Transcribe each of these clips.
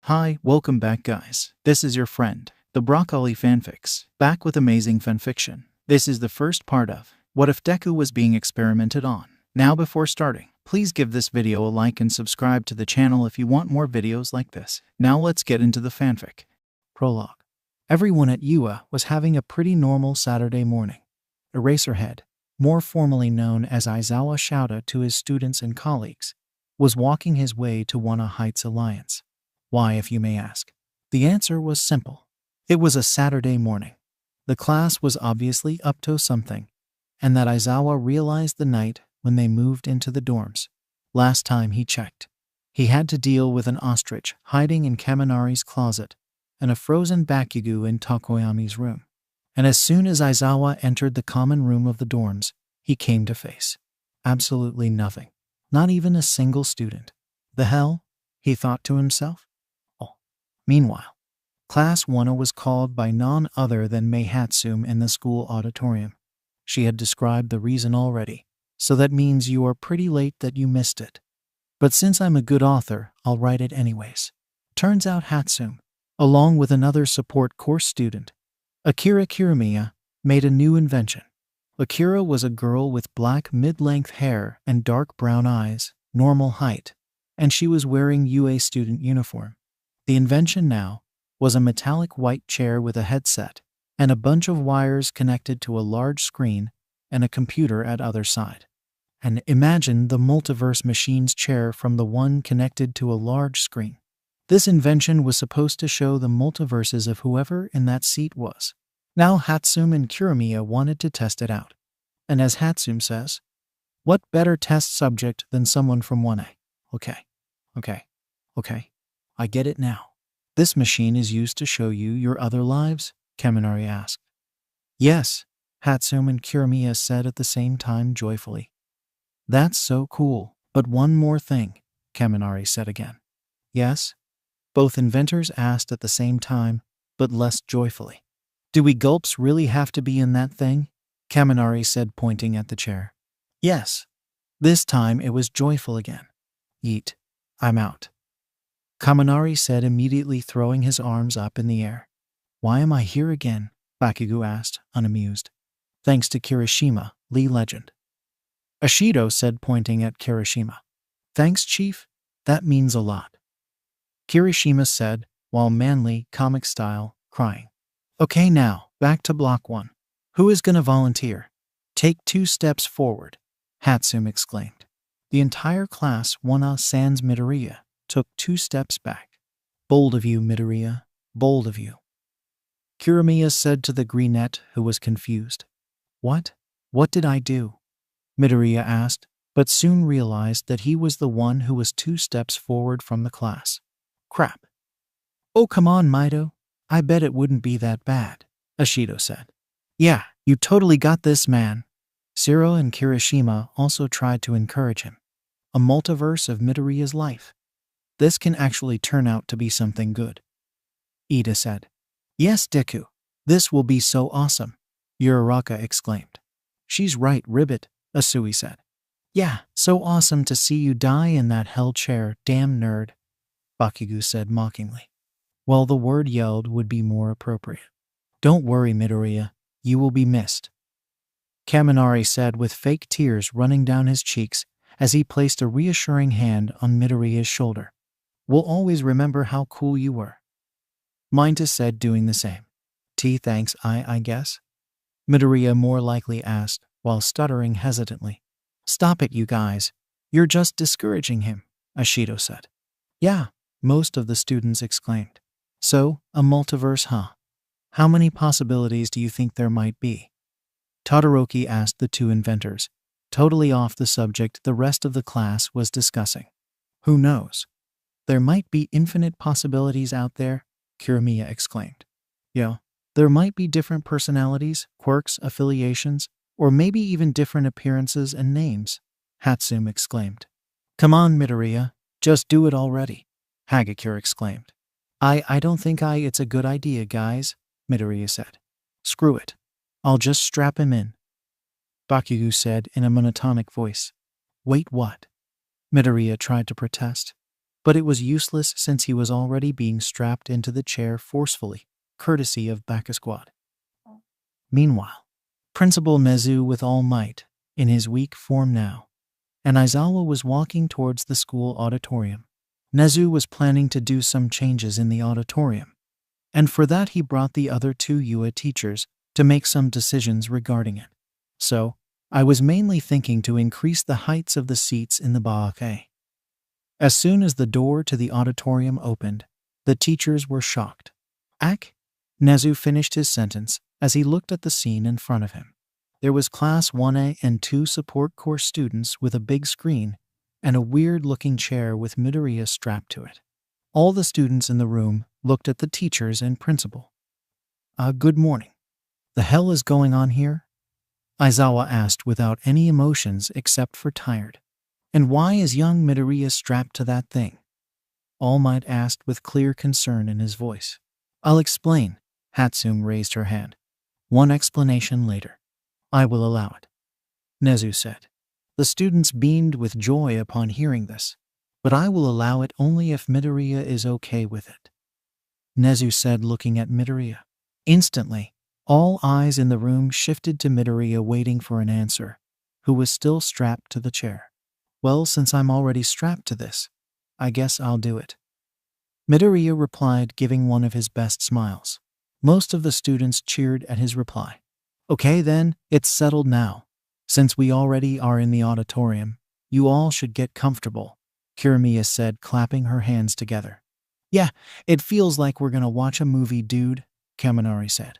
Hi, welcome back guys. This is your friend, the Broccoli Fanfics, back with amazing fanfiction. This is the first part of What If Deku Was Being Experimented On. Now before starting, please give this video a like and subscribe to the channel if you want more videos like this. Now let's get into the fanfic. Prologue. Everyone at UA was having a pretty normal Saturday morning. Eraserhead, more formally known as Aizawa Shouta to his students and colleagues, was walking his way to Wana Heights Alliance. Why, if you may ask? The answer was simple. It was a Saturday morning. The class was obviously up to something, and that Aizawa realized the night when they moved into the dorms. Last time he checked, he had to deal with an ostrich hiding in Kaminari's closet and a frozen Bakugo in Tokoyami's room. And as soon as Aizawa entered the common room of the dorms, he came to face absolutely nothing. Not even a single student. The hell? He thought to himself. Meanwhile, Class 1 was called by none other than Mei Hatsume in the school auditorium. She had described the reason already, so that means you are pretty late that you missed it. But since I'm a good author, I'll write it anyways. Turns out Hatsume, along with another support course student, Akira Kirimiya, made a new invention. Akira was a girl with black mid-length hair and dark brown eyes, normal height, and she was wearing UA student uniform. The invention now was a metallic white chair with a headset and a bunch of wires connected to a large screen and a computer at other side. And imagine the Multiverse machine's chair from the one connected to a large screen. This invention was supposed to show the multiverses of whoever in that seat was. Now Hatsume and Kirimiya wanted to test it out. And as Hatsume says, what better test subject than someone from 1A? Okay. I get it now. This machine is used to show you your other lives? Kaminari asked. Yes, Hatsume and Kirimiya said at the same time joyfully. That's so cool. But one more thing, Kaminari said again. Yes? Both inventors asked at the same time, but less joyfully. Do we gulps really have to be in that thing? Kaminari said, pointing at the chair. Yes. This time it was joyful again. Yeet. I'm out. Kaminari said, immediately throwing his arms up in the air. Why am I here again? Bakugo asked, unamused. Thanks to Kirishima, Lee Legend. Ashido said, pointing at Kirishima. Thanks, Chief. That means a lot. Kirishima said, while manly, comic style, crying. Okay, now, back to Block 1. Who is gonna volunteer? Take 2 steps forward, Hatsume exclaimed. The entire class, Wana sans Midoriya, took 2 steps back. Bold of you, Midoriya, bold of you. Kirimiya said to the greenette, who was confused. What? What did I do? Midoriya asked, but soon realized that he was the one who was 2 steps forward from the class. Crap. Oh, come on, Mido. I bet it wouldn't be that bad, Ashido said. Yeah, you totally got this, man. Shiro and Kirishima also tried to encourage him. A multiverse of Midoriya's life. This can actually turn out to be something good. Ida said. Yes, Deku. This will be so awesome, Uraraka exclaimed. She's right, Ribbit, Asui said. Yeah, so awesome to see you die in that hell chair, damn nerd, Bakugo said mockingly. Well, the word yelled would be more appropriate. Don't worry, Midoriya, you will be missed, Kaminari said with fake tears running down his cheeks as he placed a reassuring hand on Midoriya's shoulder. We'll always remember how cool you were. Minta said, doing the same. Thanks, I guess? Midoriya more likely asked, while stuttering hesitantly. Stop it, you guys. You're just discouraging him, Ashido said. Yeah, most of the students exclaimed. So, a multiverse, huh? How many possibilities do you think there might be? Todoroki asked the 2 inventors, totally off the subject the rest of the class was discussing. Who knows? There might be infinite possibilities out there, Kirimiya exclaimed. Yeah, there might be different personalities, quirks, affiliations, or maybe even different appearances and names, Hatsume exclaimed. Come on, Midoriya, just do it already, Hagakure exclaimed. I don't think it's a good idea, guys, Midoriya said. Screw it. I'll just strap him in, Bakugo said in a monotonic voice. Wait, what? Midoriya tried to protest. but it was useless since he was already being strapped into the chair forcefully, courtesy of Baka Squad. Meanwhile, Principal Nezu with all might, in his weak form now, and Aizawa was walking towards the school auditorium. Nezu was planning to do some changes in the auditorium, and for that he brought the other two UA teachers to make some decisions regarding it. So, I was mainly thinking to increase the heights of the seats in the Baake. As soon as the door to the auditorium opened, the teachers were shocked. Ak? Nezu finished his sentence as he looked at the scene in front of him. There was Class 1A and 2 support course students with a big screen and a weird-looking chair with Midoriya strapped to it. All the students in the room looked at the teachers and principal. Good morning. The hell is going on here? Aizawa asked without any emotions except for tired. And why is young Midoriya strapped to that thing? All Might asked with clear concern in his voice. I'll explain. Hatsume raised her hand. One explanation later. I will allow it, Nezu said. The students beamed with joy upon hearing this, but I will allow it only if Midoriya is okay with it, Nezu said, looking at Midoriya. Instantly, all eyes in the room shifted to Midoriya, waiting for an answer, who was still strapped to the chair. Well, since I'm already strapped to this, I guess I'll do it, Midoriya replied, giving one of his best smiles. Most of the students cheered at his reply. Okay then, it's settled now. Since we already are in the auditorium, you all should get comfortable, Kirimiya said, clapping her hands together. Yeah, it feels like we're gonna watch a movie, dude, Kaminari said.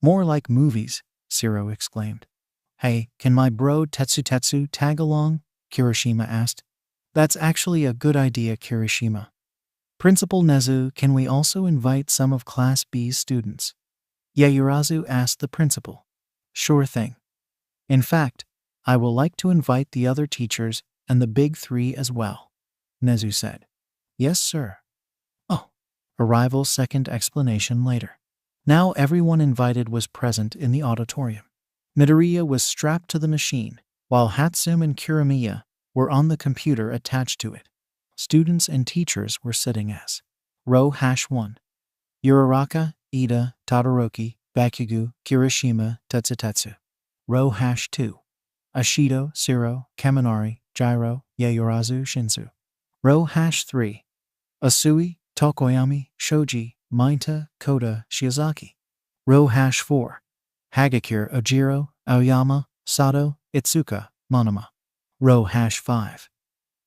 More like movies, Shiro exclaimed. Hey, can my bro Tetsu tag along? Kirishima asked. That's actually a good idea, Kirishima. Principal Nezu, can we also invite some of Class B's students? Yaoyorozu asked the principal. Sure thing. In fact, I will like to invite the other teachers and the big three as well, Nezu said. Yes, sir. Oh. Arrival second explanation later. Now everyone invited was present in the auditorium. Midoriya was strapped to the machine, while Hatsume and Kirimiya were on the computer attached to it. Students and teachers were sitting as Row #1. Uraraka, Ida, Todoroki, Bakugo, Kirishima, Tetsutetsu. Row #2. Ashido, Shiro, Kaminari, Jiro, Yaoyorozu, Shinsu. Row #3. Asui, Tokoyami, Shoji, Mainta, Koda, Shiozaki. Row #4. Hagakure, Ojiro, Aoyama, Sato, Itsuka, Monoma. Row #5.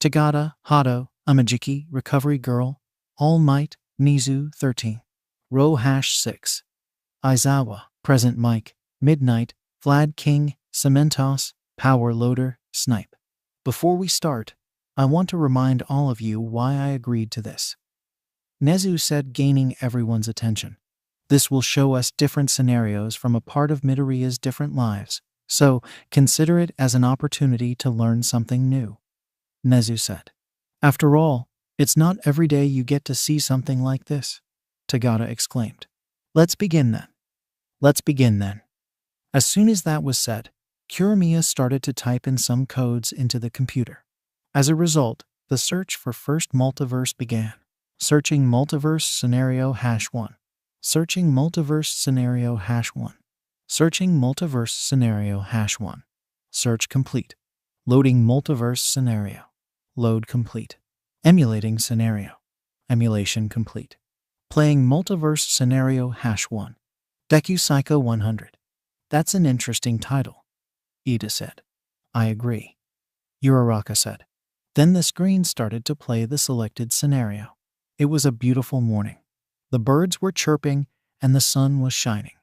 Tagada, Hado, Amajiki, Recovery Girl, All Might, Nizu, 13. Row #6. Aizawa, Present Mike, Midnight, Vlad King, Cementos, Power Loader, Snipe. Before we start, I want to remind all of you why I agreed to this, Nezu said, gaining everyone's attention. This will show us different scenarios from a part of Midoriya's different lives, so consider it as an opportunity to learn something new, Nezu said. After all, it's not every day you get to see something like this, Tagada exclaimed. Let's begin then. As soon as that was said, Kirimiya started to type in some codes into the computer. As a result, the search for first multiverse began. Searching multiverse scenario #1. Searching multiverse scenario #1. Searching multiverse scenario #1. Search complete. Loading multiverse scenario. Load complete. Emulating scenario. Emulation complete. Playing multiverse scenario #1. Deku Psycho 100. That's an interesting title, Ida said. I agree, Uraraka said. Then the screen started to play the selected scenario. It was a beautiful morning. The birds were chirping and the sun was shining.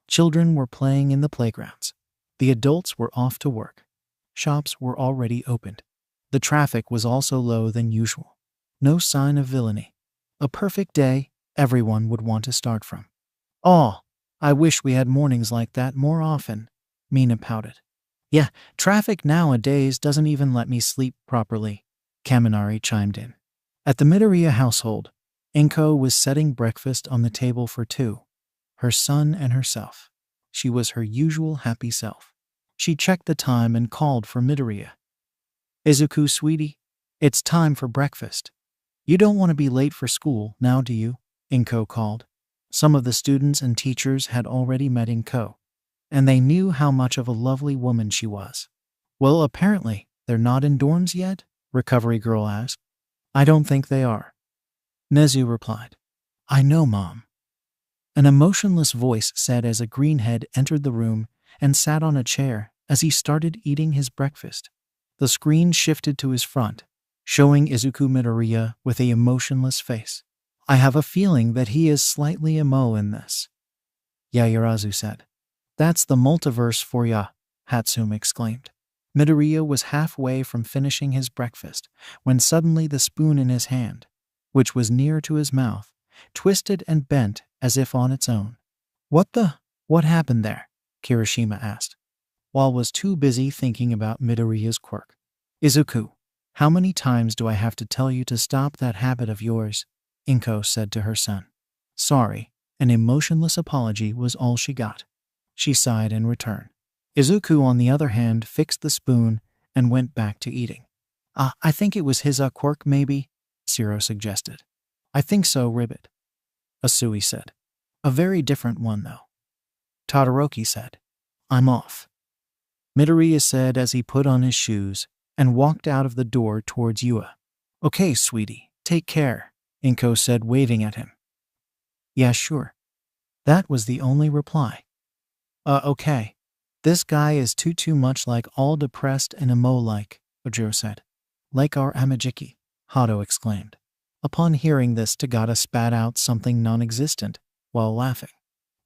Children were playing in the playgrounds. The adults were off to work. Shops were already opened. The traffic was also low than usual. No sign of villainy. A perfect day everyone would want to start from. Oh, I wish we had mornings like that more often, Mina pouted. Yeah, traffic nowadays doesn't even let me sleep properly, Kaminari chimed in. At the Midoriya household, Inko was setting breakfast on the table for two, her son and herself. She was her usual happy self. She checked the time and called for Midoriya. Izuku, sweetie, it's time for breakfast. You don't want to be late for school, now do you? Inko called. Some of the students and teachers had already met Inko, and they knew how much of a lovely woman she was. Well, apparently, they're not in dorms yet? Recovery Girl asked. I don't think they are, Nezu replied. I know, Mom. An emotionless voice said as a greenhead entered the room and sat on a chair as he started eating his breakfast. The screen shifted to his front, showing Izuku Midoriya with a emotionless face. I have a feeling that he is slightly emo in this, Yaoyorozu said. That's the multiverse for ya, Hatsume exclaimed. Midoriya was halfway from finishing his breakfast when suddenly the spoon in his hand, which was near to his mouth, twisted and bent as if on its own. What happened there? Kirishima asked, while was too busy thinking about Midoriya's quirk. Izuku, how many times do I have to tell you to stop that habit of yours? Inko said to her son. Sorry, an emotionless apology was all she got. She sighed in return. Izuku, on the other hand, fixed the spoon and went back to eating. I think it was his quirk, maybe, Siro suggested. I think so, Ribbit, Asui said. A very different one, though. Todoroki said. I'm off, Midoriya said as he put on his shoes and walked out of the door towards Yua. Okay, sweetie, take care, Inko said, waving at him. Yeah, sure. That was the only reply. Okay. This guy is too much like all depressed and emo-like, Ojiro said. Like our Amajiki, Hato exclaimed. Upon hearing this, Tagata spat out something non-existent while laughing,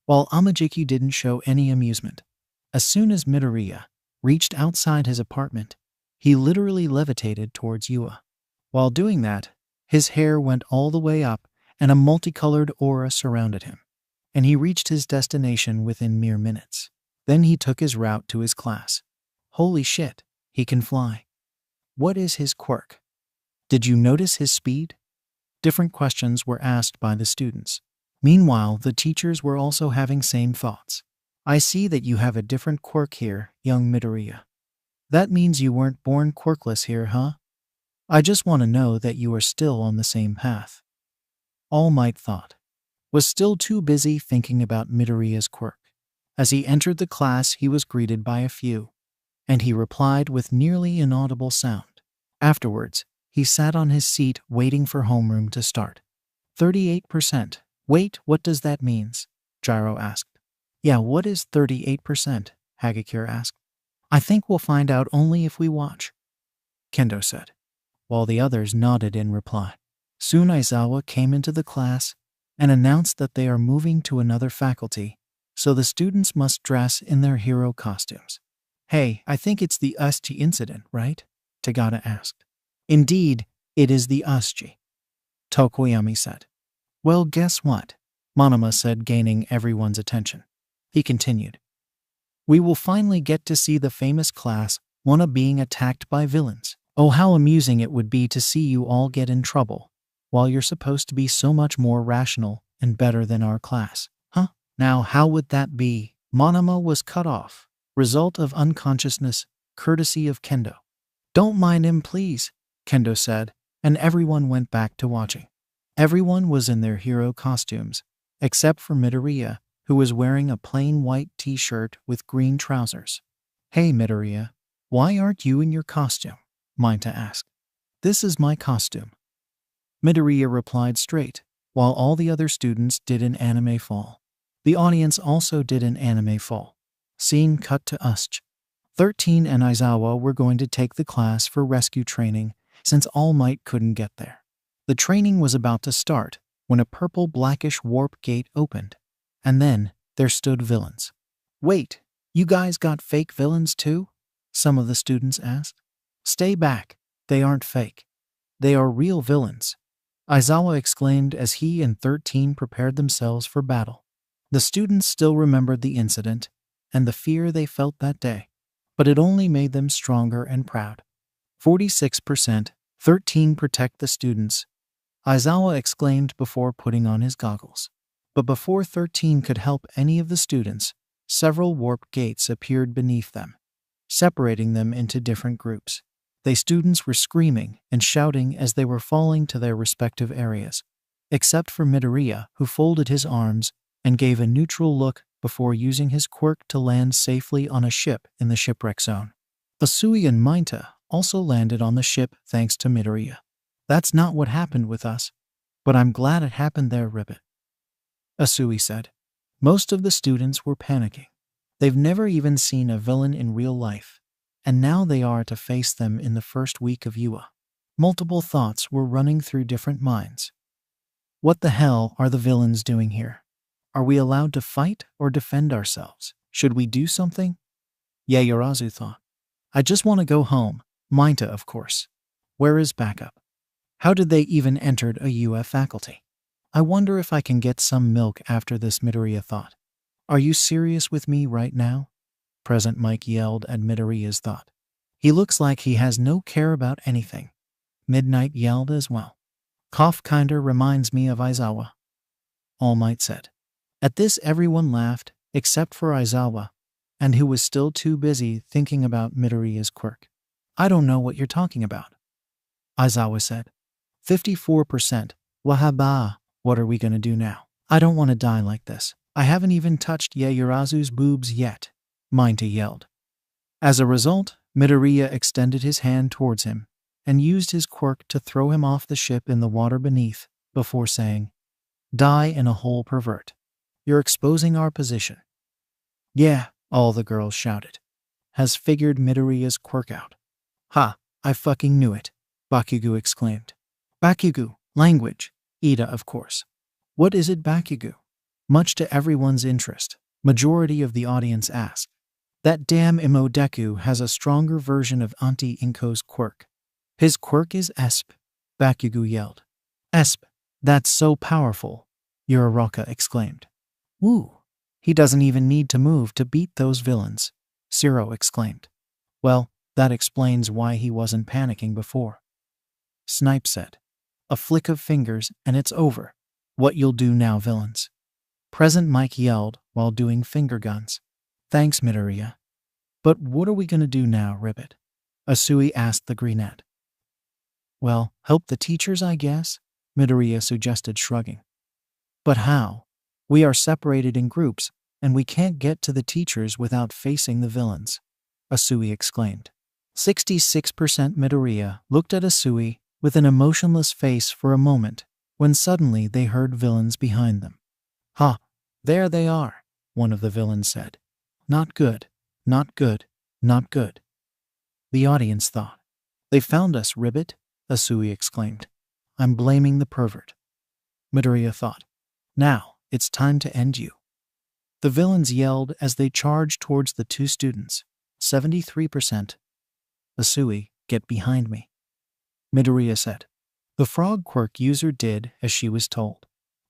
while Amajiki didn't show any amusement. As soon as Midoriya reached outside his apartment, he literally levitated towards Yua. While doing that, his hair went all the way up and a multicolored aura surrounded him, and he reached his destination within mere minutes. Then he took his route to his class. Holy shit, he can fly. What is his quirk? Did you notice his speed? Different questions were asked by the students. Meanwhile, the teachers were also having same thoughts. I see that you have a different quirk here, young Midoriya. That means you weren't born quirkless here, huh? I just want to know that you are still on the same path. All Might thought was still too busy thinking about Midoriya's quirk. As he entered the class, he was greeted by a few, and he replied with nearly inaudible sound. Afterwards, he sat on his seat waiting for homeroom to start. 38%. Wait, what does that mean? Gyro asked. Yeah, what is 38%? Hagakure asked. I think we'll find out only if we watch, Kendo said, while the others nodded in reply. Soon Aizawa came into the class and announced that they are moving to another faculty, so the students must dress in their hero costumes. Hey, I think it's the Uschi incident, right? Tagata asked. Indeed, it is the Uschi, Tokoyami said. Well, guess what? Monoma said, gaining everyone's attention. He continued. We will finally get to see the famous class Wanna being attacked by villains. Oh, how amusing it would be to see you all get in trouble, while you're supposed to be so much more rational and better than our class. Huh? Now how would that be? Monoma was cut off. Result of unconsciousness, courtesy of Kendo. Don't mind him, please, Kendo said, and everyone went back to watching. Everyone was in their hero costumes, except for Midoriya, who was wearing a plain white t-shirt with green trousers. Hey Midoriya, why aren't you in your costume? Mainta asked. This is my costume, Midoriya replied straight, while all the other students did an anime fall. The audience also did an anime fall. Scene cut to Uschi. 13 and Aizawa were going to take the class for rescue training since All Might couldn't get there. The training was about to start when a purple blackish warp gate opened, and then there stood villains. Wait, you guys got fake villains too? Some of the students asked. Stay back, they aren't fake. They are real villains, Aizawa exclaimed as he and 13 prepared themselves for battle. The students still remembered the incident and the fear they felt that day, but it only made them stronger and proud. 46%, 13 protect the students, Aizawa exclaimed before putting on his goggles. But before 13 could help any of the students, several warp gates appeared beneath them, separating them into different groups. The students were screaming and shouting as they were falling to their respective areas, except for Midoriya, who folded his arms and gave a neutral look before using his quirk to land safely on a ship in the shipwreck zone. Asui and Mainta also landed on the ship thanks to Midoriya. That's not what happened with us, but I'm glad it happened there, Ribbit, Asui said. Most of the students were panicking. They've never even seen a villain in real life, and now they are to face them in the first week of UA. Multiple thoughts were running through different minds. What the hell are the villains doing here? Are we allowed to fight or defend ourselves? Should we do something? Yaoyorozu thought. I just want to go home. Mainta, of course. Where is backup? How did they even enter a UF faculty? I wonder if I can get some milk after this, Midoriya thought. Are you serious with me right now? Present Mike yelled at Midoriya's thought. He looks like he has no care about anything. Midnight yelled as well. Cough kinda reminds me of Aizawa, All Might said. At this everyone laughed, except for Aizawa, and who was still too busy thinking about Midoriya's quirk. I don't know what you're talking about, Aizawa said. 54%. Wahaba, what are we gonna do now? I don't want to die like this. I haven't even touched Yaoyorozu's boobs yet, Mainta yelled. As a result, Midoriya extended his hand towards him and used his quirk to throw him off the ship in the water beneath before saying, Die in a hole, pervert. You're exposing our position. Yeah, all the girls shouted. Has figured Midoriya's quirk out. Ha, I fucking knew it, Bakugo exclaimed. Bakugo, language. Ida, of course. What is it, Bakugo? Much to everyone's interest, majority of the audience asked. That damn Imo Deku has a stronger version of Auntie Inko's quirk. His quirk is Esp, Bakugo yelled. Esp, that's so powerful, Uraraka exclaimed. Woo, he doesn't even need to move to beat those villains, Zero exclaimed. Well, that explains why he wasn't panicking before, Snipe said. A flick of fingers and it's over. What you'll do now, villains? Present Mike yelled while doing finger guns. Thanks, Midoriya. But what are we gonna do now, Ribbit? Asui asked the greenette. Well, help the teachers, I guess, Midoriya suggested, shrugging. But how? We are separated in groups, and we can't get to the teachers without facing the villains, Asui exclaimed. 66% Midoriya looked at Asui with an emotionless face for a moment, when suddenly they heard villains behind them. Ha, there they are, one of the villains said. Not good, not good, not good. The audience thought. They found us, Ribbit, Asui exclaimed. I'm blaming the pervert. Midoriya thought. Now, it's time to end you. The villains yelled as they charged towards the two students. 73%. Asui, get behind me, Midoriya said. The frog quirk user did as she was told.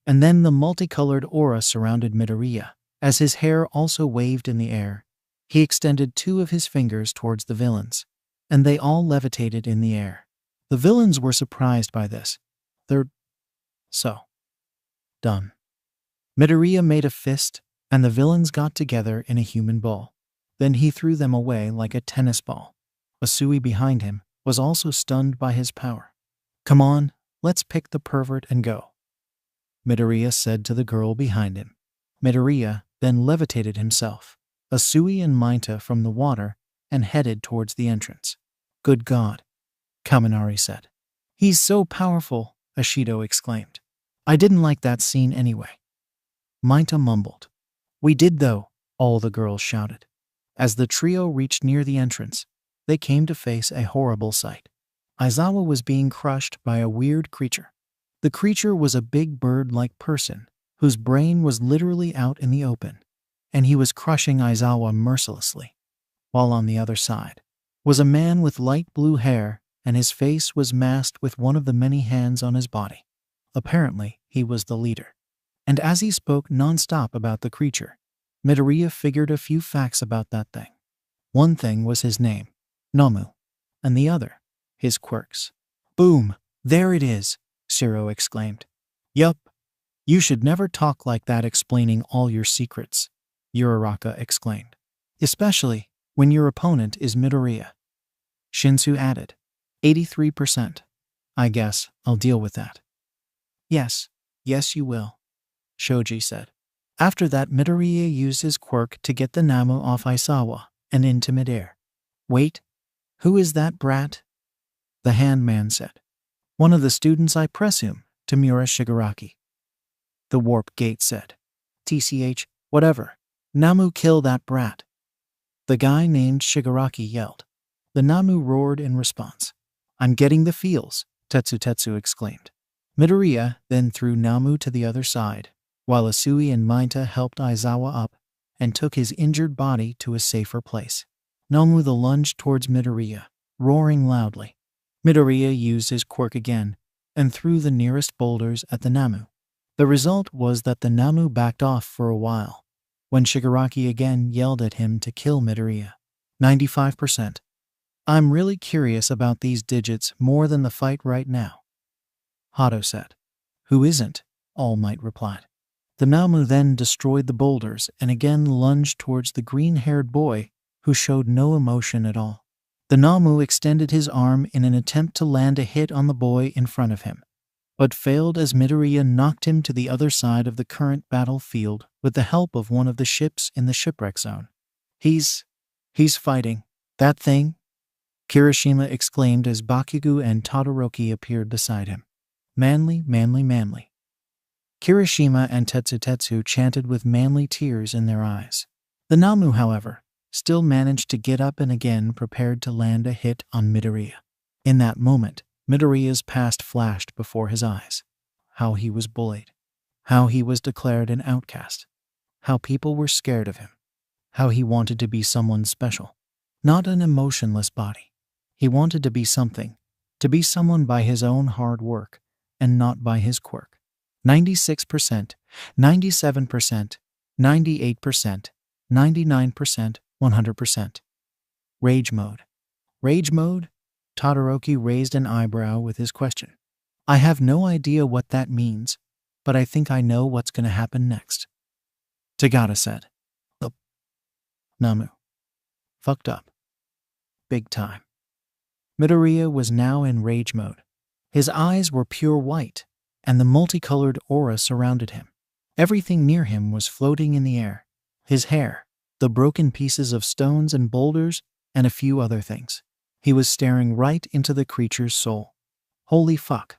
And then the multicolored aura surrounded Midoriya. As his hair also waved in the air, he extended two of his fingers towards the villains, and they all levitated in the air. The villains were surprised by this. They're so done. Midoriya made a fist, and the villains got together in a human ball. Then he threw them away like a tennis ball. Asui behind him was also stunned by his power. Come on, let's pick the pervert and go, Midoriya said to the girl behind him. Midoriya then levitated himself, Asui and Mainta from the water and headed towards the entrance. Good God, Kaminari said. He's so powerful, Ashido exclaimed. I didn't like that scene anyway. Mainta mumbled. We did though, all the girls shouted. As the trio reached near the entrance, they came to face a horrible sight. Aizawa was being crushed by a weird creature. The creature was a big bird-like person whose brain was literally out in the open, and he was crushing Aizawa mercilessly. While on the other side was a man with light blue hair, and his face was masked with one of the many hands on his body. Apparently, he was the leader. And as he spoke non-stop about the creature, Midoriya figured a few facts about that thing. One thing was his name, Nomu, and the other, his quirks. Boom, there it is, Zero exclaimed. Yup, you should never talk like that explaining all your secrets, Uraraka exclaimed. Especially when your opponent is Midoriya, Shinsu added. 83%. I guess I'll deal with that. Yes, yes you will, Shoji said. After that, Midoriya used his quirk to get the Namu off Aizawa and into midair. Wait, who is that brat? The handman said. One of the students, I presume, Tamura Shigaraki. The warp gate said. TCH, whatever. Namu, kill that brat. The guy named Shigaraki yelled. The Namu roared in response. I'm getting the feels, Tetsu exclaimed. Midoriya then threw Namu to the other side, while Asui and Mainta helped Aizawa up and took his injured body to a safer place. Namu the lunged towards Midoriya, roaring loudly. Midoriya used his quirk again and threw the nearest boulders at the Namu. The result was that the Namu backed off for a while, when Shigaraki again yelled at him to kill Midoriya. 95%. I'm really curious about these digits more than the fight right now, Hato said. Who isn't? All Might replied. The Namu then destroyed the boulders and again lunged towards the green-haired boy, who showed no emotion at all. The Namu extended his arm in an attempt to land a hit on the boy in front of him, but failed as Midoriya knocked him to the other side of the current battlefield with the help of one of the ships in the shipwreck zone. He's fighting. That thing? Kirishima exclaimed as Bakugo and Todoroki appeared beside him. Manly, manly, manly. Kirishima and Tetsu chanted with manly tears in their eyes. The Namu, however, still managed to get up and again prepared to land a hit on Midoriya. In that moment, Midoriya's past flashed before his eyes. How he was bullied. How he was declared an outcast. How people were scared of him. How he wanted to be someone special. Not an emotionless body. He wanted to be something. To be someone by his own hard work, and not by his quirk. 96%, 97%, 98%, 99%, 100%. Rage mode. Rage mode? Todoroki raised an eyebrow with his question. I have no idea what that means, but I think I know what's going to happen next. Tagata said. The Namu. Fucked up. Big time. Midoriya was now in rage mode. His eyes were pure white, and the multicolored aura surrounded him. Everything near him was floating in the air. His hair, the broken pieces of stones and boulders, and a few other things. He was staring right into the creature's soul. Holy fuck.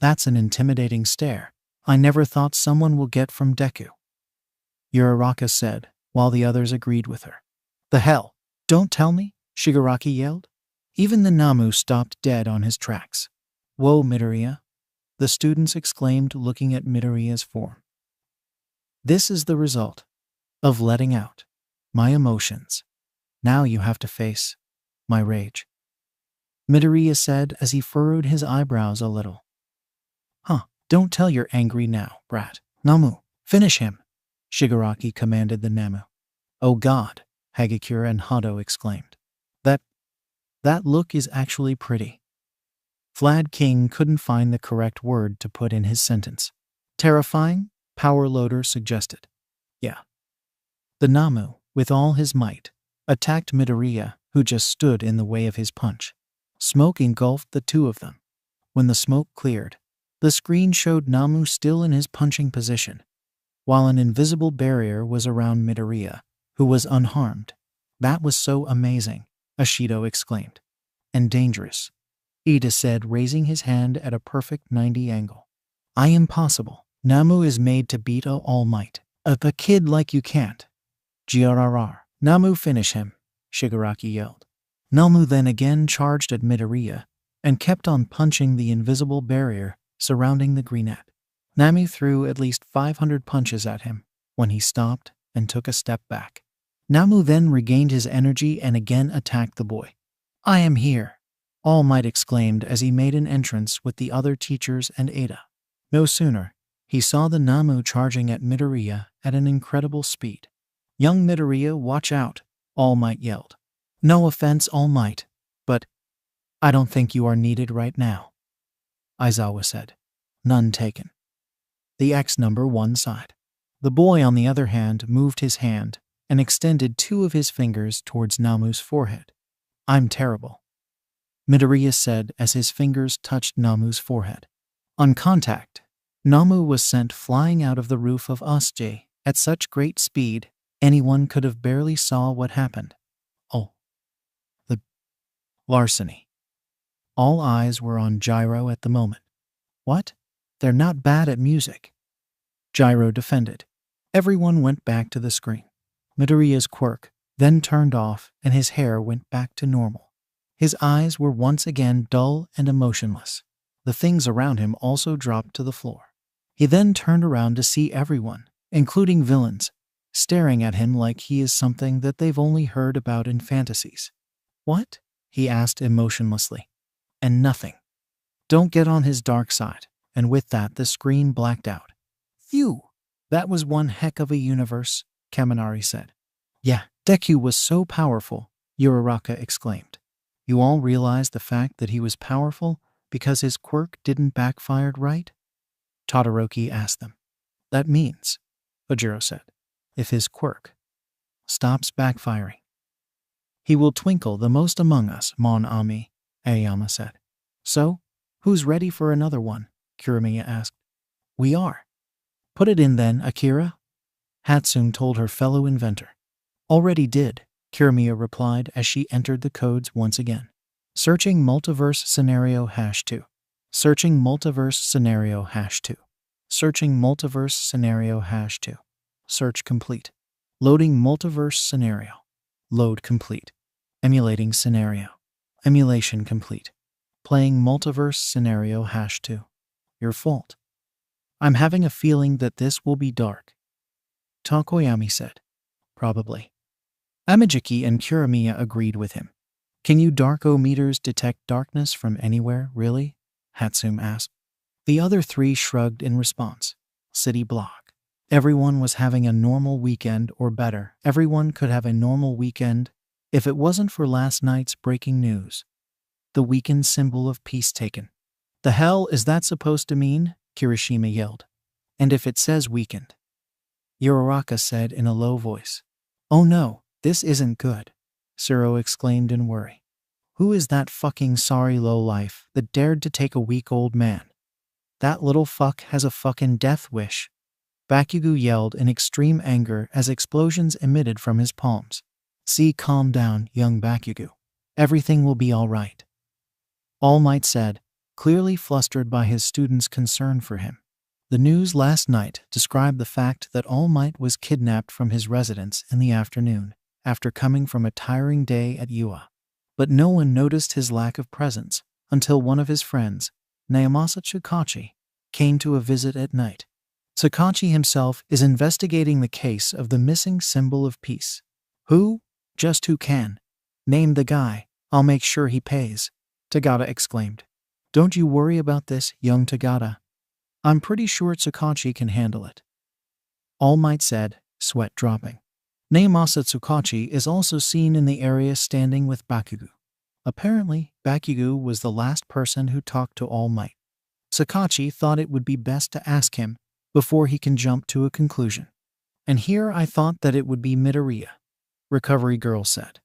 That's an intimidating stare. I never thought someone will get from Deku. Uraraka said, while the others agreed with her. The hell? Don't tell me? Shigaraki yelled. Even the Namu stopped dead on his tracks. Whoa, Midoriya, the students exclaimed, looking at Midoriya's form. This is the result of letting out my emotions. Now you have to face my rage, Midoriya said as he furrowed his eyebrows a little. Don't tell you're angry now, brat. Namu, finish him, Shigaraki commanded the Namu. Oh God, Hagakure and Hato exclaimed. That look is actually pretty. Flad King couldn't find the correct word to put in his sentence. Terrifying? Power Loader suggested. Yeah. The Namu, with all his might, attacked Midoriya, who just stood in the way of his punch. Smoke engulfed the two of them. When the smoke cleared, the screen showed Namu still in his punching position, while an invisible barrier was around Midoriya, who was unharmed. That was so amazing, Ashido exclaimed. And dangerous, Ida said, raising his hand at a perfect 90 angle. I am possible. Namu is made to beat All Might. A kid like you can't. GRRR. Namu, finish him, Shigaraki yelled. Namu then again charged at Midoriya and kept on punching the invisible barrier surrounding the greenette. Namu threw at least 500 punches at him when he stopped and took a step back. Namu then regained his energy and again attacked the boy. I am here, All Might exclaimed as he made an entrance with the other teachers and Ada. No sooner, he saw the Namu charging at Midoriya at an incredible speed. Young Midoriya, watch out, All Might yelled. No offense, All Might, but I don't think you are needed right now, Aizawa said. None taken. The X number 1 side. The boy, on the other hand, moved his hand and extended 2 of his fingers towards Namu's forehead. I'm terrible. Midoriya said as his fingers touched Namu's forehead. On contact, Namu was sent flying out of the roof of Osj at such great speed, anyone could have barely saw what happened. Oh. The larceny. All eyes were on Gyro at the moment. What? They're not bad at music. Gyro defended. Everyone went back to the screen. Midoriya's quirk then turned off and his hair went back to normal. His eyes were once again dull and emotionless. The things around him also dropped to the floor. He then turned around to see everyone, including villains, staring at him like he is something that they've only heard about in fantasies. What? He asked emotionlessly. And nothing. Don't get on his dark side. And with that the screen blacked out. Phew! That was one heck of a universe, Kaminari said. Yeah, Deku was so powerful, Uraraka exclaimed. You all realize the fact that he was powerful because his quirk didn't backfire right? Todoroki asked them. That means, Ojiro said, if his quirk stops backfiring, he will twinkle the most among us, Mon Ami, Aoyama said. So, who's ready for another one? Kuramiya asked. We are. Put it in then, Akira, Hatsume told her fellow inventor. Already did, Kuramiya replied as she entered the codes once again. Searching multiverse scenario #2. Searching multiverse scenario #2. Searching multiverse scenario #2. Search complete. Loading multiverse scenario. Load complete. Emulating scenario. Emulation complete. Playing multiverse scenario #2. Your fault. I'm having a feeling that this will be dark, Tokoyami said. Probably. Amijiki and Kuramiya agreed with him. Can you darko-meters detect darkness from anywhere, really? Hatsume asked. The other three shrugged in response. City block. Everyone was having a normal weekend, or better, everyone could have a normal weekend if it wasn't for last night's breaking news. The weekend symbol of peace taken. The hell is that supposed to mean? Kirishima yelled. And if it says weekend? Uraraka said in a low voice. Oh no, this isn't good, Suro exclaimed in worry. Who is that fucking sorry lowlife that dared to take a week-old man? That little fuck has a fucking death wish. Bakugo yelled in extreme anger as explosions emitted from his palms. See, calm down, young Bakugo. Everything will be all right, All Might said, clearly flustered by his students' concern for him. The news last night described the fact that All Might was kidnapped from his residence in the afternoon after coming from a tiring day at UA. But no one noticed his lack of presence until one of his friends, Naomasa Tsukachi, came to a visit at night. Tsukachi himself is investigating the case of the missing symbol of peace. Who? Just who can? Name the guy. I'll make sure he pays, Tagada exclaimed. Don't you worry about this, young Tagada. I'm pretty sure Tsukachi can handle it, All Might said, sweat dropping. Naomasa Tsukachi is also seen in the area standing with Bakugo. Apparently, Bakugo was the last person who talked to All Might. Tsukachi thought it would be best to ask him before he can jump to a conclusion. And here I thought that it would be Midoriya, Recovery Girl said.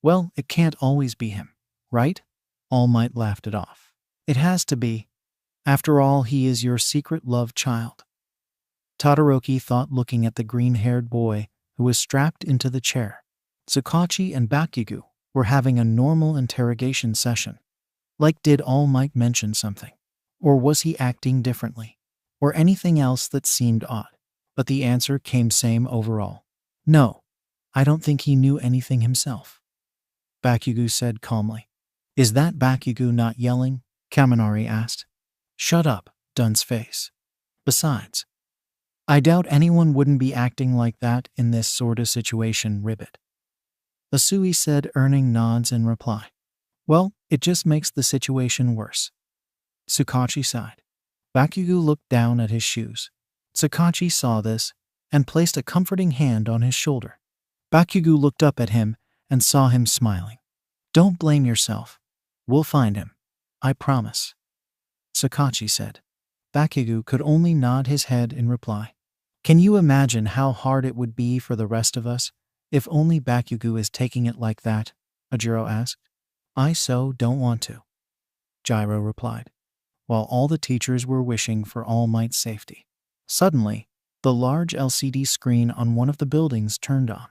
Well, it can't always be him, right? All Might laughed it off. It has to be. After all, he is your secret love child, Todoroki thought, looking at the green-haired boy who was strapped into the chair. Tsukachi and Bakugo were having a normal interrogation session. Like, did All Might mention something? Or was he acting differently? Or anything else that seemed odd? But the answer came same overall. No, I don't think he knew anything himself, Bakugo said calmly. Is that Bakugo not yelling? Kaminari asked. Shut up, dunce face. Besides, I doubt anyone wouldn't be acting like that in this sort of situation, Ribbit, Asui said, earning nods in reply. Well, it just makes the situation worse, Tsukachi sighed. Bakugo looked down at his shoes. Tsukachi saw this and placed a comforting hand on his shoulder. Bakugo looked up at him and saw him smiling. Don't blame yourself. We'll find him. I promise, Tsukachi said. Bakugo could only nod his head in reply. Can you imagine how hard it would be for the rest of us if only Bakugo is taking it like that? Ojiro asked. I so don't want to, Gyro replied, while all the teachers were wishing for All Might's safety. Suddenly, the large LCD screen on one of the buildings turned on,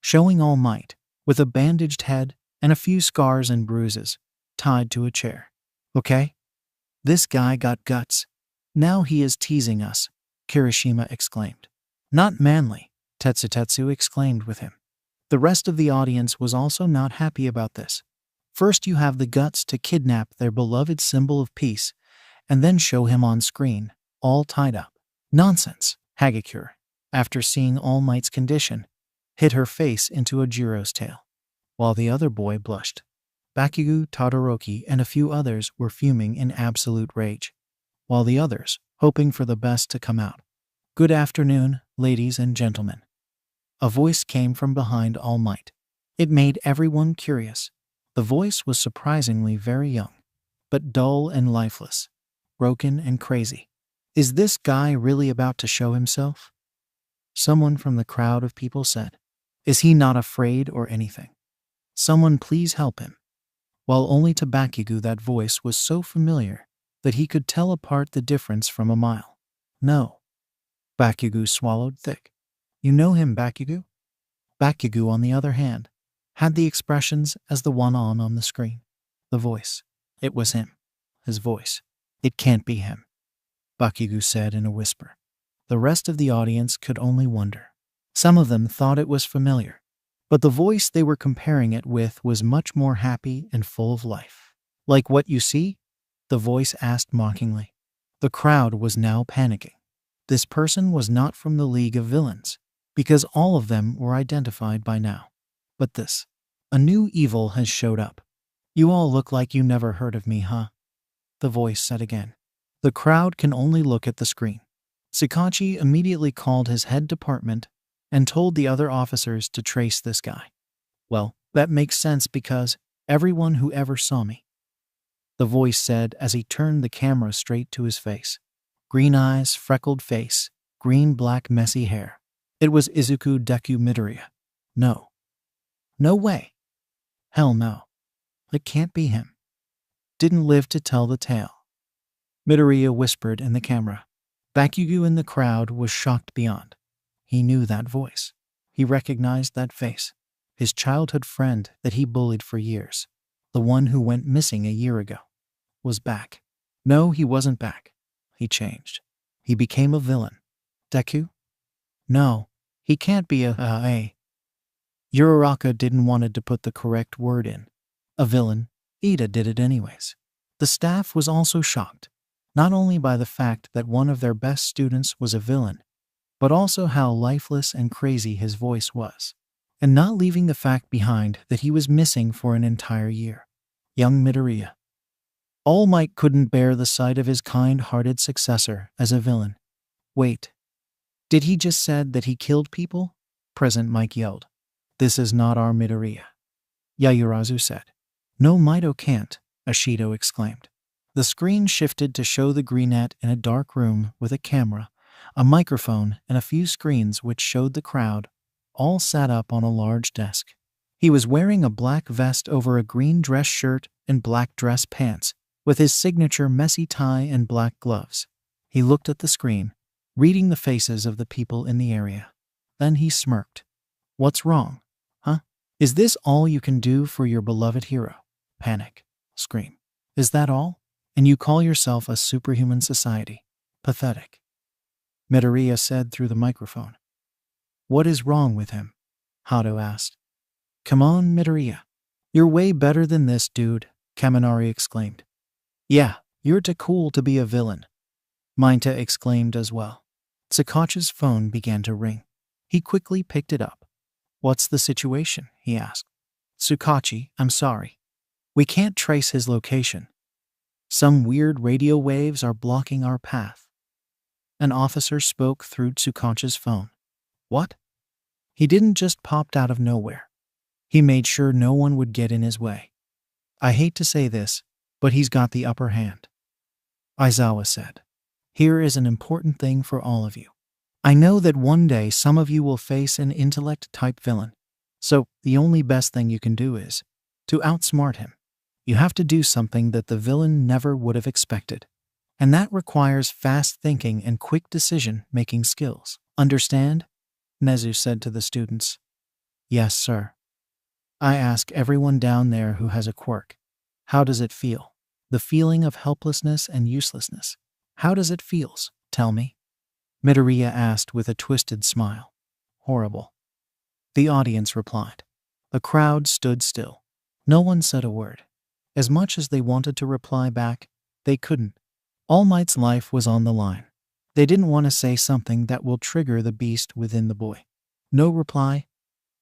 showing All Might, with a bandaged head and a few scars and bruises, tied to a chair. Okay? This guy got guts. Now he is teasing us, Kirishima exclaimed. Not manly, Tetsutetsu exclaimed with him. The rest of the audience was also not happy about this. First you have the guts to kidnap their beloved symbol of peace, and then show him on screen, all tied up. Nonsense, Hagakure, after seeing All Might's condition, hit her face into a Jiro's tail, while the other boy blushed. Bakugo, Todoroki, and a few others were fuming in absolute rage, while the others, hoping for the best to come out. Good afternoon, ladies and gentlemen. A voice came from behind All Might. It made everyone curious. The voice was surprisingly very young, but dull and lifeless, broken and crazy. Is this guy really about to show himself? Someone from the crowd of people said. Is he not afraid or anything? Someone please help him. While only to Bakugo that voice was so familiar that he could tell apart the difference from a mile. No. Bakugo swallowed thick. You know him, Bakugo? Bakugo, on the other hand, had the expressions as the one on the screen. The voice. It was him. His voice. It can't be him, Bakugo said in a whisper. The rest of the audience could only wonder. Some of them thought it was familiar, but the voice they were comparing it with was much more happy and full of life. Like what you see? The voice asked mockingly. The crowd was now panicking. This person was not from the League of Villains, because all of them were identified by now. But this. A new evil has showed up. You all look like you never heard of me, huh? The voice said again. The crowd can only look at the screen. Tsukachi immediately called his head department and told the other officers to trace this guy. Well, that makes sense because everyone who ever saw me. The voice said as he turned the camera straight to his face. Green eyes, freckled face, green-black messy hair. It was Izuku Midoriya. No. No way. Hell no. It can't be him. Didn't live to tell the tale. Midoriya whispered in the camera. Bakugo in the crowd was shocked beyond. He knew that voice. He recognized that face. His childhood friend that he bullied for years, the one who went missing a year ago, was back. No, he wasn't back. He changed. He became a villain. Deku? No, he can't be a Uraraka didn't wanted to put the correct word in. A villain. Ida did it anyways. The staff was also shocked, not only by the fact that one of their best students was a villain, but also how lifeless and crazy his voice was, and not leaving the fact behind that he was missing for an entire year. Young Midoriya. All Might couldn't bear the sight of his kind-hearted successor as a villain. Wait. Did he just said that he killed people? Present Mike yelled. This is not our Midoriya. Yayurazu said. No, Mido can't, Ashido exclaimed. The screen shifted to show the greenette in a dark room with a camera, a microphone, and a few screens which showed the crowd, all sat up on a large desk. He was wearing a black vest over a green dress shirt and black dress pants, with his signature messy tie and black gloves. He looked at the screen, reading the faces of the people in the area. Then he smirked. What's wrong? Huh? Is this all you can do for your beloved hero? Panic. Scream. Is that all? And you call yourself a superhuman society? Pathetic. Midoriya said through the microphone. What is wrong with him? Hado asked. Come on, Midoriya. You're way better than this, dude, Kaminari exclaimed. Yeah, you're too cool to be a villain, Mainta exclaimed as well. Tsukachi's phone began to ring. He quickly picked it up. What's the situation? He asked. Tsukachi, I'm sorry. We can't trace his location. Some weird radio waves are blocking our path. An officer spoke through Tsukachi's phone. What? He didn't just pop out of nowhere. He made sure no one would get in his way. I hate to say this, but he's got the upper hand. Aizawa said. Here is an important thing for all of you. I know that one day some of you will face an intellect-type villain, so the only best thing you can do is to outsmart him. You have to do something that the villain never would have expected. And that requires fast thinking and quick decision-making skills. Understand? Nezu said to the students. Yes, sir. I ask everyone down there who has a quirk. How does it feel? The feeling of helplessness and uselessness. How does it feels? Tell me. Midoriya asked with a twisted smile. Horrible. The audience replied. The crowd stood still. No one said a word. As much as they wanted to reply back, they couldn't. All Might's life was on the line. They didn't want to say something that will trigger the beast within the boy. No reply?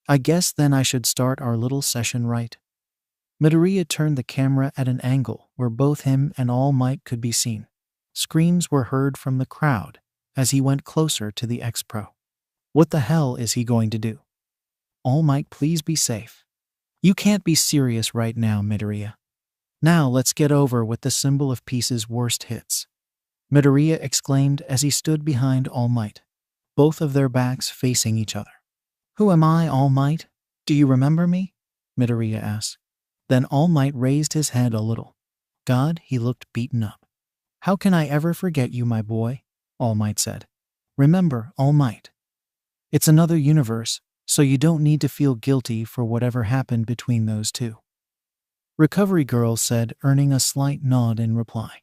I guess then I should start our little session right. Midoriya turned the camera at an angle where both him and All Might could be seen. Screams were heard from the crowd as he went closer to the ex-pro. What the hell is he going to do? All Might, please be safe. You can't be serious right now, Midoriya. Now let's get over with the symbol of peace's worst hits. Midoriya exclaimed as he stood behind All Might, both of their backs facing each other. Who am I, All Might? Do you remember me? Midoriya asked. Then All Might raised his head a little. God, he looked beaten up. How can I ever forget you, my boy? All Might said. Remember, All Might. It's another universe, so you don't need to feel guilty for whatever happened between those two. Recovery Girl said, earning a slight nod in reply.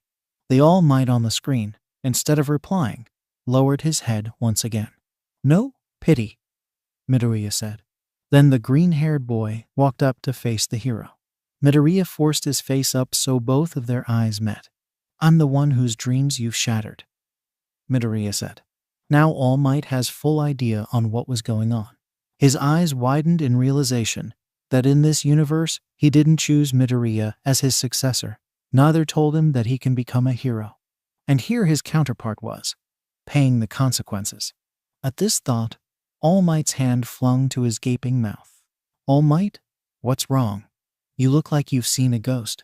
The All Might on the screen, instead of replying, lowered his head once again. No pity, Midoriya said. Then the green-haired boy walked up to face the hero. Midoriya forced his face up so both of their eyes met. I'm the one whose dreams you've shattered, Midoriya said. Now All Might has full idea on what was going on. His eyes widened in realization that in this universe he didn't choose Midoriya as his successor, neither told him that he can become a hero. And here his counterpart was, paying the consequences. At this thought, All Might's hand flung to his gaping mouth. All Might? What's wrong? You look like you've seen a ghost.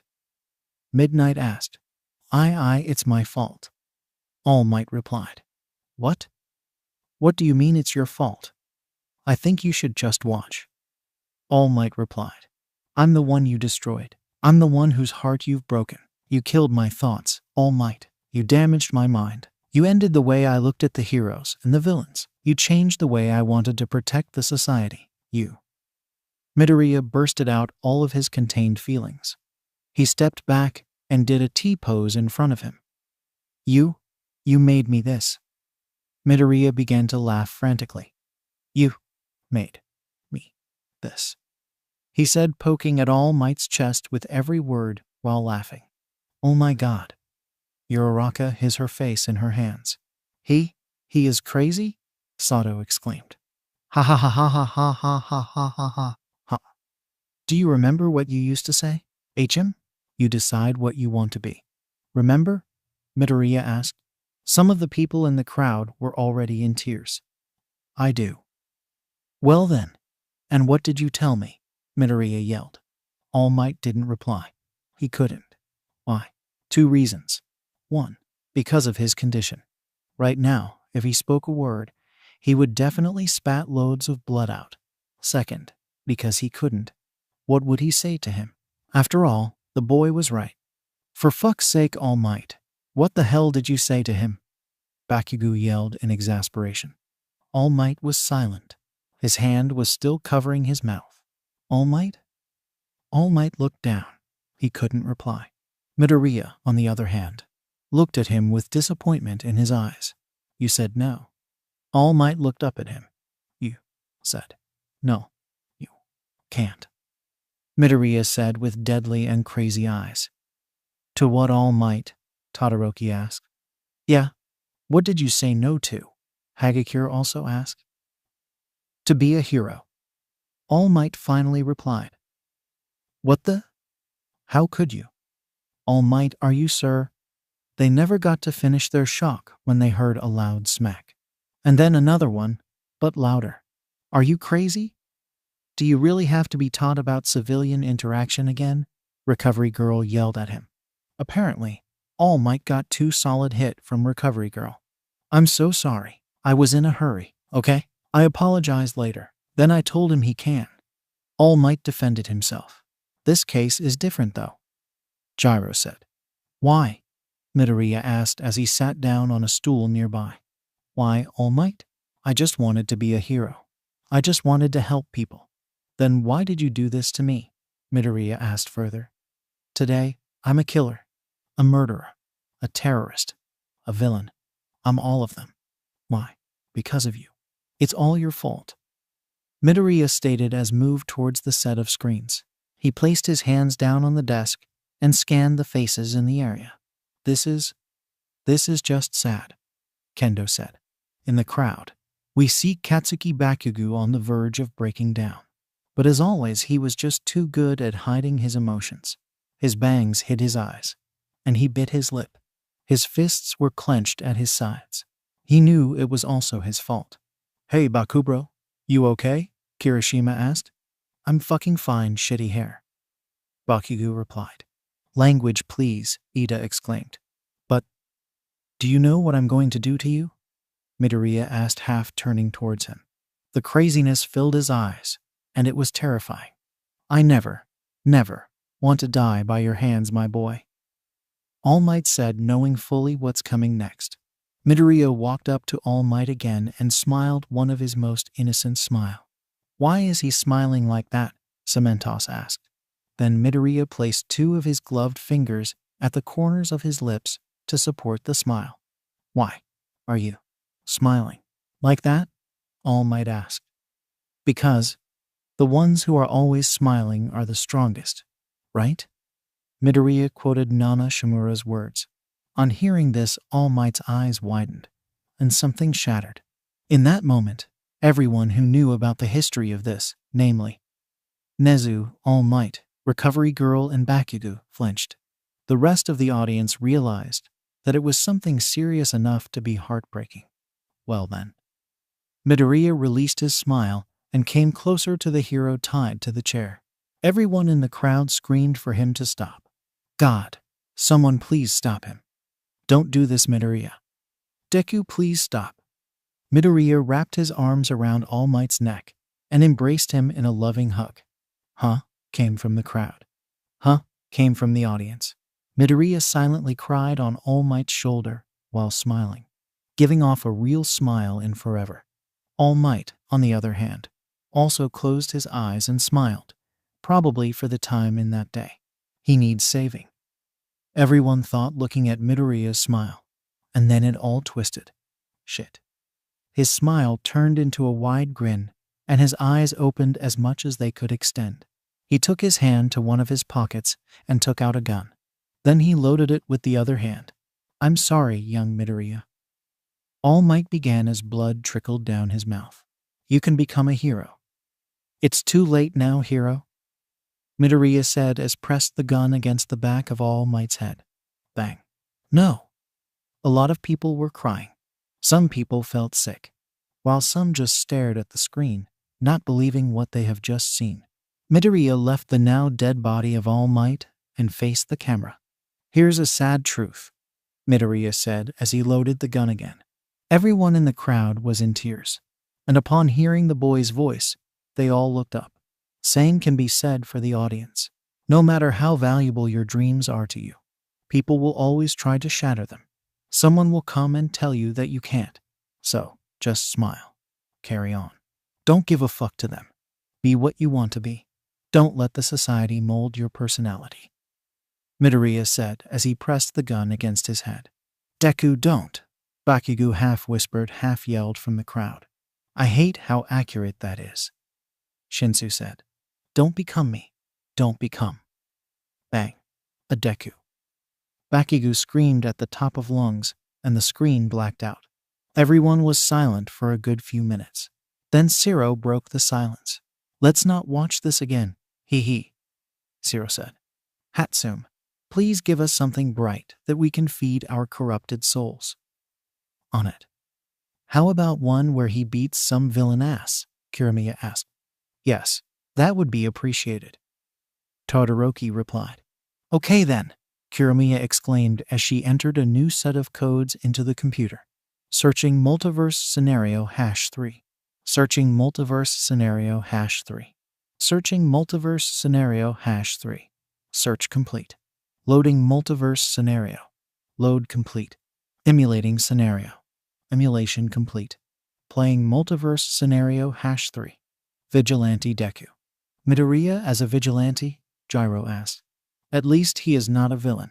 Midnight asked. It's my fault. All Might replied. What? What do you mean it's your fault? I think you should just watch. All Might replied. I'm the one you destroyed. I'm the one whose heart you've broken. You killed my thoughts, All Might. You damaged my mind. You ended the way I looked at the heroes and the villains. You changed the way I wanted to protect the society. You. Midoriya bursted out all of his contained feelings. He stepped back and did a T-pose in front of him. You made me this. Midoriya began to laugh frantically. You made me this, he said, poking at All Might's chest with every word while laughing. Oh my God. Uraraka hid her face in her hands. He is crazy? Sato exclaimed. Ha ha ha ha ha ha ha ha ha ha ha ha. Do you remember what you used to say? HM? You decide what you want to be. Remember? Midoriya asked. Some of the people in the crowd were already in tears. I do. Well then. And what did you tell me? Midoriya yelled. All Might didn't reply. He couldn't. Why? 2 reasons. 1. Because of his condition. Right now, if he spoke a word, he would definitely spat loads of blood out. 2nd, because he couldn't. What would he say to him? After all, the boy was right. For fuck's sake, All Might. What the hell did you say to him? Bakugo yelled in exasperation. All Might was silent. His hand was still covering his mouth. All Might? All Might looked down. He couldn't reply. Midoriya, on the other hand, looked at him with disappointment in his eyes. You said no. All Might looked up at him. You said no. You can't. Midoriya said with deadly and crazy eyes. To what All Might? Todoroki asked. Yeah. What did you say no to? Hagakure also asked. To be a hero. All Might finally replied. What the? How could you? All Might, are you, sir? They never got to finish their shock when they heard a loud smack. And then another one, but louder. Are you crazy? Do you really have to be taught about civilian interaction again? Recovery Girl yelled at him. Apparently, All Might got 2 solid hit from Recovery Girl. I'm so sorry. I was in a hurry, okay? I apologized later. Then I told him he can. All Might defended himself. This case is different though. Gyro said. Why? Midoriya asked as he sat down on a stool nearby. Why, All Might? I just wanted to be a hero. I just wanted to help people. Then why did you do this to me? Midoriya asked further. Today, I'm a killer, a murderer, a terrorist, a villain. I'm all of them. Why? Because of you. It's all your fault. Midoriya stated as moved towards the set of screens. He placed his hands down on the desk and scanned the faces in the area. This is just sad, Kendo said. In the crowd, we see Katsuki Bakugo on the verge of breaking down. But as always, he was just too good at hiding his emotions. His bangs hid his eyes, and he bit his lip. His fists were clenched at his sides. He knew it was also his fault. Hey, Bakubro, you okay? Kirishima asked. I'm fucking fine, shitty hair. Bakugo replied. Language, please, Ida exclaimed. But, do you know what I'm going to do to you? Midoriya asked, half turning towards him. The craziness filled his eyes, and it was terrifying. I never want to die by your hands, my boy. All Might said, knowing fully what's coming next. Midoriya walked up to All Might again and smiled one of his most innocent smile. Why is he smiling like that? Cementos asked. Then Midoriya placed two of his gloved fingers at the corners of his lips to support the smile. Why are you smiling like that? All Might asked. Because the ones who are always smiling are the strongest, right? Midoriya quoted Nana Shimura's words. On hearing this, All Might's eyes widened, and something shattered. In that moment, everyone who knew about the history of this, namely Nezu, All Might, Recovery Girl, and Bakugo, flinched. The rest of the audience realized that it was something serious enough to be heartbreaking. Well then. Midoriya released his smile and came closer to the hero tied to the chair. Everyone in the crowd screamed for him to stop. God, someone please stop him. Don't do this, Midoriya. Deku, please stop. Midoriya wrapped his arms around All Might's neck and embraced him in a loving hug. Huh? Came from the crowd. Huh? Came from the audience. Midoriya silently cried on All Might's shoulder while smiling, giving off a real smile in forever. All Might, on the other hand, also closed his eyes and smiled, probably for the time in that day. He needs saving. Everyone thought, looking at Midoriya's smile, and then it all twisted. Shit. His smile turned into a wide grin, and his eyes opened as much as they could extend. He took his hand to one of his pockets and took out a gun. Then he loaded it with the other hand. I'm sorry, young Midoriya. All Might began as blood trickled down his mouth. You can become a hero. It's too late now, hero, Midoriya said as pressed the gun against the back of All Might's head. Bang. No. A lot of people were crying. Some people felt sick, while some just stared at the screen, not believing what they have just seen. Midoriya left the now dead body of All Might and faced the camera. Here's a sad truth, Midoriya said as he loaded the gun again. Everyone in the crowd was in tears, and upon hearing the boy's voice, they all looked up. Same can be said for the audience. No matter how valuable your dreams are to you, people will always try to shatter them. Someone will come and tell you that you can't. So, just smile. Carry on. Don't give a fuck to them. Be what you want to be. Don't let the society mold your personality, Midoriya said as he pressed the gun against his head. Deku, don't, Bakugo half whispered, half yelled from the crowd. I hate how accurate that is, Shinsu said. Don't become me. Don't become. Bang. A Deku. Bakugo screamed at the top of lungs, and the screen blacked out. Everyone was silent for a good few minutes. Then Zero broke the silence. Let's not watch this again. Hee hee, Zero said. Hatsume, please give us something bright that we can feed our corrupted souls. On it. How about one where he beats some villain ass? Kirimiya asked. Yes, that would be appreciated, Todoroki replied. Okay then, Kirimiya exclaimed as she entered a new set of codes into the computer. Searching multiverse scenario #3. Searching multiverse scenario #3. Searching multiverse scenario #3. Search complete. Loading multiverse scenario. Load complete. Emulating scenario. Emulation complete. Playing multiverse scenario #3. Vigilante Deku. Midoriya as a vigilante? Gyro asked. At least he is not a villain.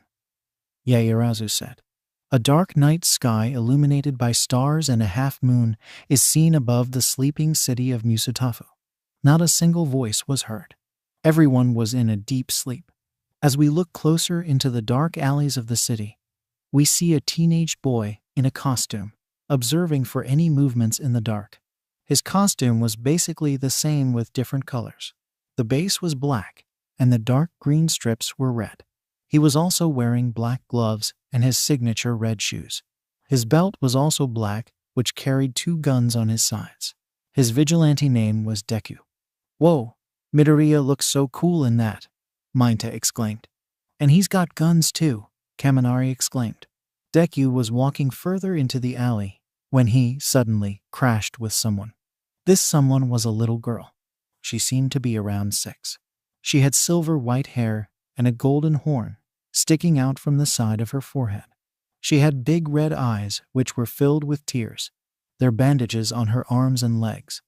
Yaoyorozu said. A dark night sky illuminated by stars and a half-moon is seen above the sleeping city of Musutafu. Not a single voice was heard. Everyone was in a deep sleep. As we look closer into the dark alleys of the city, we see a teenage boy in a costume, observing for any movements in the dark. His costume was basically the same with different colors. The base was black, and the dark green strips were red. He was also wearing black gloves and his signature red shoes. His belt was also black, which carried 2 guns on his sides. His vigilante name was Deku. Whoa, Midoriya looks so cool in that, Minta exclaimed. And he's got guns too, Kaminari exclaimed. Deku was walking further into the alley when he suddenly crashed with someone. This someone was a little girl. She seemed to be around 6. She had silver white hair and a golden horn sticking out from the side of her forehead. She had big red eyes which were filled with tears, their bandages on her arms and legs,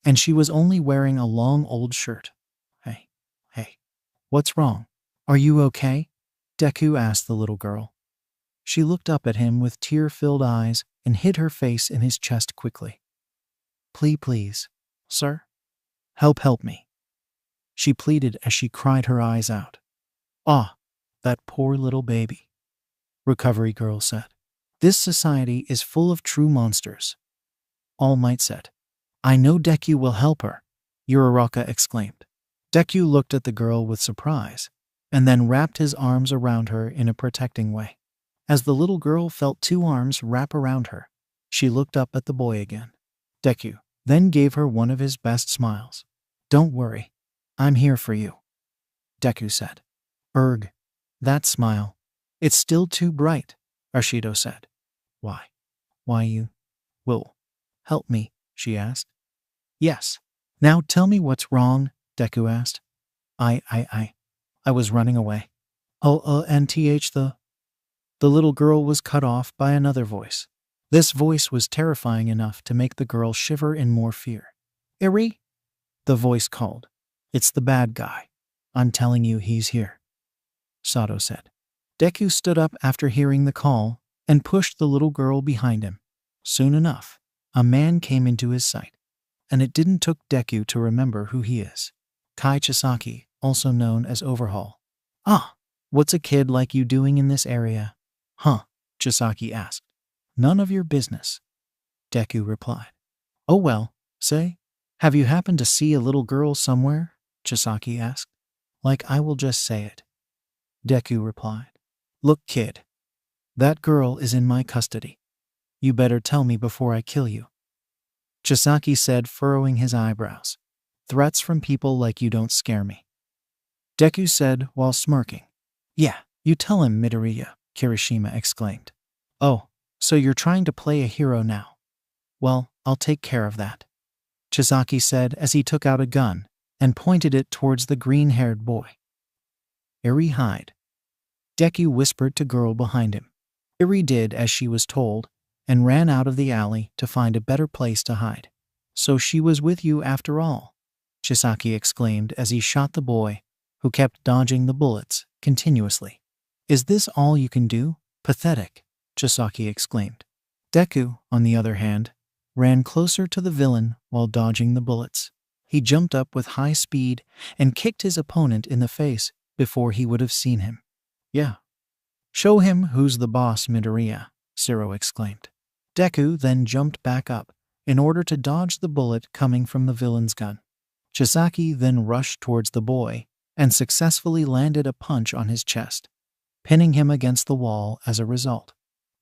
and she was only wearing a long old shirt. Hey, what's wrong? Are you okay? Deku asked the little girl. She looked up at him with tear-filled eyes and hid her face in his chest quickly. Please, sir? Help me. She pleaded as she cried her eyes out. Ah, that poor little baby. Recovery Girl said. This society is full of true monsters. All Might said. I know Deku will help her, Uraraka exclaimed. Deku looked at the girl with surprise, and then wrapped his arms around her in a protecting way. As the little girl felt 2 arms wrap around her, she looked up at the boy again. Deku then gave her one of his best smiles. Don't worry, I'm here for you, Deku said. Erg, that smile. It's still too bright, Arshido said. Why you will help me, she asked. Yes. Now tell me what's wrong, Deku asked. I was running away. The little girl was cut off by another voice. This voice was terrifying enough to make the girl shiver in more fear. Eri? The voice called. It's the bad guy. I'm telling you he's here, Sato said. Deku stood up after hearing the call and pushed the little girl behind him. Soon enough, a man came into his sight, and it didn't took Deku to remember who he is. Kai Chisaki, also known as Overhaul. Ah, what's a kid like you doing in this area? Huh, Chisaki asked. None of your business, Deku replied. Oh well, say, have you happened to see a little girl somewhere? Chisaki asked. Like I will just say it, Deku replied. Look kid, that girl is in my custody. You better tell me before I kill you, Chisaki said, furrowing his eyebrows. Threats from people like you don't scare me, Deku said while smirking. Yeah, you tell him, Midoriya, Kirishima exclaimed. Oh, so you're trying to play a hero now. Well, I'll take care of that, Chisaki said as he took out a gun and pointed it towards the green-haired boy. Eri, hide, Deku whispered to girl behind him. Eri did as she was told and ran out of the alley to find a better place to hide. So she was with you after all, Chisaki exclaimed as he shot the boy, who kept dodging the bullets continuously. Is this all you can do? Pathetic, Chisaki exclaimed. Deku, on the other hand, ran closer to the villain while dodging the bullets. He jumped up with high speed and kicked his opponent in the face before he would have seen him. Yeah. Show him who's the boss, Midoriya, Zero exclaimed. Deku then jumped back up in order to dodge the bullet coming from the villain's gun. Chisaki then rushed towards the boy and successfully landed a punch on his chest, pinning him against the wall as a result.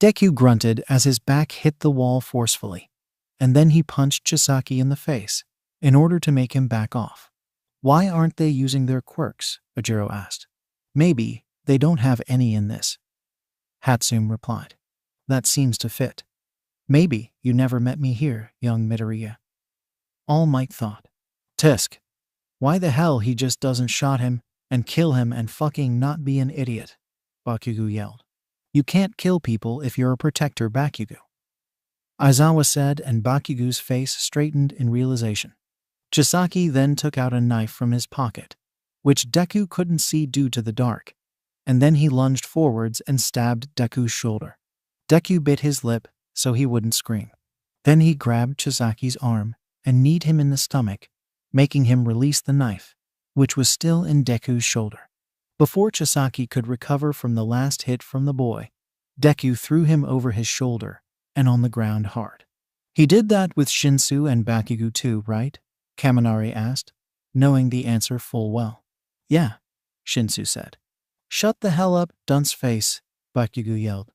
Deku grunted as his back hit the wall forcefully, and then he punched Chisaki in the face in order to make him back off. Why aren't they using their quirks? Ojiro asked. Maybe they don't have any in this, Hatsume replied. That seems to fit. Maybe you never met me here, young Midoriya, All Might thought. Tisk. Why the hell he just doesn't shot him and kill him and fucking not be an idiot? Bakugo yelled. You can't kill people if you're a protector, Bakugo. Aizawa said, and Bakugo's face straightened in realization. Chisaki then took out a knife from his pocket, which Deku couldn't see due to the dark, and then he lunged forwards and stabbed Deku's shoulder. Deku bit his lip so he wouldn't scream. Then he grabbed Chisaki's arm and kneed him in the stomach, making him release the knife, which was still in Deku's shoulder. Before Chisaki could recover from the last hit from the boy, Deku threw him over his shoulder and on the ground hard. He did that with Shinsu and Bakugo too, right? Kaminari asked, knowing the answer full well. Yeah, Shinsu said. Shut the hell up, dunce face, Bakugo yelled.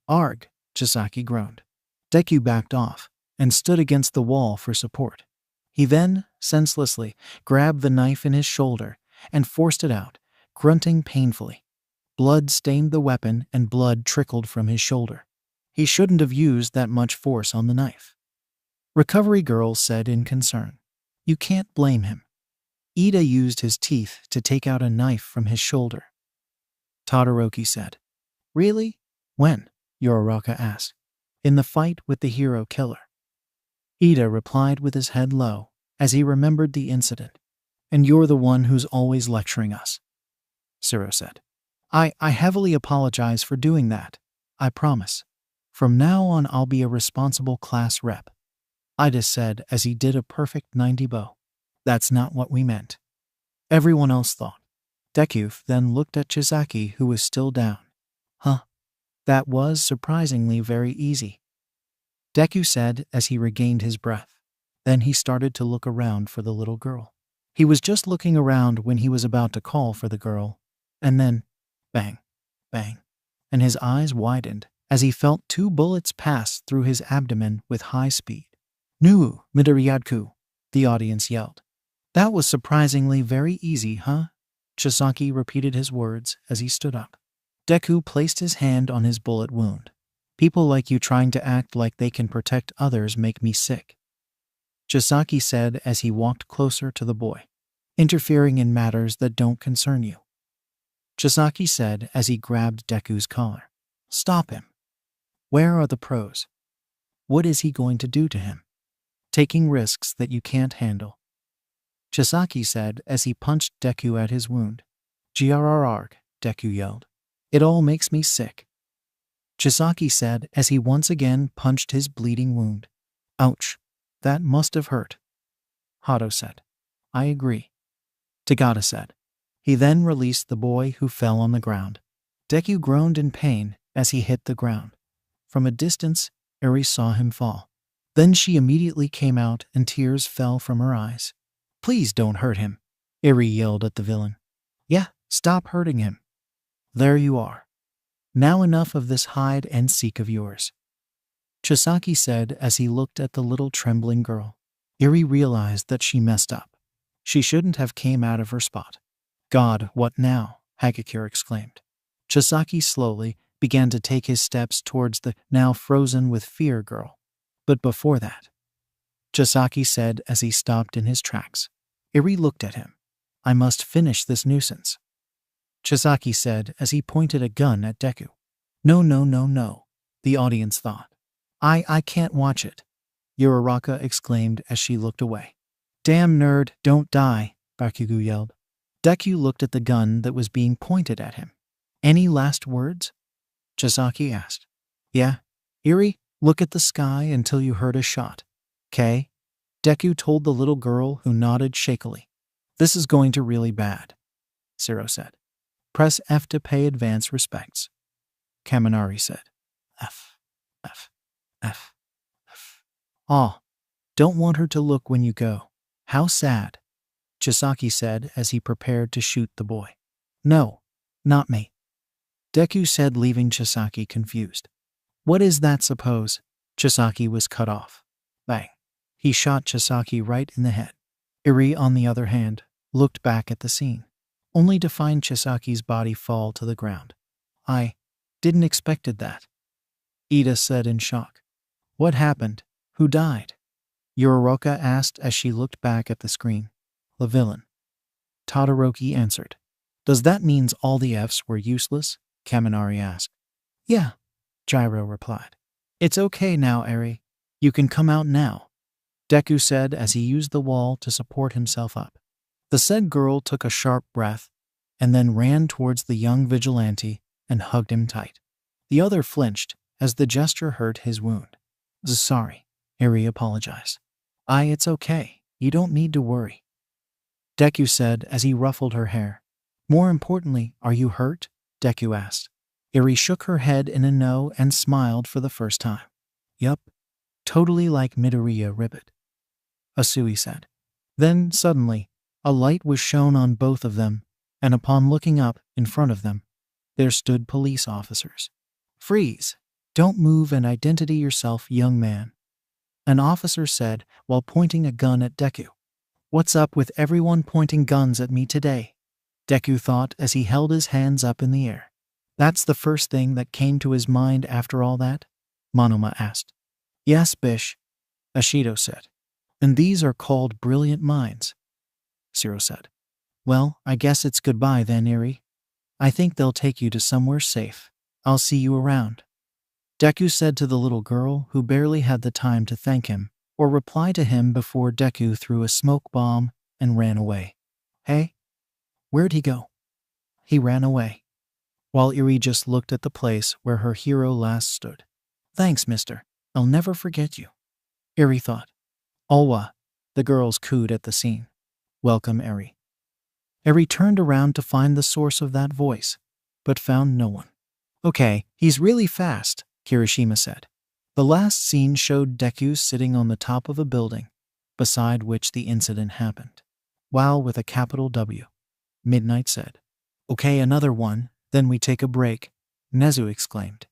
Arg, Chisaki groaned. Deku backed off and stood against the wall for support. He then, senselessly, grabbed the knife in his shoulder and forced it out, grunting painfully. Blood stained the weapon and blood trickled from his shoulder. He shouldn't have used that much force on the knife. Recovery Girl said in concern. You can't blame him. Ida used his teeth to take out a knife from his shoulder. Todoroki said. Really? When? Yororaka asked. In the fight with the hero killer. Ida replied with his head low as he remembered the incident. And you're the one who's always lecturing us. Zero said. I heavily apologize for doing that. I promise. From now on I'll be a responsible class rep. Ida said as he did a perfect 90 bow. That's not what we meant. Everyone else thought. Deku then looked at Chisaki, who was still down. Huh. That was surprisingly very easy. Deku said as he regained his breath. Then he started to look around for the little girl. He was just looking around when he was about to call for the girl. And then, bang, bang, and his eyes widened as he felt 2 bullets pass through his abdomen with high speed. Nu, Midoriya, the audience yelled. That was surprisingly very easy, huh? Chisaki repeated his words as he stood up. Deku placed his hand on his bullet wound. People like you trying to act like they can protect others make me sick. Chisaki said as he walked closer to the boy. Interfering in matters that don't concern you. Chisaki said as he grabbed Deku's collar. Stop him. Where are the pros? What is he going to do to him? Taking risks that you can't handle. Chisaki said as he punched Deku at his wound. Grrrg, Deku yelled. It all makes me sick. Chisaki said as he once again punched his bleeding wound. Ouch, that must have hurt. Hato said. I agree. Tagata said. He then released the boy who fell on the ground. Deku groaned in pain as he hit the ground. From a distance, Eri saw him fall. Then she immediately came out and tears fell from her eyes. Please don't hurt him, Eri yelled at the villain. Yeah, stop hurting him. There you are. Now enough of this hide and seek of yours. Chisaki said as he looked at the little trembling girl. Eri realized that she messed up. She shouldn't have came out of her spot. God, what now? Hagakure exclaimed. Chisaki slowly began to take his steps towards the now frozen with fear girl. But before that, Chisaki said as he stopped in his tracks. Eri looked at him. I must finish this nuisance. Chisaki said as he pointed a gun at Deku. No, the audience thought. I can't watch it, Uraraka exclaimed as she looked away. Damn nerd, don't die, Bakugo yelled. Deku looked at the gun that was being pointed at him. Any last words? Chisaki asked. Yeah, Eri, look at the sky until you heard a shot. "'Kay?" Deku told the little girl who nodded shakily. This is going to really bad, Zero said. Press F to pay advance respects. Kaminari said. F. Aw, don't want her to look when you go. How sad, Chisaki said as he prepared to shoot the boy. No, not me, Deku said, leaving Chisaki confused. What is that suppose? Chisaki was cut off. Bang. He shot Chisaki right in the head. Eri, on the other hand, looked back at the scene, only to find Chisaki's body fall to the ground. I didn't expected that, Ida said in shock. What happened? Who died? Uraraka asked as she looked back at the screen. The villain, Todoroki answered. Does that mean all the Fs were useless? Kaminari asked. Yeah, Gyro replied. It's okay now, Eri. You can come out now, Deku said as he used the wall to support himself up. The said girl took a sharp breath and then ran towards the young vigilante and hugged him tight. The other flinched as the gesture hurt his wound. Sorry, Eri apologized. It's okay. You don't need to worry, Deku said as he ruffled her hair. More importantly, are you hurt? Deku asked. Eri shook her head in a no and smiled for the first time. Yup, totally like Midoriya Ribbit, Asui said. Then, suddenly, a light was shone on both of them, and upon looking up in front of them, there stood police officers. Freeze! Don't move and identity yourself, young man, an officer said while pointing a gun at Deku. What's up with everyone pointing guns at me today? Deku thought as he held his hands up in the air. That's the first thing that came to his mind after all that? Monoma asked. Yes, Bish, Ashido said. And these are called brilliant minds, Zero said. Well, I guess it's goodbye then, Eri. I think they'll take you to somewhere safe. I'll see you around, Deku said to the little girl who barely had the time to thank him or reply to him before Deku threw a smoke bomb and ran away. Hey? Where'd he go? He ran away, while Eri just looked at the place where her hero last stood. Thanks, mister. I'll never forget you, Eri thought. Alwa, the girls cooed at the scene. Welcome, Eri. Eri turned around to find the source of that voice, but found no one. Okay, he's really fast, Kirishima said. The last scene showed Deku sitting on the top of a building, beside which the incident happened. Wow, with a capital W, Midnight said. Okay, another one, then we take a break, Nezu exclaimed.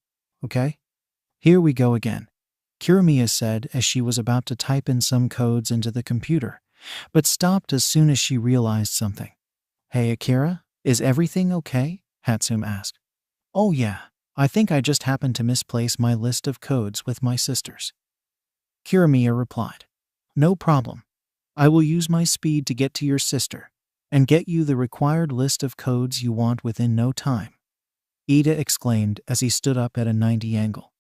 Okay? Here we go again, Kirimiya said as she was about to type in some codes into the computer, but stopped as soon as she realized something. Hey Akira, is everything okay? Hatsume asked. Oh yeah, I think I just happened to misplace my list of codes with my sisters, Kirimiya replied. No problem. I will use my speed to get to your sister and get you the required list of codes you want within no time, Ida exclaimed as he stood up at a 90 angle.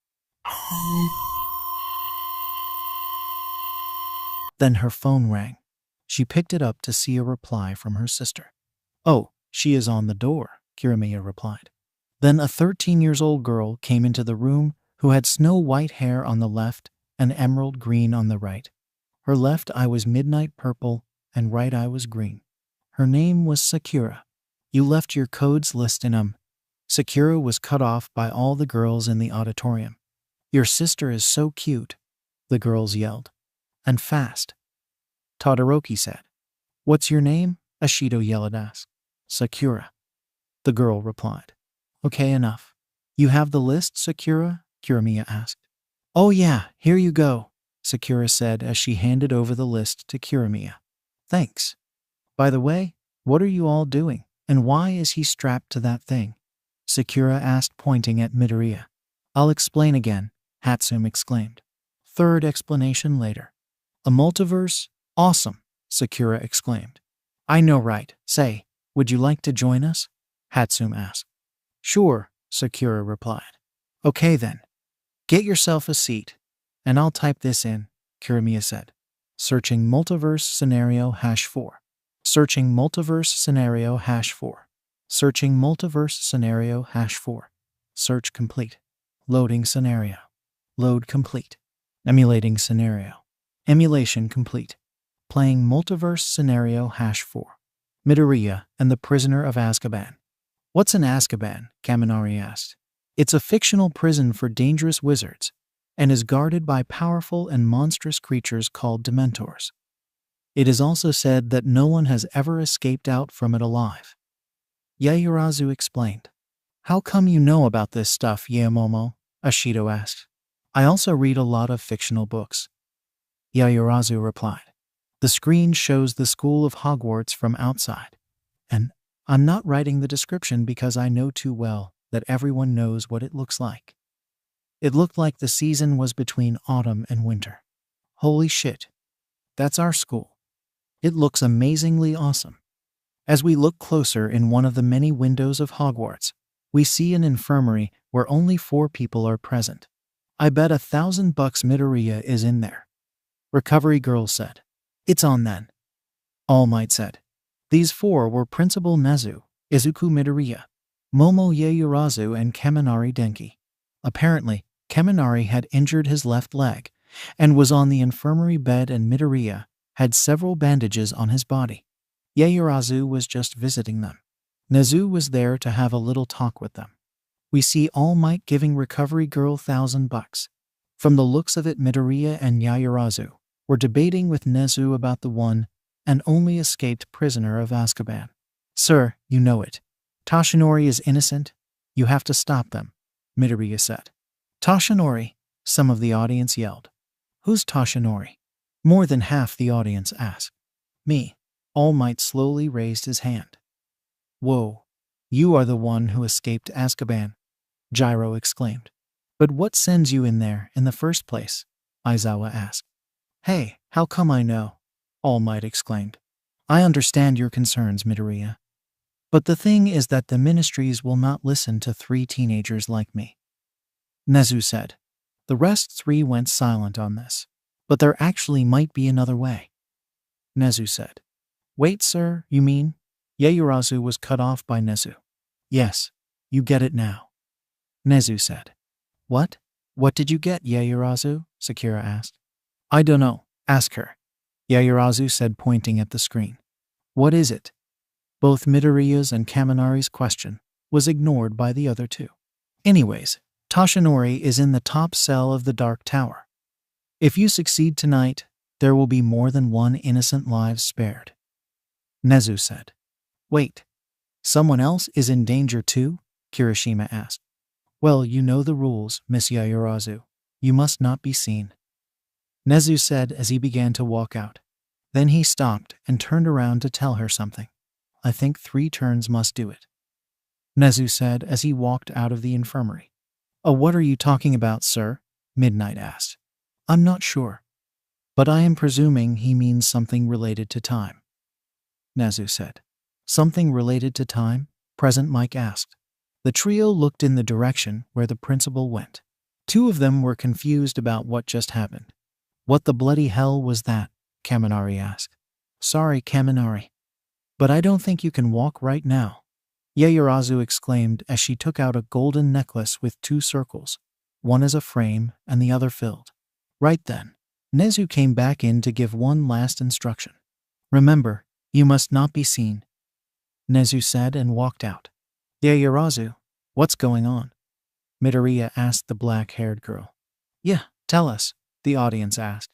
Then her phone rang. She picked it up to see a reply from her sister. Oh, she is on the door, Kirimiya replied. Then a 13-year-old girl came into the room who had snow-white hair on the left and emerald green on the right. Her left eye was midnight purple and right eye was green. Her name was Sakura. You left your codes list in Sakura was cut off by all the girls in the auditorium. Your sister is so cute, the girls yelled. And fast, Todoroki said. What's your name? Ashido yelled asked. Sakura, the girl replied. Okay, enough. You have the list, Sakura? Kirimiya asked. Oh yeah, here you go, Sakura said as she handed over the list to Kirimiya. Thanks. By the way, what are you all doing, and why is he strapped to that thing? Sakura asked, pointing at Midoriya. I'll explain again, Hatsume exclaimed. Third explanation later. A multiverse? Awesome, Sakura exclaimed. I know, right. Say, would you like to join us? Hatsume asked. Sure, Sakura replied. Okay then. Get yourself a seat, and I'll type this in, Kirimiya said. Searching multiverse scenario #4. Searching multiverse scenario #4. Searching multiverse scenario #4. Search complete. Loading scenario. Load complete. Emulating scenario. Emulation complete. Playing multiverse scenario #4. Midoriya and the Prisoner of Azkaban. What's an Azkaban? Kaminari asked. It's a fictional prison for dangerous wizards and is guarded by powerful and monstrous creatures called Dementors. It is also said that no one has ever escaped out from it alive. Yaoyorozu explained. How come you know about this stuff, Yaomomo? Ashido asked. I also read a lot of fictional books, Yaoyorozu replied. The screen shows the school of Hogwarts from outside, and I'm not writing the description because I know too well that everyone knows what it looks like. It looked like the season was between autumn and winter. Holy shit. That's our school. It looks amazingly awesome. As we look closer in one of the many windows of Hogwarts, We see an infirmary where only 4 people are present. I bet $1,000 Midoriya is in there. Recovery Girl said. It's on then. All Might said. These 4 were Principal Nezu, Izuku Midoriya, Momo Yaoyorozu, and Kaminari Denki. Apparently, Kaminari had injured his left leg and was on the infirmary bed, and Midoriya had several bandages on his body. Yaoyorozu was just visiting them. Nezu was there to have a little talk with them. We see All Might giving Recovery Girl $1,000. From the looks of it, Midoriya and Yaoyorozu were debating with Nezu about the one and only escaped prisoner of Azkaban. Sir, you know it. Toshinori is innocent. You have to stop them, Midoriya said. Toshinori, some of the audience yelled. Who's Toshinori? More than half the audience asked. Me. All Might slowly raised his hand. Whoa, you are the one who escaped Azkaban, Gyro exclaimed. But what sends you in there in the first place? Aizawa asked. Hey, how come I know? All Might exclaimed. I understand your concerns, Midoriya. But the thing is that the ministries will not listen to 3 teenagers like me. Nezu said. The rest 3 went silent on this. But there actually might be another way. Nezu said. Wait, sir, you mean? Yaoyorozu was cut off by Nezu. Yes, you get it now. Nezu said. What? What did you get, Yaoyorozu? Sakura asked. I don't know. Ask her. Yaoyorozu said, pointing at the screen. What is it? Both Midoriya's and Kaminari's question was ignored by the other 2. Anyways, Toshinori is in the top cell of the Dark Tower. If you succeed tonight, there will be more than 1 innocent life spared. Nezu said. Wait, someone else is in danger too? Kirishima asked. Well, you know the rules, Miss Yaoyorozu. You must not be seen. Nezu said as he began to walk out. Then he stopped and turned around to tell her something. I think 3 turns must do it. Nezu said as he walked out of the infirmary. Oh, what are you talking about, sir? Midnight asked. I'm not sure. But I am presuming he means something related to time. Nezu said. Something related to time? Present Mike asked. The trio looked in the direction where the principal went. 2 of them were confused about what just happened. What the bloody hell was that? Kaminari asked. Sorry, Kaminari. But I don't think you can walk right now. Yaoyorozu exclaimed as she took out a golden necklace with 2 circles, one as a frame and the other filled. Right then, Nezu came back in to give one last instruction. Remember, you must not be seen. Nezu said and walked out. Yaoyorozu, what's going on? Midoriya asked the black-haired girl. Yeah, tell us, the audience asked.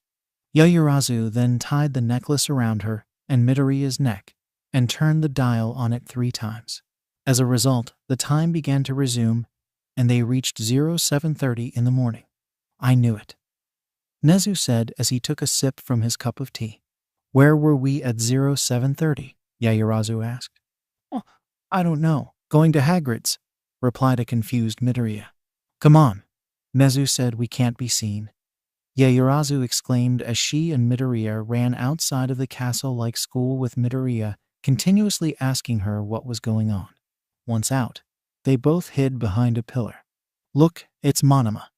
Yaoyorozu then tied the necklace around her and Midoriya's neck and turned the dial on it 3 times. As a result, the time began to resume and they reached 0730 in the morning. I knew it. Nezu said as he took a sip from his cup of tea. Where were we at 0730? Yaoyorozu asked. Oh, I don't know. Going to Hagrid's, replied a confused Midoriya. Come on. Nezu said we can't be seen. Yaoyorozu exclaimed as she and Midoriya ran outside of the castle-like school with Midoriya continuously asking her what was going on. Once out, they both hid behind a pillar. Look, it's Monoma,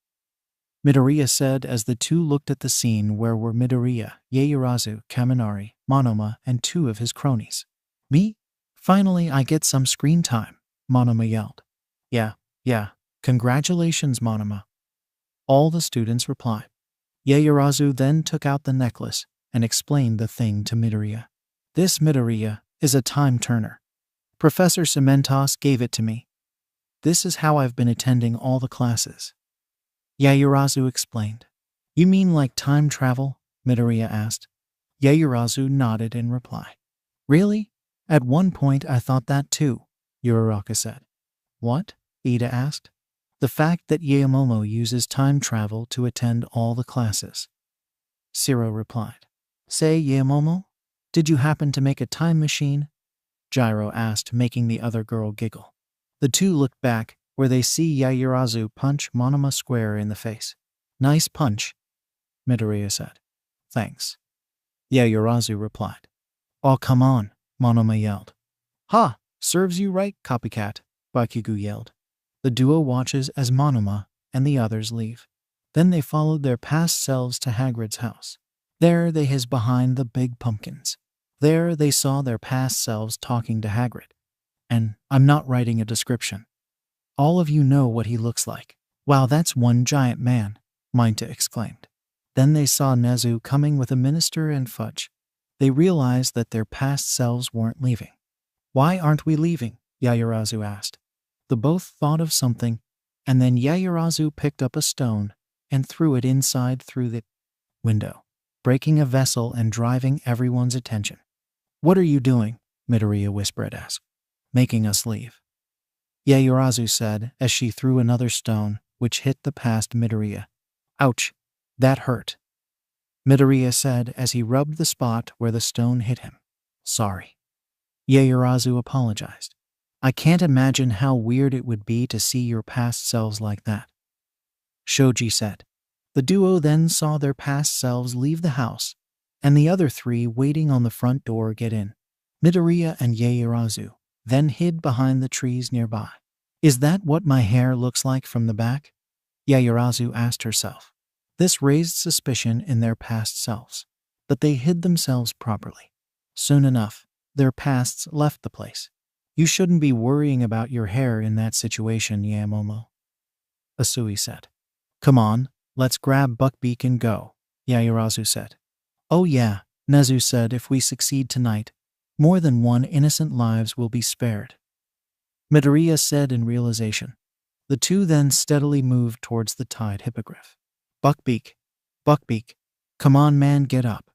Midoriya said as the 2 looked at the scene where were Midoriya, Yaoyorozu, Kaminari, Monoma, and 2 of his cronies. Me? Finally I get some screen time, Monoma yelled. Yeah, congratulations, Monoma. All the students replied. Yaoyorozu then took out the necklace and explained the thing to Midoriya. This, Midoriya, is a time turner. Professor Cementos gave it to me. This is how I've been attending all the classes. Yaoyorozu explained. You mean like time travel? Midoriya asked. Yaoyorozu nodded in reply. Really? At one point I thought that too, Uraraka said. What? Ida asked. The fact that Yaomomo uses time travel to attend all the classes. Siro replied. Say, Yaomomo, did you happen to make a time machine? Gyro asked, making the other girl giggle. The 2 looked back, where they see Yaoyorozu punch Monoma square in the face. Nice punch, Midoriya said. Thanks. Yaoyorozu replied. Oh, come on, Monoma yelled. Ha! Serves you right, copycat, Bakugo yelled. The duo watches as Monoma and the others leave. Then they followed their past selves to Hagrid's house. There they hid behind the big pumpkins. There they saw their past selves talking to Hagrid. And I'm not writing a description. All of you know what he looks like. Wow, that's one giant man, Minta exclaimed. Then they saw Nezu coming with a minister and Fudge. They realized that their past selves weren't leaving. Why aren't we leaving? Yaoyorozu asked. The both thought of something, and then Yaoyorozu picked up a stone and threw it inside through the window, breaking a vessel and driving everyone's attention. What are you doing? Midoriya whispered as. Making us leave. Yaoyorozu said as she threw another stone, which hit the past Midoriya. Ouch, that hurt. Midoriya said as he rubbed the spot where the stone hit him. Sorry. Yaoyorozu apologized. I can't imagine how weird it would be to see your past selves like that. Shoji said. The duo then saw their past selves leave the house, and the other three waiting on the front door get in. Midoriya and Yaoyorozu then hid behind the trees nearby. Is that what my hair looks like from the back? Yaoyorozu asked herself. This raised suspicion in their past selves, but they hid themselves properly. Soon enough, their pasts left the place. You shouldn't be worrying about your hair in that situation, Yamomo, Asui said. Come on, let's grab Buckbeak and go, Yaoyorozu said. Oh yeah, Nezu said if we succeed tonight, more than one innocent lives will be spared. Midoriya said in realization. The two then steadily moved towards the tied hippogriff. Buckbeak, Buckbeak, come on man, get up,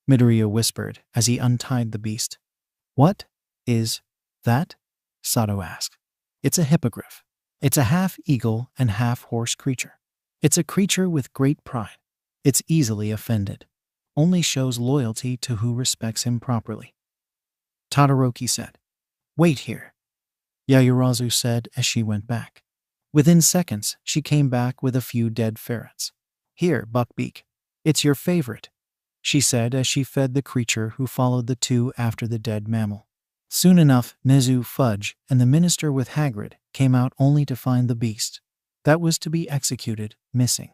Midoriya whispered as he untied the beast. What is that? Sato asked. It's a hippogriff. It's a half-eagle and half-horse creature. It's a creature with great pride. It's easily offended. Only shows loyalty to who respects him properly. Todoroki said. Wait here, Yaoyorozu said as she went back. Within seconds, she came back with a few dead ferrets. Here, Buckbeak. It's your favorite, she said as she fed the creature who followed the two after the dead mammal. Soon enough, Nezu, Fudge, and the minister with Hagrid came out only to find the beast that was to be executed missing.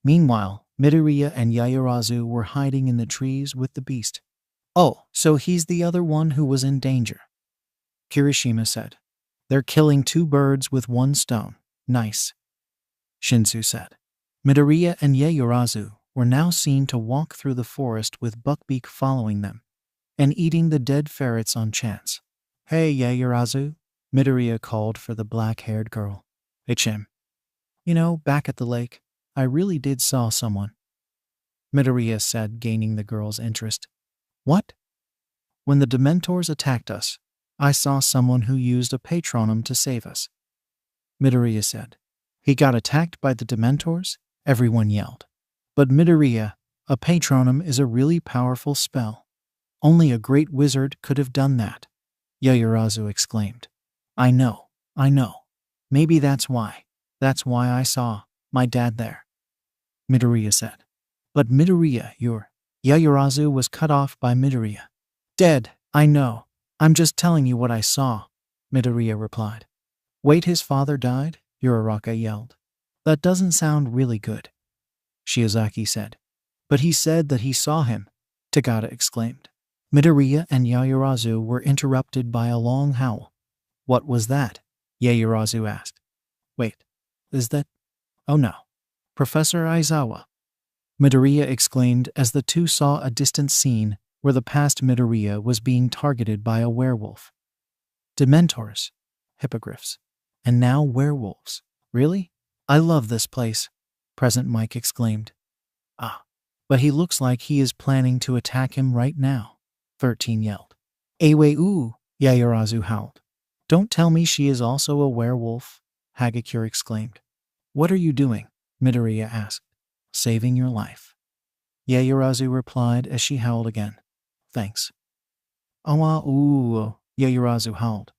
Meanwhile, Midoriya and Yaoyorozu were hiding in the trees with the beast. Oh, so he's the other one who was in danger, Kirishima said. They're killing two birds with one stone. Nice, Shinsu said. Midoriya and Yaoyorozu were now seen to walk through the forest with Buckbeak following them and eating the dead ferrets on chance. Hey Yaoyorozu, Midoriya called for the black-haired girl. It's him. You know, back at the lake, I really did saw someone, Midoriya said, gaining the girl's interest. What? When the Dementors attacked us, I saw someone who used a patronym to save us, Midoriya said. He got attacked by the Dementors? Everyone yelled. But Midoriya, a patronym is a really powerful spell. Only a great wizard could have done that, Yaoyorozu exclaimed. I know. Maybe that's why I saw my dad there, Midoriya said. But Midoriya, Yaoyorozu was cut off by Midoriya. Dead, I know. I'm just telling you what I saw, Midoriya replied. Wait, his father died? Uraraka yelled. That doesn't sound really good, Shiozaki said. But he said that he saw him, Tagata exclaimed. Midoriya and Yaoyorozu were interrupted by a long howl. What was that? Yaoyorozu asked. Wait, is that? Oh no. Professor Aizawa, Midoriya exclaimed as the two saw a distant scene where the past Midoriya was being targeted by a werewolf. Dementors, hippogriffs, and now werewolves. Really? I love this place, present Mike exclaimed. Ah, but he looks like he is planning to attack him right now, 13 yelled. Ewe-oo, Yaoyorozu howled. Don't tell me she is also a werewolf, Hagakure exclaimed. What are you doing? Midoriya asked. Saving your life, Yaoyorozu replied as she howled again. Thanks. Ooh, Yaoyorozu howled.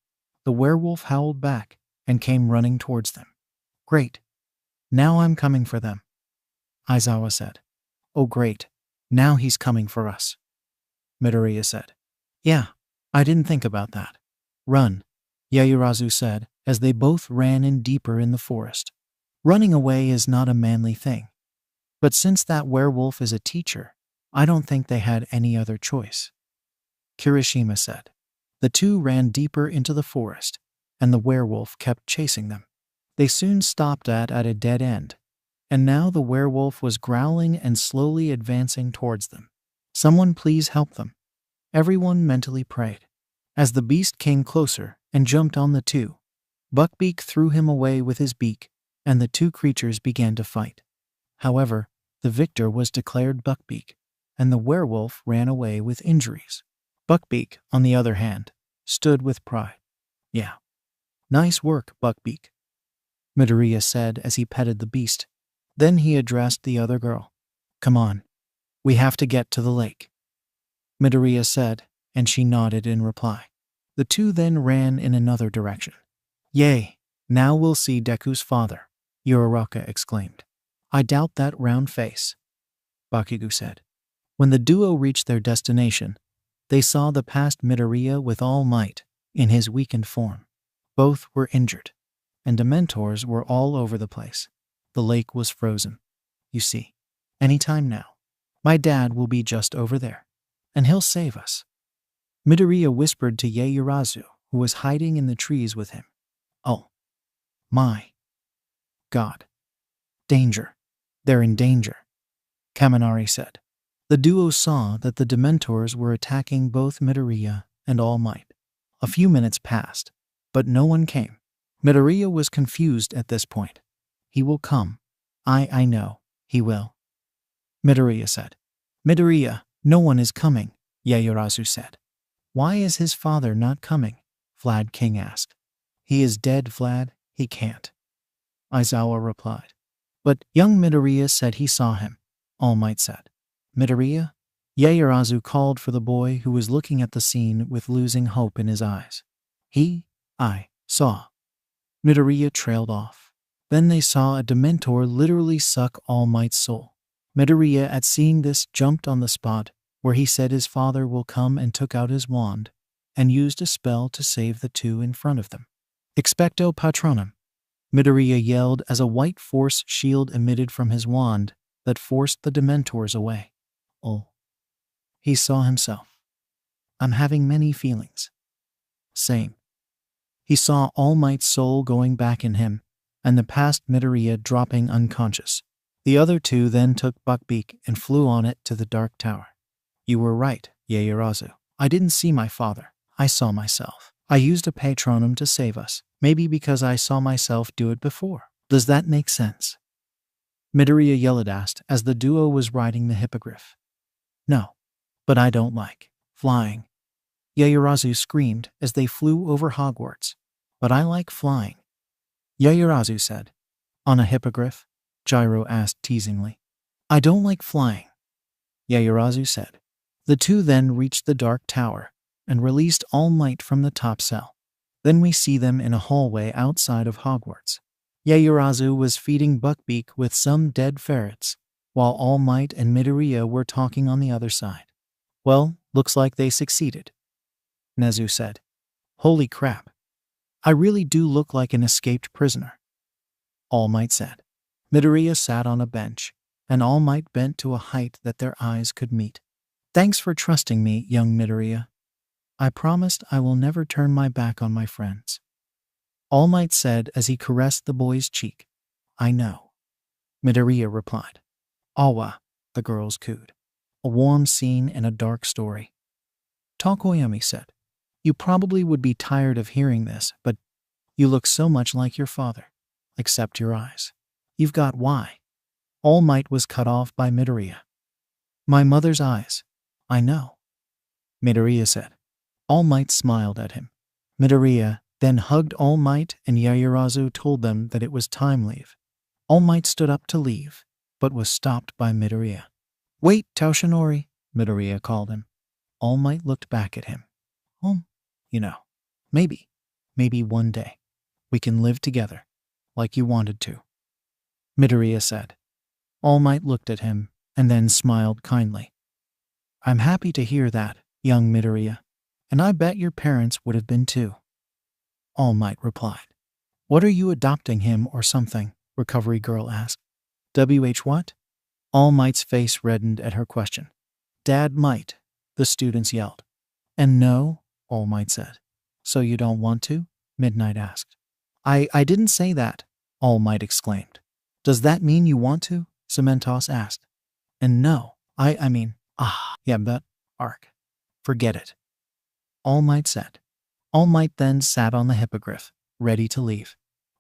The werewolf howled back and came running towards them. Great. Now I'm coming for them, Aizawa said. Oh great. Now he's coming for us, Midoriya said. Yeah, I didn't think about that. Run, Yaoyorozu said as they both ran in deeper in the forest. Running away is not a manly thing. But since that werewolf is a teacher, I don't think they had any other choice, Kirishima said. The two ran deeper into the forest, and the werewolf kept chasing them. They soon stopped at a dead end, and now the werewolf was growling and slowly advancing towards them. Someone please help them. Everyone mentally prayed. As the beast came closer and jumped on the two, Buckbeak threw him away with his beak, and the two creatures began to fight. However, the victor was declared Buckbeak, and the werewolf ran away with injuries. Buckbeak, on the other hand, stood with pride. Yeah. Nice work, Buckbeak, Midoriya said as he petted the beast. Then he addressed the other girl. Come on. We have to get to the lake, Midoriya said, and she nodded in reply. The two then ran in another direction. Yay, now we'll see Deku's father, Uraraka exclaimed. I doubt that round face, Bakugo said. When the duo reached their destination, they saw the past Midoriya with All Might in his weakened form. Both were injured, and Dementors were all over the place. The lake was frozen. You see, any time now, my dad will be just over there, and he'll save us, Midoriya whispered to Yaoyorozu, who was hiding in the trees with him. Oh, my God. Danger. They're in danger, Kaminari said. The duo saw that the Dementors were attacking both Midoriya and All Might. A few minutes passed, but no one came. Midoriya was confused at this point. He will come. I know, he will, Midoriya said. Midoriya, no one is coming, Yaoyorozu said. Why is his father not coming? Vlad King asked. He is dead, Vlad, he can't, Aizawa replied. But young Midoriya said he saw him, All Might said. Midoriya? Yaoyorozu called for the boy who was looking at the scene with losing hope in his eyes. I saw. Midoriya trailed off. Then they saw a Dementor literally suck All Might's soul. Midoriya, at seeing this, jumped on the spot where he said his father will come and took out his wand and used a spell to save the two in front of them. Expecto Patronum, Midoriya yelled as a white force shield emitted from his wand that forced the Dementors away. Oh. He saw himself. I'm having many feelings. Same. He saw All Might's soul going back in him, and the past Midoriya dropping unconscious. The other two then took Buckbeak and flew on it to the Dark Tower. You were right, Yaoyorozu. I didn't see my father. I saw myself. I used a patronum to save us, maybe because I saw myself do it before. Does that make sense? Midoriya yelled asked as the duo was riding the hippogriff. No, but I don't like flying, Yaoyorozu screamed as they flew over Hogwarts. But I like flying, Yaoyorozu said. On a hippogriff? Gyro asked teasingly. I don't like flying, Yaoyorozu said. The two then reached the Dark Tower and released All Might from the top cell. Then we see them in a hallway outside of Hogwarts. Yaoyorozu was feeding Buckbeak with some dead ferrets, while All Might and Midoriya were talking on the other side. Well, looks like they succeeded, Nezu said. Holy crap. I really do look like an escaped prisoner, All Might said. Midoriya sat on a bench, and All Might bent to a height that their eyes could meet. Thanks for trusting me, young Midoriya. I promised I will never turn my back on my friends, All Might said as he caressed the boy's cheek. I know, Midoriya replied. Awa, the girls cooed. A warm scene and a dark story. Tokoyami said. You probably would be tired of hearing this, but you look so much like your father, except your eyes. You've got why. All Might was cut off by Midoriya. My mother's eyes. I know, Midoriya said. All Might smiled at him. Midoriya then hugged All Might, and Yaoyorozu told them that it was time leave. All Might stood up to leave, but was stopped by Midoriya. Wait, Toshinori, Midoriya called him. All Might looked back at him. Maybe one day, we can live together, like you wanted to, Midoriya said. All Might looked at him, and then smiled kindly. I'm happy to hear that, young Midoriya, and I bet your parents would have been too, All Might replied. What are you adopting him or something? Recovery Girl asked. What? All Might's face reddened at her question. Dad might, the students yelled. And no, All Might said. So you don't want to? Midnight asked. I didn't say that, All Might exclaimed. Does that mean you want to? Cementos asked. And no, I mean, yeah, but, Ark. Forget it. All Might said. All Might then sat on the hippogriff, ready to leave.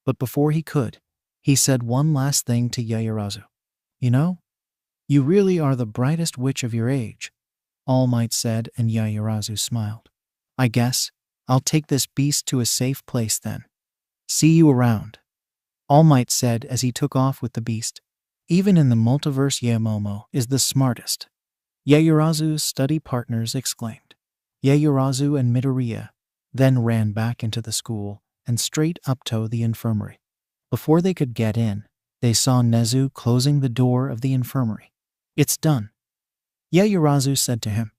But before he could, he said one last thing to Yaoyorozu. You know, you really are the brightest witch of your age, All Might said, and Yaoyorozu smiled. I guess I'll take this beast to a safe place then. See you around, All Might said as he took off with the beast. Even in the multiverse, Yaomomo is the smartest, Yaoyorozu's study partners exclaimed. Yaoyorozu and Midoriya then ran back into the school and straight up to the infirmary. Before they could get in, they saw Nezu closing the door of the infirmary. It's done, Yaoyorozu said to him.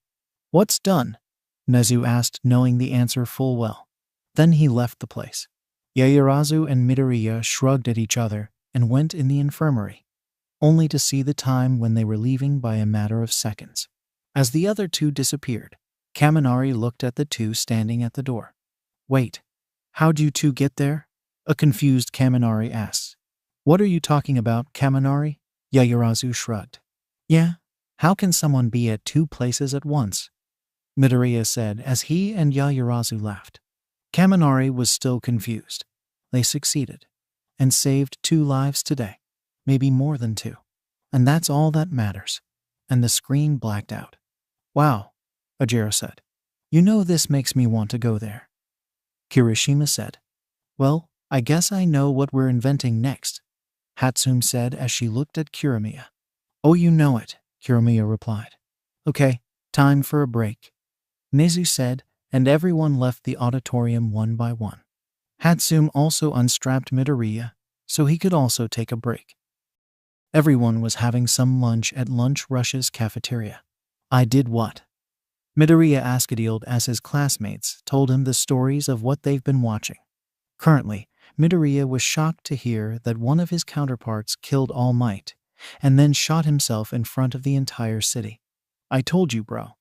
What's done? Nezu asked, knowing the answer full well. Then he left the place. Yaoyorozu and Midoriya shrugged at each other and went in the infirmary, only to see the time when they were leaving by a matter of seconds. As the other two disappeared, Kaminari looked at the two standing at the door. Wait, how'd you two get there? A confused Kaminari asked. What are you talking about, Kaminari? Yaoyorozu shrugged. Yeah, how can someone be at two places at once? Midoriya said as he and Yaoyorozu laughed. Kaminari was still confused. They succeeded and saved 2 lives today, maybe more than 2. And that's all that matters. And the screen blacked out. Wow, Ajiro said. You know, this makes me want to go there. Kirishima said. Well, I guess I know what we're inventing next, Hatsume said as she looked at Kuramiya. Oh, you know it, Kuramiya replied. Okay, time for a break, Nezu said, and everyone left the auditorium one by one. Hatsume also unstrapped Midoriya, so he could also take a break. Everyone was having some lunch at Lunch Rush's cafeteria. I did what? Midoriya asked as his classmates told him the stories of what they've been watching. Currently, Midoriya was shocked to hear that one of his counterparts killed All Might, and then shot himself in front of the entire city. I told you, bro.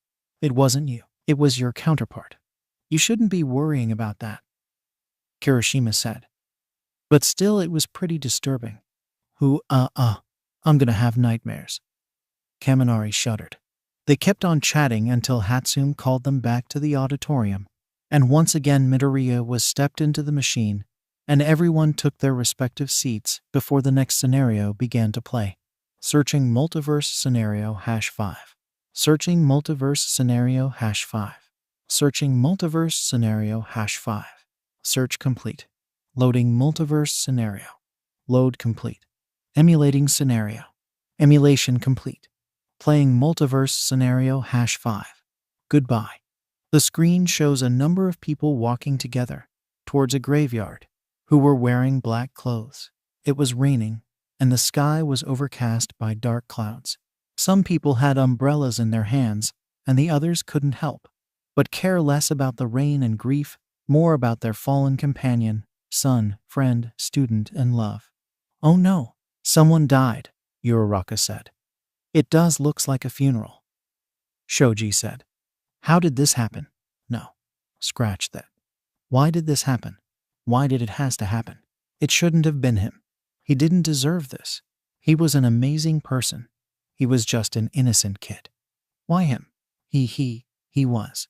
It wasn't you. It was your counterpart. You shouldn't be worrying about that, Kirishima said. But still, it was pretty disturbing. I'm gonna have nightmares. Kaminari shuddered. They kept on chatting until Hatsume called them back to the auditorium, and once again Midoriya was stepped into the machine, and everyone took their respective seats before the next scenario began to play. Searching Multiverse Scenario #5. Searching Multiverse Scenario #5. Searching Multiverse Scenario #5. Search complete. Loading Multiverse Scenario. Load complete. Emulating Scenario. Emulation complete. Playing Multiverse Scenario #5. Goodbye. The screen shows a number of people walking together towards a graveyard who were wearing black clothes. It was raining, and the sky was overcast by dark clouds. Some people had umbrellas in their hands, and the others couldn't help but care less about the rain and grief, more about their fallen companion, son, friend, student, and love. Oh no, someone died, Uraraka said. It does looks like a funeral, Shoji said. How did this happen? No. Scratch that. Why did this happen? Why did it has to happen? It shouldn't have been him. He didn't deserve this. He was an amazing person. He was just an innocent kid. Why him? He was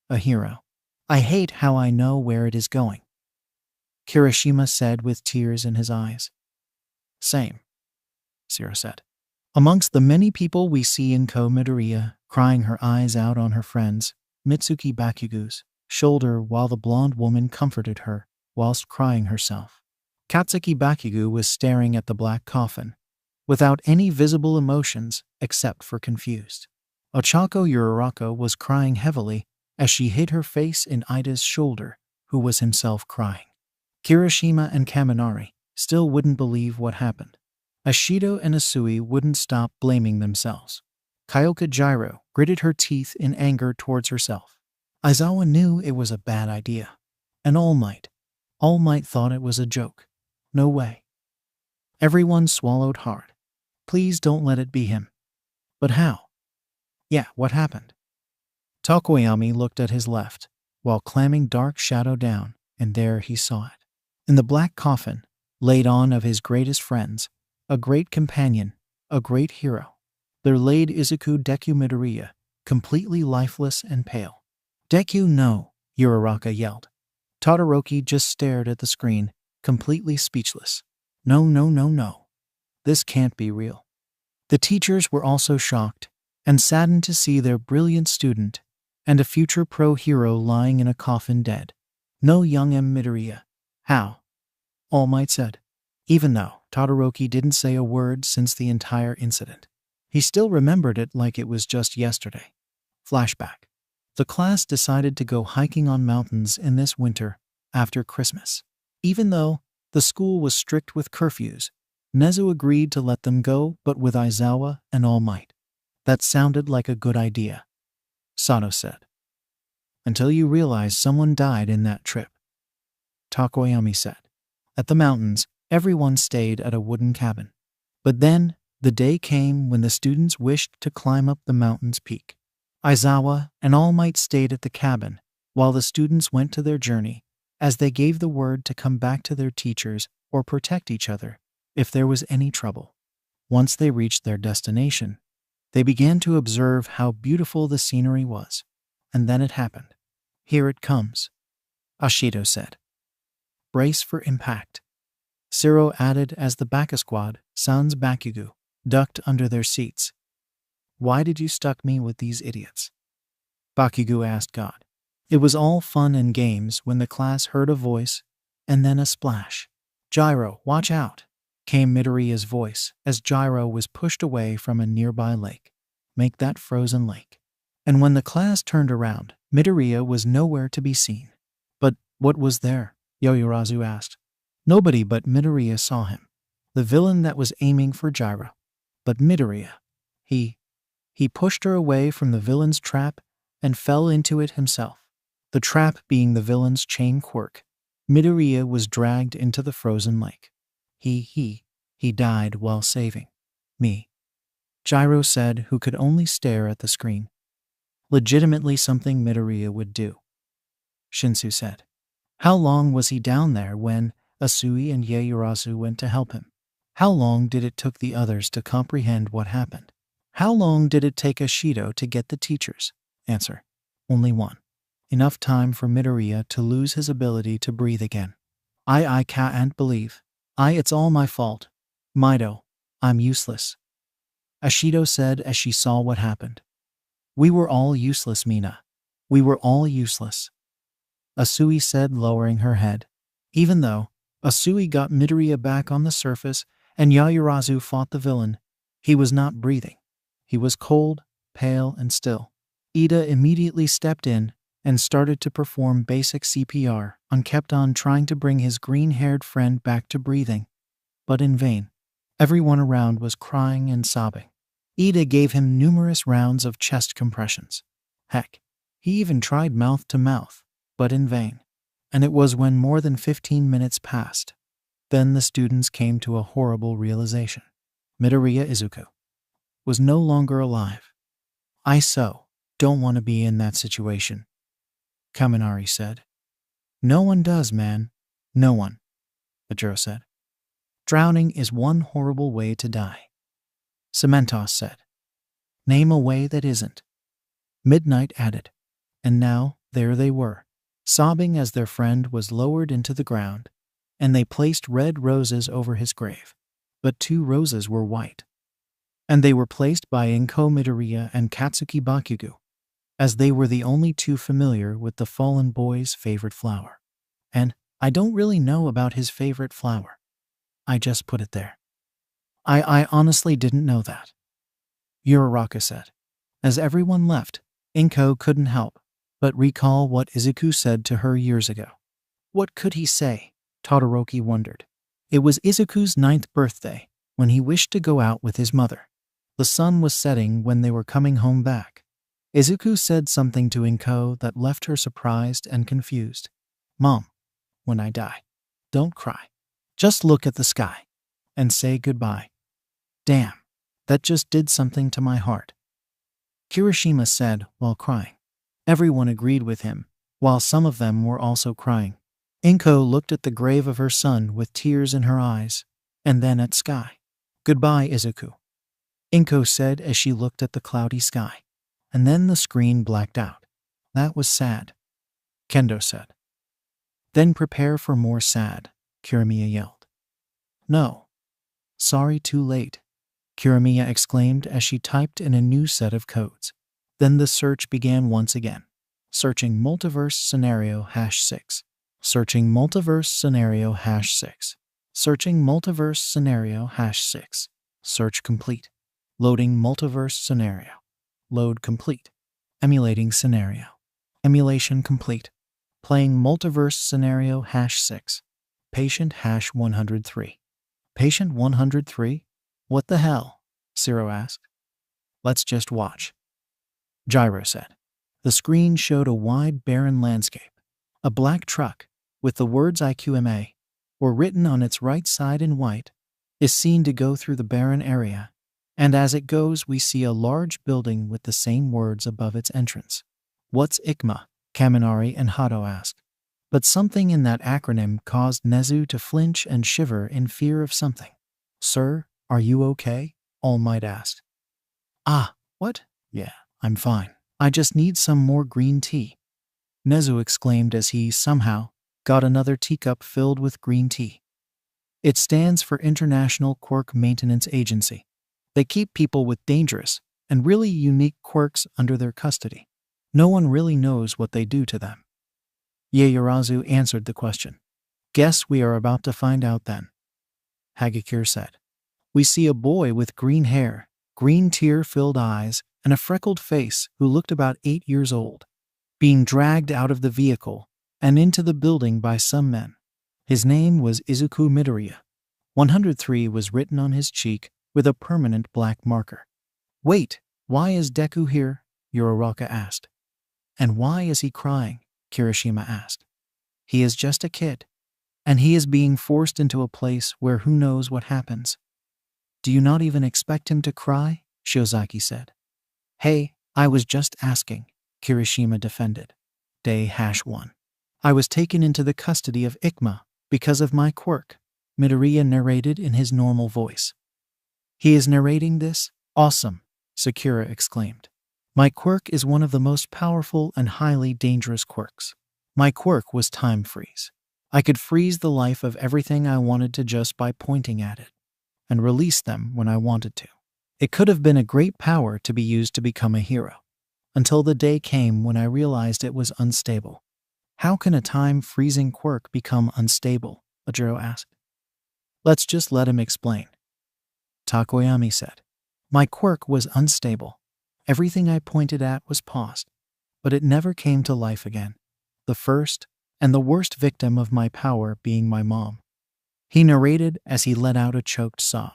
a hero. I hate how I know where it is going, Kirishima said with tears in his eyes. Same, Sira said. Amongst the many people we see in Midoriya crying her eyes out on her friends, Mitsuki Bakugu's shoulder while the blonde woman comforted her whilst crying herself. Katsuki Bakugu was staring at the black coffin, without any visible emotions except for confused. Ochako Uraraka was crying heavily as she hid her face in Ida's shoulder, who was himself crying. Kirishima and Kaminari still wouldn't believe what happened. Ashido and Asui wouldn't stop blaming themselves. Kyoka Jiro gritted her teeth in anger towards herself. Aizawa knew it was a bad idea. And All Might thought it was a joke. No way. Everyone swallowed hard. Please don't let it be him. But how? Yeah, what happened? Tokoyami looked at his left, while clamming dark shadow down, and there he saw it. In the black coffin, laid on of his greatest friends, a great companion, a great hero, there laid Izuku Deku Midoriya, completely lifeless and pale. Deku, no, Uraraka yelled. Todoroki just stared at the screen, completely speechless. No, no, no, no. This can't be real. The teachers were also shocked and saddened to see their brilliant student and a future pro-hero lying in a coffin dead. No young Midoriya. How? All Might said. Even though Todoroki didn't say a word since the entire incident, he still remembered it like it was just yesterday. Flashback. The class decided to go hiking on mountains in this winter after Christmas. Even though the school was strict with curfews, Nezu agreed to let them go, but with Aizawa and All Might. That sounded like a good idea, Sato said. Until you realize someone died in that trip, Tokoyami said. At the mountains, everyone stayed at a wooden cabin. But then, the day came when the students wished to climb up the mountain's peak. Aizawa and All Might stayed at the cabin, while the students went to their journey, as they gave the word to come back to their teachers or protect each other if there was any trouble. Once they reached their destination, they began to observe how beautiful the scenery was. And then it happened. Here it comes, Ashido said. Brace for impact. Siro added as the Baka squad, Sans Bakugu, ducked under their seats. Why did you stuck me with these idiots? Bakugu asked God. It was all fun and games when the class heard a voice, and then a splash. Gyro, watch out, came Midoriya's voice as Gyro was pushed away from a nearby lake. Make that frozen lake. And when the class turned around, Midoriya was nowhere to be seen. But what was there? Yoyorazu asked. Nobody but Midoriya saw him, the villain that was aiming for Gyro. But Midoriya, he pushed her away from the villain's trap and fell into it himself. The trap being the villain's chain quirk, Midoriya was dragged into the frozen lake. He died while saving me, Gyro said, who could only stare at the screen. Legitimately something Midoriya would do, Shinsu said. How long was he down there when Asui and Yaoyorozu went to help him? How long did it took the others to comprehend what happened? How long did it take Ashido to get the teachers? Answer. Only one. Enough time for Midoriya to lose his ability to breathe again. I can't believe. It's all my fault. Mido, I'm useless, Ashido said as she saw what happened. We were all useless, Mina. We were all useless, Asui said, lowering her head. Even though Asui got Midoriya back on the surface and Yaoyorozu fought the villain, he was not breathing. He was cold, pale, and still. Ida immediately stepped in and started to perform basic CPR and kept on trying to bring his green-haired friend back to breathing, but in vain. Everyone around was crying and sobbing. Ida gave him numerous rounds of chest compressions. Heck, he even tried mouth-to-mouth, but in vain. And it was when more than 15 minutes passed. Then the students came to a horrible realization. Midoriya Izuku was no longer alive. I don't want to be in that situation, Kaminari said. No one does, man. No one, Ajiro said. Drowning is one horrible way to die, Cementos said. Name a way that isn't, Midnight added. And now, there they were, sobbing as their friend was lowered into the ground, and they placed red roses over his grave. But 2 roses were white, and they were placed by Inko Midoriya and Katsuki Bakugu, as they were the only 2 familiar with the fallen boy's favorite flower. And I don't really know about his favorite flower. I just put it there. I honestly didn't know that, Uraraka said. As everyone left, Inko couldn't help but recall what Izuku said to her years ago. What could he say? Todoroki wondered. It was Izuku's 9th birthday, when he wished to go out with his mother. The sun was setting when they were coming home back. Izuku said something to Inko that left her surprised and confused. Mom, when I die, don't cry. Just look at the sky and say goodbye. Damn, that just did something to my heart, Kirishima said while crying. Everyone agreed with him, while some of them were also crying. Inko looked at the grave of her son with tears in her eyes, and then at sky. Goodbye, Izuku, Inko said as she looked at the cloudy sky. And then the screen blacked out. That was sad, Kendo said. Then prepare for more sad, Kirimiya yelled. No. Sorry, too late, Kirimiya exclaimed as she typed in a new set of codes. Then the search began once again. Searching multiverse scenario #6. Searching multiverse scenario #6. Searching multiverse scenario #6. Search complete. Loading multiverse scenario. Load complete. Emulating scenario. Emulation complete. Playing multiverse scenario #6. Patient #103. Patient 103? What the hell? Zero asked. Let's just watch, Gyro said. The screen showed a wide barren landscape. A black truck, with the words IQMA, or written on its right side in white, is seen to go through the barren area, and as it goes we see a large building with the same words above its entrance. What's IQMA? Kaminari and Hato asked. But something in that acronym caused Nezu to flinch and shiver in fear of something. Sir, are you okay? All Might asked. Ah, what? Yeah, I'm fine. I just need some more green tea, Nezu exclaimed as he, somehow, got another teacup filled with green tea. It stands for International Quirk Maintenance Agency. They keep people with dangerous and really unique quirks under their custody. No one really knows what they do to them. Yaoyorozu answered the question. Guess we are about to find out then, Hagakure said. We see a boy with green hair, green tear-filled eyes, and a freckled face who looked about 8 years old, being dragged out of the vehicle and into the building by some men. His name was Izuku Midoriya. 103 was written on his cheek with a permanent black marker. Wait, why is Deku here? Yororaka asked. And why is he crying? Kirishima asked. He is just a kid, and he is being forced into a place where who knows what happens. Do you not even expect him to cry? Shiozaki said. Hey, I was just asking, Kirishima defended. Day #1. I was taken into the custody of IQMA because of my quirk, Midoriya narrated in his normal voice. He is narrating this? Awesome, Sakura exclaimed. My quirk is one of the most powerful and highly dangerous quirks. My quirk was time freeze. I could freeze the life of everything I wanted to just by pointing at it, and release them when I wanted to. It could have been a great power to be used to become a hero, until the day came when I realized it was unstable. How can a time-freezing quirk become unstable? Ajiro asked. Let's just let him explain, Takoyami said. My quirk was unstable. Everything I pointed at was paused, but it never came to life again. The first and the worst victim of my power being my mom. He narrated as he let out a choked sob.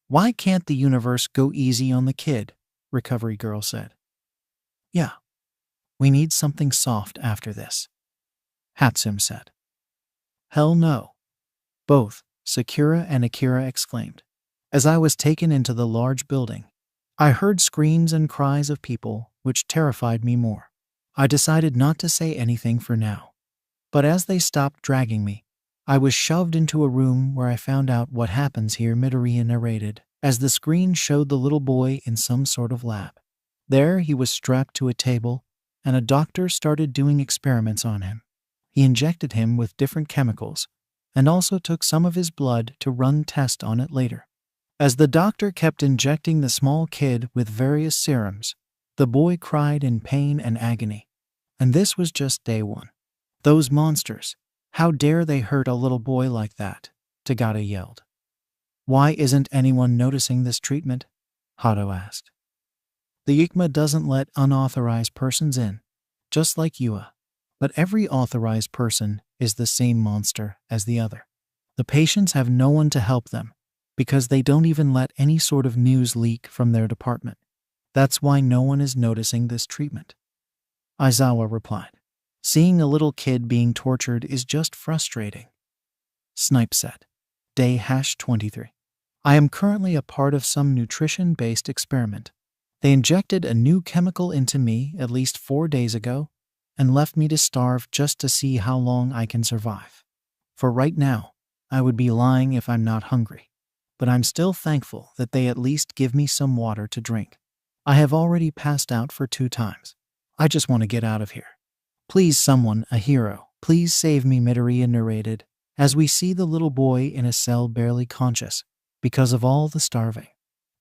Why can't the universe go easy on the kid? Recovery Girl said. Yeah, we need something soft after this, Hatsume said. Hell no. Both Sakura and Akira exclaimed. As I was taken into the large building, I heard screams and cries of people, which terrified me more. I decided not to say anything for now. But as they stopped dragging me, I was shoved into a room where I found out what happens here, Midoriya narrated, as the screen showed the little boy in some sort of lab. There he was strapped to a table, and a doctor started doing experiments on him. He injected him with different chemicals, and also took some of his blood to run tests on it later. As the doctor kept injecting the small kid with various serums, the boy cried in pain and agony. And this was just day 1. Those monsters, how dare they hurt a little boy like that? Tagata yelled. Why isn't anyone noticing this treatment? Hato asked. The IQMA doesn't let unauthorized persons in, just like Yua. But every authorized person is the same monster as the other. The patients have no one to help them, because they don't even let any sort of news leak from their department. That's why no one is noticing this treatment. Aizawa replied. Seeing a little kid being tortured is just frustrating. Snipe said. Day-23. I am currently a part of some nutrition-based experiment. They injected a new chemical into me at least 4 days ago and left me to starve just to see how long I can survive. For right now, I would be lying if I'm not hungry. But I'm still thankful that they at least give me some water to drink. I have already passed out for 2 times. I just want to get out of here. Please someone, a hero, please save me, Midoriya narrated, as we see the little boy in a cell barely conscious because of all the starving.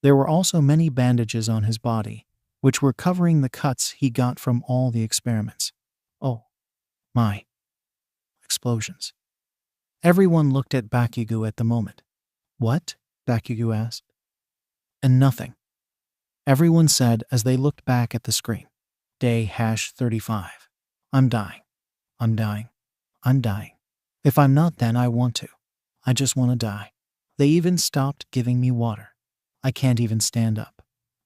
There were also many bandages on his body, which were covering the cuts he got from all the experiments. Oh my. Explosions. Everyone looked at Bakugo at the moment. What? Bakugo asked. And nothing. Everyone said as they looked back at the screen. Day-35. I'm dying. I'm dying. I'm dying. If I'm not, then I want to. I just want to die. They even stopped giving me water. I can't even stand up.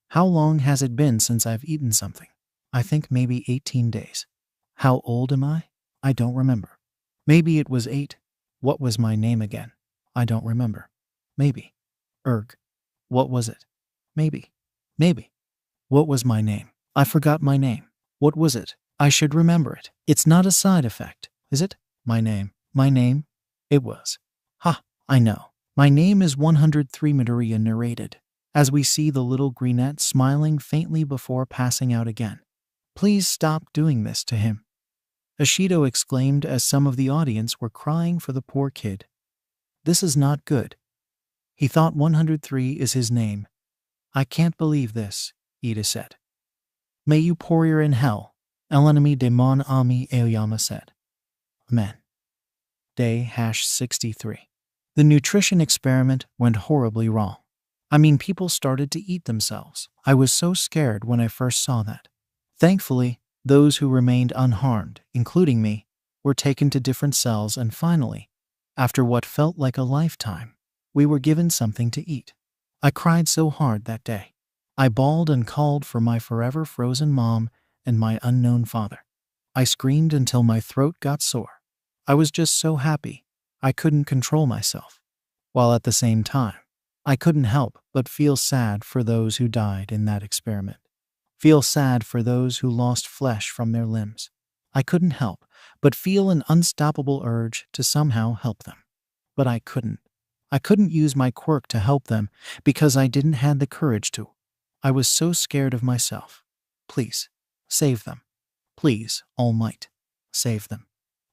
How long has it been since I've eaten something? I think maybe 18 days. How old am I? I don't remember. Maybe it was 8. What was my name again? I don't remember. Maybe. What was it? Maybe. What was my name? I forgot my name. What was it? I should remember it. It's not a side effect, is it? My name. It was. Ha, I know. My name is 103, Midoriya narrated, as we see the little greenette smiling faintly before passing out again. Please stop doing this to him. Ashido exclaimed as some of the audience were crying for the poor kid. This is not good. He thought 103 is his name. I can't believe this, Ida said. May you pourrir in hell, l'ennemi de mon ami Aoyama said. Amen. Day-63. The nutrition experiment went horribly wrong. I mean, people started to eat themselves. I was so scared when I first saw that. Thankfully, those who remained unharmed, including me, were taken to different cells, and finally, after what felt like a lifetime, we were given something to eat. I cried so hard that day. I bawled and called for my forever frozen mom and my unknown father. I screamed until my throat got sore. I was just so happy, I couldn't control myself. While at the same time, I couldn't help but feel sad for those who died in that experiment. Feel sad for those who lost flesh from their limbs. I couldn't help but feel an unstoppable urge to somehow help them. But I couldn't. I couldn't use my quirk to help them because I didn't have the courage to. I was so scared of myself. Please, save them. Please, All Might, save them.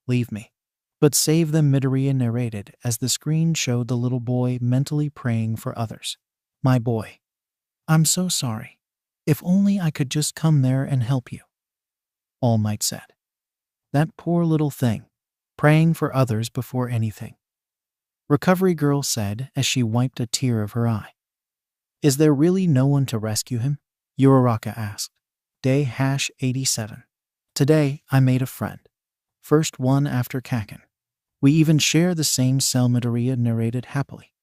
Leave me. But save them, Midoriya narrated as the screen showed the little boy mentally praying for others. My boy. I'm so sorry. If only I could just come there and help you. All Might said. That poor little thing, praying for others before anything. Recovery Girl said as she wiped a tear of her eye. Is there really no one to rescue him? Uraraka asked. Day-87. Today, I made a friend. First one after Kaken. We even share the same cell, Midoriya narrated happily.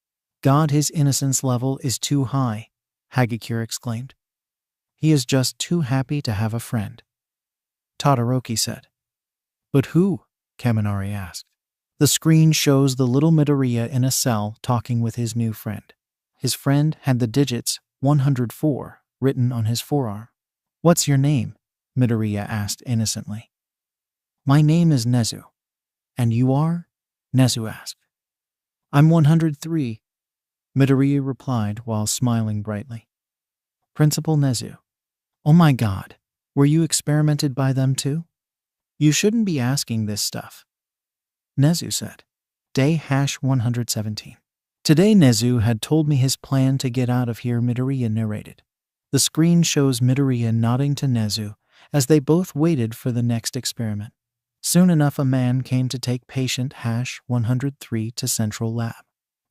God, his innocence level is too high, Hagakure exclaimed. He is just too happy to have a friend. Todoroki said. But who? Kaminari asked. The screen shows the little Midoriya in a cell talking with his new friend. His friend had the digits 104 written on his forearm. What's your name? Midoriya asked innocently. My name is Nezu. And you are? Nezu asked. I'm 103, Midoriya replied while smiling brightly. Principal Nezu. Oh my God, were you experimented by them too? You shouldn't be asking this stuff. Nezu said. Day-117. Today Nezu had told me his plan to get out of here, Midoriya narrated. The screen shows Midoriya nodding to Nezu as they both waited for the next experiment. Soon enough, a man came to take patient #103 to Central Lab.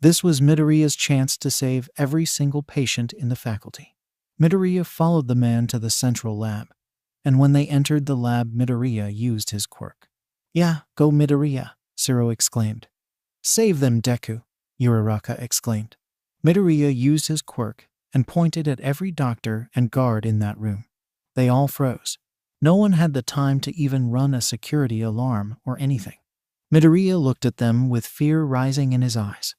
This was Midoriya's chance to save every single patient in the faculty. Midoriya followed the man to the Central Lab, and when they entered the lab, Midoriya used his quirk. Yeah, go Midoriya, Siro exclaimed. Save them, Deku, Uraraka exclaimed. Midoriya used his quirk and pointed at every doctor and guard in that room. They all froze. No one had the time to even run a security alarm or anything. Midoriya looked at them with fear rising in his eyes.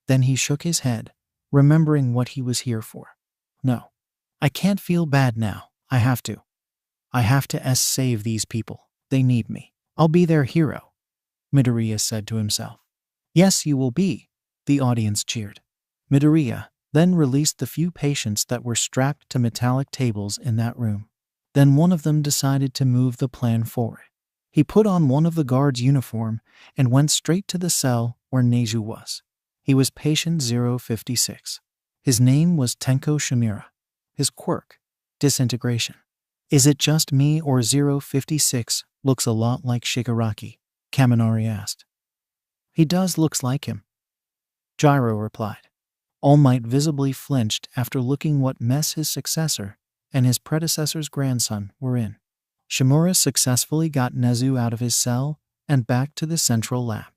Then he shook his head, remembering what he was here for. No, I can't feel bad now. I have to. I have to save these people. They need me. I'll be their hero, Midoriya said to himself. Yes, you will be, the audience cheered. Midoriya then released the few patients that were strapped to metallic tables in that room. Then one of them decided to move the plan forward. He put on one of the guard's uniform and went straight to the cell where Nezu was. He was patient 056. His name was Tenko Shimura. His quirk, disintegration. Is it just me or 056 looks a lot like Shigaraki? Kaminari asked. He does looks like him, Gyro replied. All Might visibly flinched after looking what mess his successor and his predecessor's grandson were in. Shimura successfully got Nezu out of his cell and back to the central lab.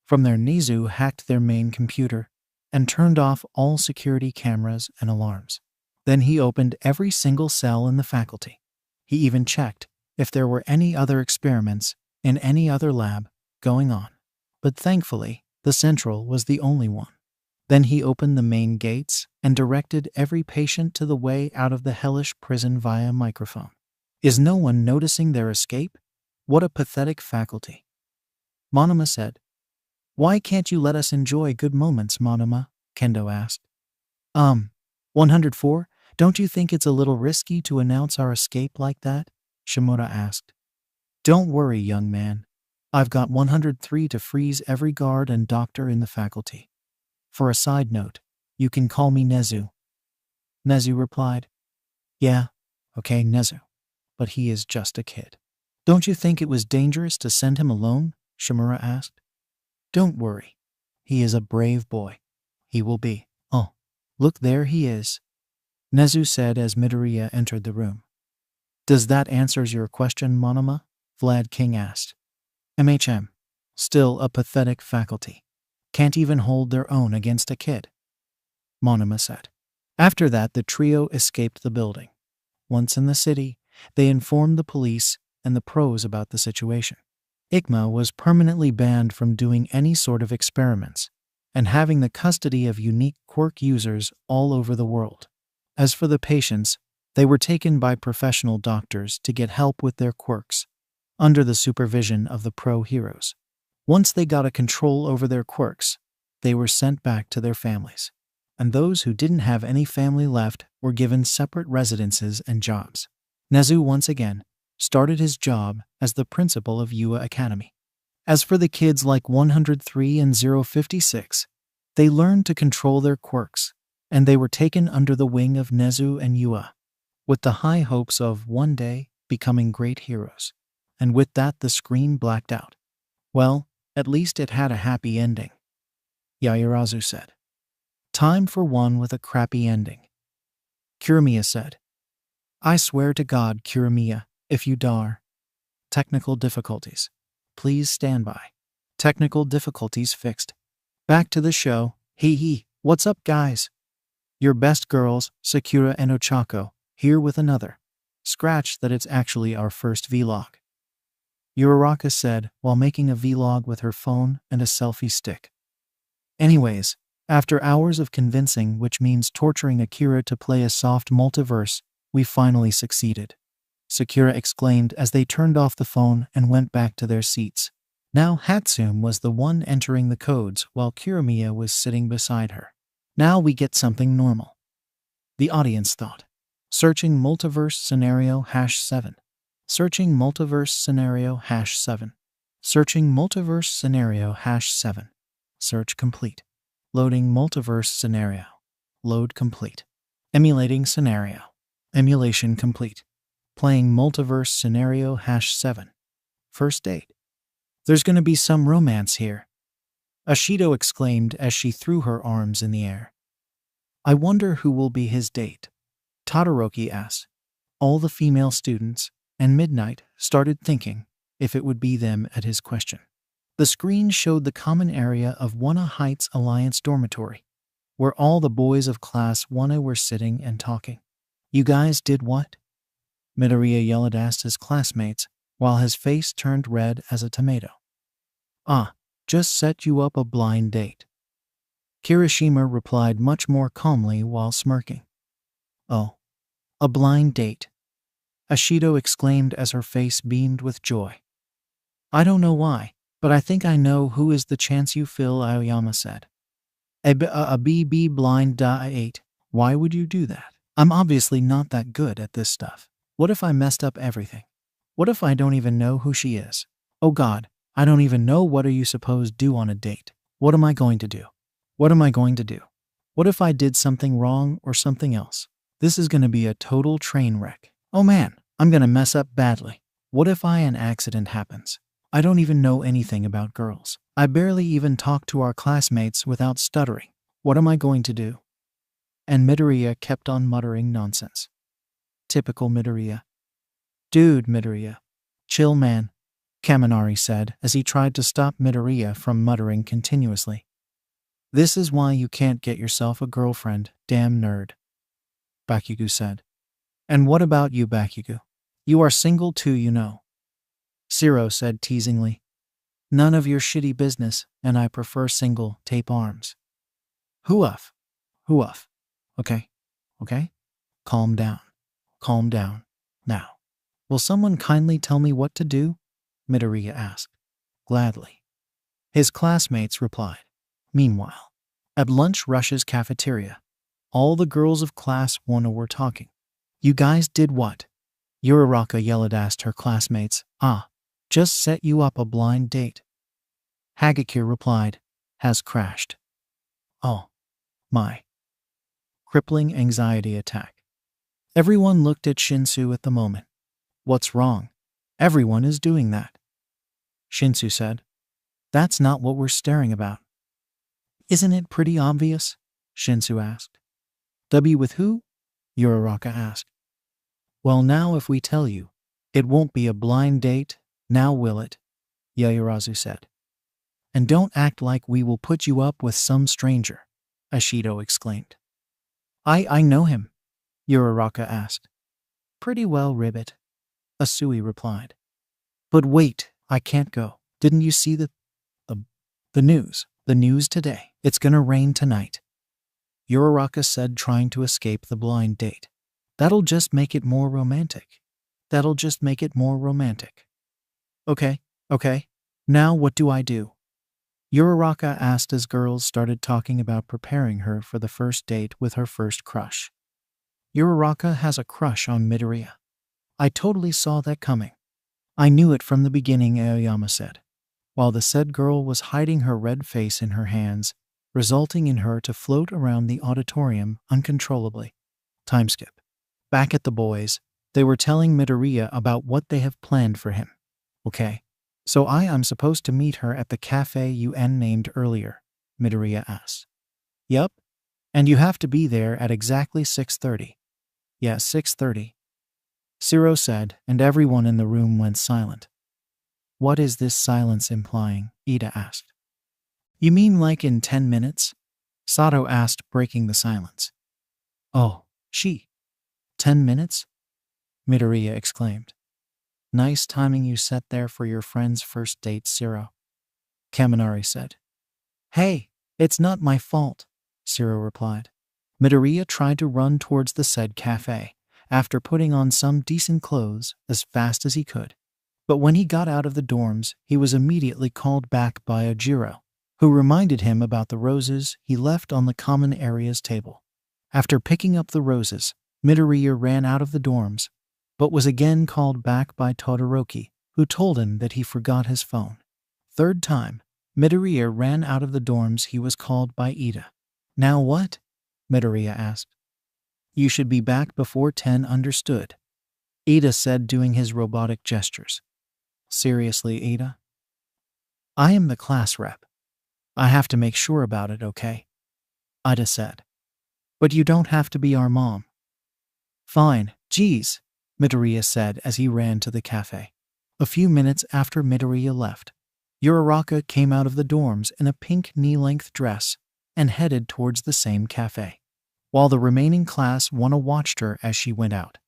From there, Nezu hacked their main computer and turned off all security cameras and alarms. Then he opened every single cell in the faculty. He even checked if there were any other experiments in any other lab going on. But thankfully, the central was the only one. Then he opened the main gates and directed every patient to the way out of the hellish prison via microphone. Is no one noticing their escape? What a pathetic faculty. Monoma said. Why can't you let us enjoy good moments, Monoma? Kendo asked. 104, don't you think it's a little risky to announce our escape like that? Shimura asked. Don't worry, young man. I've got 103 to freeze every guard and doctor in the faculty. For a side note, you can call me Nezu. Nezu replied. Yeah, okay, Nezu. But he is just a kid. Don't you think it was dangerous to send him alone? Shimura asked. Don't worry. He is a brave boy. He will be. Oh, look, there he is, Nezu said as Midoriya entered the room. Does that answers your question, Monoma? Vlad King asked. Still a pathetic faculty. Can't even hold their own against a kid, Monoma said. After that, the trio escaped the building. Once in the city, they informed the police and the pros about the situation. Ikma was permanently banned from doing any sort of experiments and having the custody of unique quirk users all over the world. As for the patients, they were taken by professional doctors to get help with their quirks, under the supervision of the pro heroes. Once they got a control over their quirks, they were sent back to their families. And those who didn't have any family left were given separate residences and jobs. Nezu once again started his job as the principal of Yua Academy. As for the kids like 103 and 056, they learned to control their quirks, and they were taken under the wing of Nezu and Yua, with the high hopes of one day becoming great heroes. And with that, the screen blacked out. Well, at least it had a happy ending, Yaoyorozu said. Time for one with a crappy ending, Kuramiya said. I swear to God, Kuramiya, if you dare. Technical difficulties. Please stand by. Technical difficulties fixed. Back to the show. Hee. What's up, guys? Your best girls, Sakura and Ochako, here with another. Scratch that, it's actually our first vlog, Uraraka said while making a vlog with her phone and a selfie stick. Anyways, after hours of convincing, which means torturing Akira to play a soft multiverse, we finally succeeded, Sakura exclaimed as they turned off the phone and went back to their seats. Now Hatsume was the one entering the codes while Kuramiya was sitting beside her. Now we get something normal, the audience thought. Searching multiverse scenario #7. Searching multiverse scenario #7. Searching multiverse scenario #7. Search complete. Loading multiverse scenario. Load complete. Emulating scenario. Emulation complete. Playing multiverse scenario #7. First date. There's gonna be some romance here, Ashido exclaimed as she threw her arms in the air. I wonder who will be his date, Todoroki asked. All the female students and Midnight started thinking if it would be them at his question. The screen showed the common area of Wana Heights Alliance dormitory, where all the boys of class Wana were sitting and talking. You guys did what? Midoriya yelled at his classmates while his face turned red as a tomato. Just set you up a blind date, Kirishima replied much more calmly while smirking. Oh, a blind date, Ashido exclaimed as her face beamed with joy. I don't know why, but I think I know who is the chance you fill, Aoyama said. A BB blind date. Why would you do that? I'm obviously not that good at this stuff. What if I messed up everything? What if I don't even know who she is? Oh God, I don't even know what are you supposed to do on a date. What am I going to do? What am I going to do? What if I did something wrong or something else? This is going to be a total train wreck. Oh man, I'm going to mess up badly. What if an accident happens? I don't even know anything about girls. I barely even talk to our classmates without stuttering. What am I going to do? And Midoriya kept on muttering nonsense. Typical Midoriya. Dude, Midoriya. Chill, man, Kaminari said as he tried to stop Midoriya from muttering continuously. This is why you can't get yourself a girlfriend, damn nerd, Bakugo said. And what about you, Bakugo? You are single too, you know. Zero said teasingly. None of your shitty business, and I prefer single, tape arms. Hoof. Hoof. Okay. Calm down. Now, will someone kindly tell me what to do? Midoriya asked. Gladly. His classmates replied. Meanwhile, at Lunch Rush's cafeteria, all the girls of Class 1 were talking. You guys did what? Uraraka yelled at her classmates. Just set you up a blind date. Hagakure replied. Has crashed. Oh, my. Crippling anxiety attack. Everyone looked at Shinsu at the moment. What's wrong? Everyone is doing that. Shinsu said. That's not what we're staring about. Isn't it pretty obvious? Shinsu asked. W with who? Uraraka asked. Well, now if we tell you, it won't be a blind date, now will it? Yaoyorozu said. And don't act like we will put you up with some stranger, Ashido exclaimed. I know him, Uraraka asked. Pretty well, Ribbit, Asui replied. But wait, I can't go. Didn't you see the news? The news today. It's gonna rain tonight, Uraraka said, trying to escape the blind date. That'll just make it more romantic. Okay. Now what do I do? Uraraka asked as girls started talking about preparing her for the first date with her first crush. Uraraka has a crush on Midoriya. I totally saw that coming. I knew it from the beginning, Aoyama said, while the said girl was hiding her red face in her hands, resulting in her to float around the auditorium uncontrollably. Time skip. Back at the boys, they were telling Midoriya about what they have planned for him. Okay, so I'm supposed to meet her at the cafe you named earlier, Midoriya asked. Yup, and you have to be there at exactly 6:30. Yeah, 6:30. Zero said, and everyone in the room went silent. What is this silence implying? Ida asked. You mean like in 10 minutes? Sato asked, breaking the silence. Oh, 10 minutes? Midoriya exclaimed. Nice timing you set there for your friend's first date, Zero, Kaminari said. Hey, it's not my fault, Zero replied. Midoriya tried to run towards the said cafe, after putting on some decent clothes as fast as he could. But when he got out of the dorms, he was immediately called back by Ojiro, who reminded him about the roses he left on the common areas table. After picking up the roses, Midoriya ran out of the dorms, but was again called back by Todoroki, who told him that he forgot his phone. Third time, Midoriya ran out of the dorms. He was called by Ida. Now what? Midoriya asked. You should be back before 10, understood? Ida said, doing his robotic gestures. Seriously, Ida? I am the class rep. I have to make sure about it, okay? Ida said. But you don't have to be our mom. Fine, geez, Midoriya said as he ran to the cafe. A few minutes after Midoriya left, Uraraka came out of the dorms in a pink knee-length dress and headed towards the same cafe, while the remaining class 1 watched her as she went out.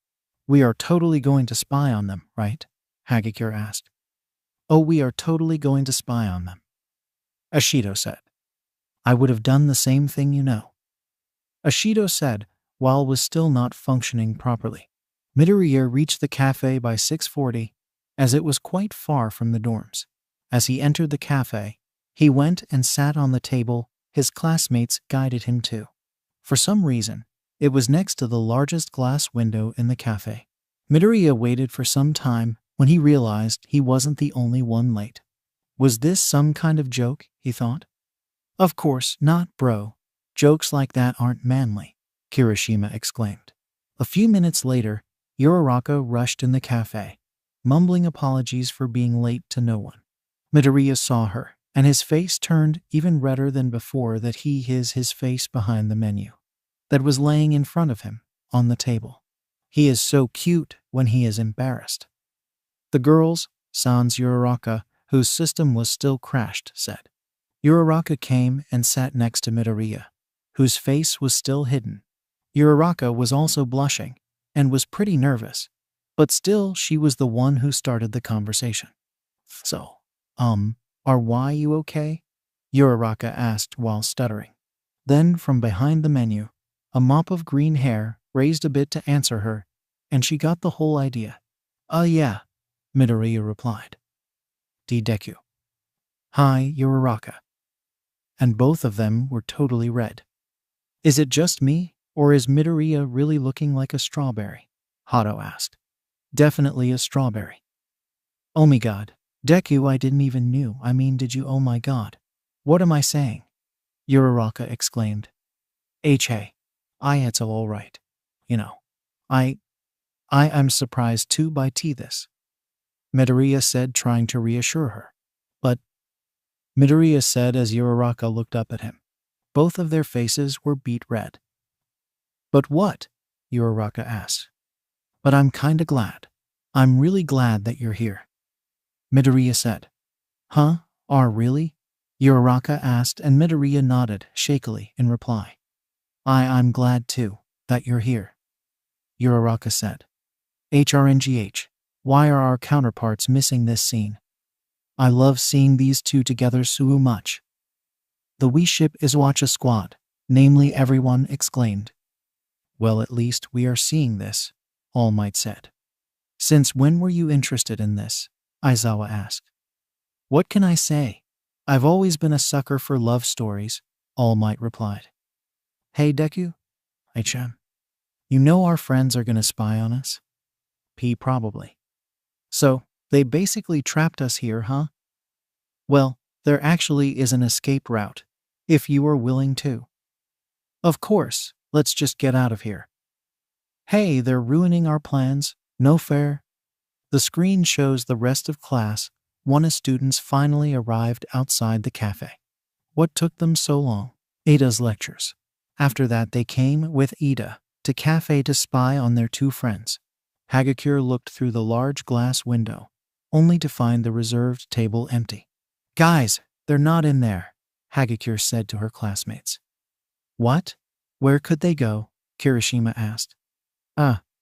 We are totally going to spy on them, right? Hagakure asked. Oh, we are totally going to spy on them, Ashido said. I would have done the same thing, you know. Ashido said, while was still not functioning properly. Midoriya reached the cafe by 6:40, as it was quite far from the dorms. As he entered the cafe, he went and sat on the table his classmates guided him to. For some reason, it was next to the largest glass window in the cafe. Midoriya waited for some time when he realized he wasn't the only one late. Was this some kind of joke, he thought? Of course not, bro. Jokes like that aren't manly, Kirishima exclaimed. A few minutes later, Uraraka rushed in the cafe, mumbling apologies for being late to no one. Midoriya saw her, and his face turned even redder than before that he hid his face behind the menu that was laying in front of him on the table. He is so cute when he is embarrassed. The girls, sans Uraraka, whose system was still crashed, said. Uraraka came and sat next to Midoriya, whose face was still hidden. Uraraka was also blushing and was pretty nervous, but still she was the one who started the conversation. So, are why you okay? Uraraka asked while stuttering. Then, from behind the menu, a mop of green hair raised a bit to answer her, and she got the whole idea. Yeah, Midoriya replied. Deku. Hi, Uraraka. And both of them were totally red. Is it just me, or is Midoriya really looking like a strawberry? Hato asked. Definitely a strawberry. Oh my god. Deku, I didn't even knew. I mean, did you? Oh my god. What am I saying? Uraraka exclaimed. Hey. It's all right. You know. I'm surprised too by this. Midoriya said, trying to reassure her. But, Midoriya said as Uraraka looked up at him. Both of their faces were beet red. But what? Uraraka asked. But I'm kinda glad. I'm really glad that you're here. Midoriya said. Huh? Really? Uraraka asked, and Midoriya nodded shakily in reply. I'm glad too, that you're here. Uraraka said. HRNGH, why are our counterparts missing this scene? I love seeing these two together so much. The we ship is watch a squad, namely everyone exclaimed. Well, at least we are seeing this, All Might said. Since when were you interested in this? Aizawa asked. What can I say? I've always been a sucker for love stories, All Might replied. Hey Deku? HM. You know our friends are gonna spy on us? P probably. So, they basically trapped us here, huh? Well, there actually is an escape route, if you are willing to. Of course, let's just get out of here. Hey, they're ruining our plans, no fair. The screen shows the rest of class, one students finally arrived outside the cafe. What took them so long? Ida's lectures. After that they came with Ida to cafe to spy on their two friends. Hagakure looked through the large glass window, only to find the reserved table empty. Guys, they're not in there, Hagakure said to her classmates. What? Where could they go? Kirishima asked.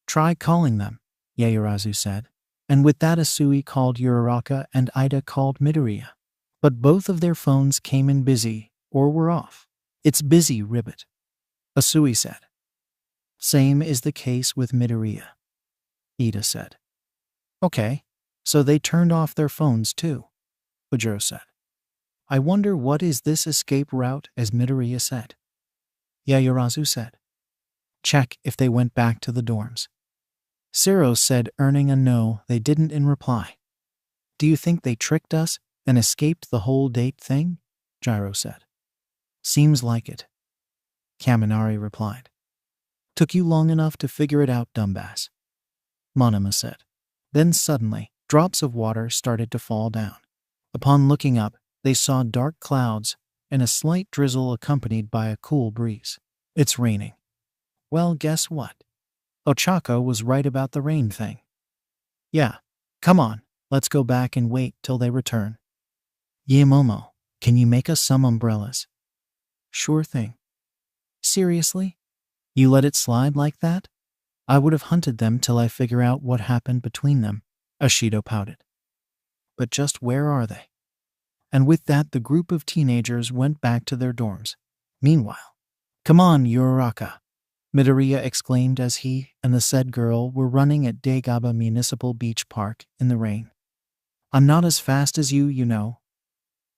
Try calling them, Yaoyorozu said. And with that Asui called Uraraka and Ida called Midoriya. But both of their phones came in busy, or were off. It's busy, Ribbit, Asui said. Same is the case with Midoriya, Ida said. Okay, so they turned off their phones too, Ujiro said. I wonder what is this escape route, as Midoriya said. Yaoyorozu said. Check if they went back to the dorms. Sero said, earning a no they didn't in reply. Do you think they tricked us and escaped the whole date thing? Gyro said. Seems like it, Kaminari replied. Took you long enough to figure it out, dumbass, Monoma said. Then suddenly, drops of water started to fall down. Upon looking up, they saw dark clouds and a slight drizzle accompanied by a cool breeze. It's raining. Well, guess what? Ochako was right about the rain thing. Yeah, come on, let's go back and wait till they return. Momo, can you make us some umbrellas? Sure thing. Seriously? You let it slide like that? I would have hunted them till I figure out what happened between them, Ashido pouted. But just where are they? And with that, the group of teenagers went back to their dorms. Meanwhile, "Come on, Uraraka," Midoriya exclaimed as he and the said girl were running at Daigaba Municipal Beach Park in the rain. "I'm not as fast as you, you know,"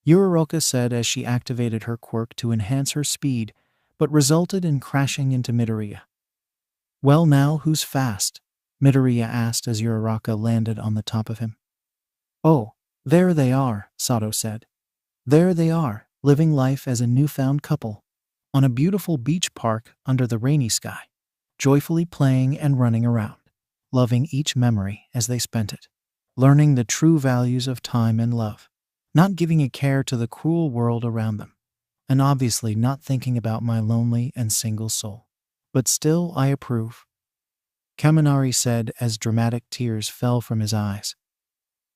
Uraraka said as she activated her quirk to enhance her speed, but resulted in crashing into Midoriya. "Well, now who's fast?" Midoriya asked as Uraraka landed on the top of him. "Oh, there they are," Sato said. "There they are, living life as a newfound couple, on a beautiful beach park under the rainy sky, joyfully playing and running around, loving each memory as they spent it, learning the true values of time and love, not giving a care to the cruel world around them, and obviously not thinking about my lonely and single soul. But still, I approve," Kaminari said as dramatic tears fell from his eyes.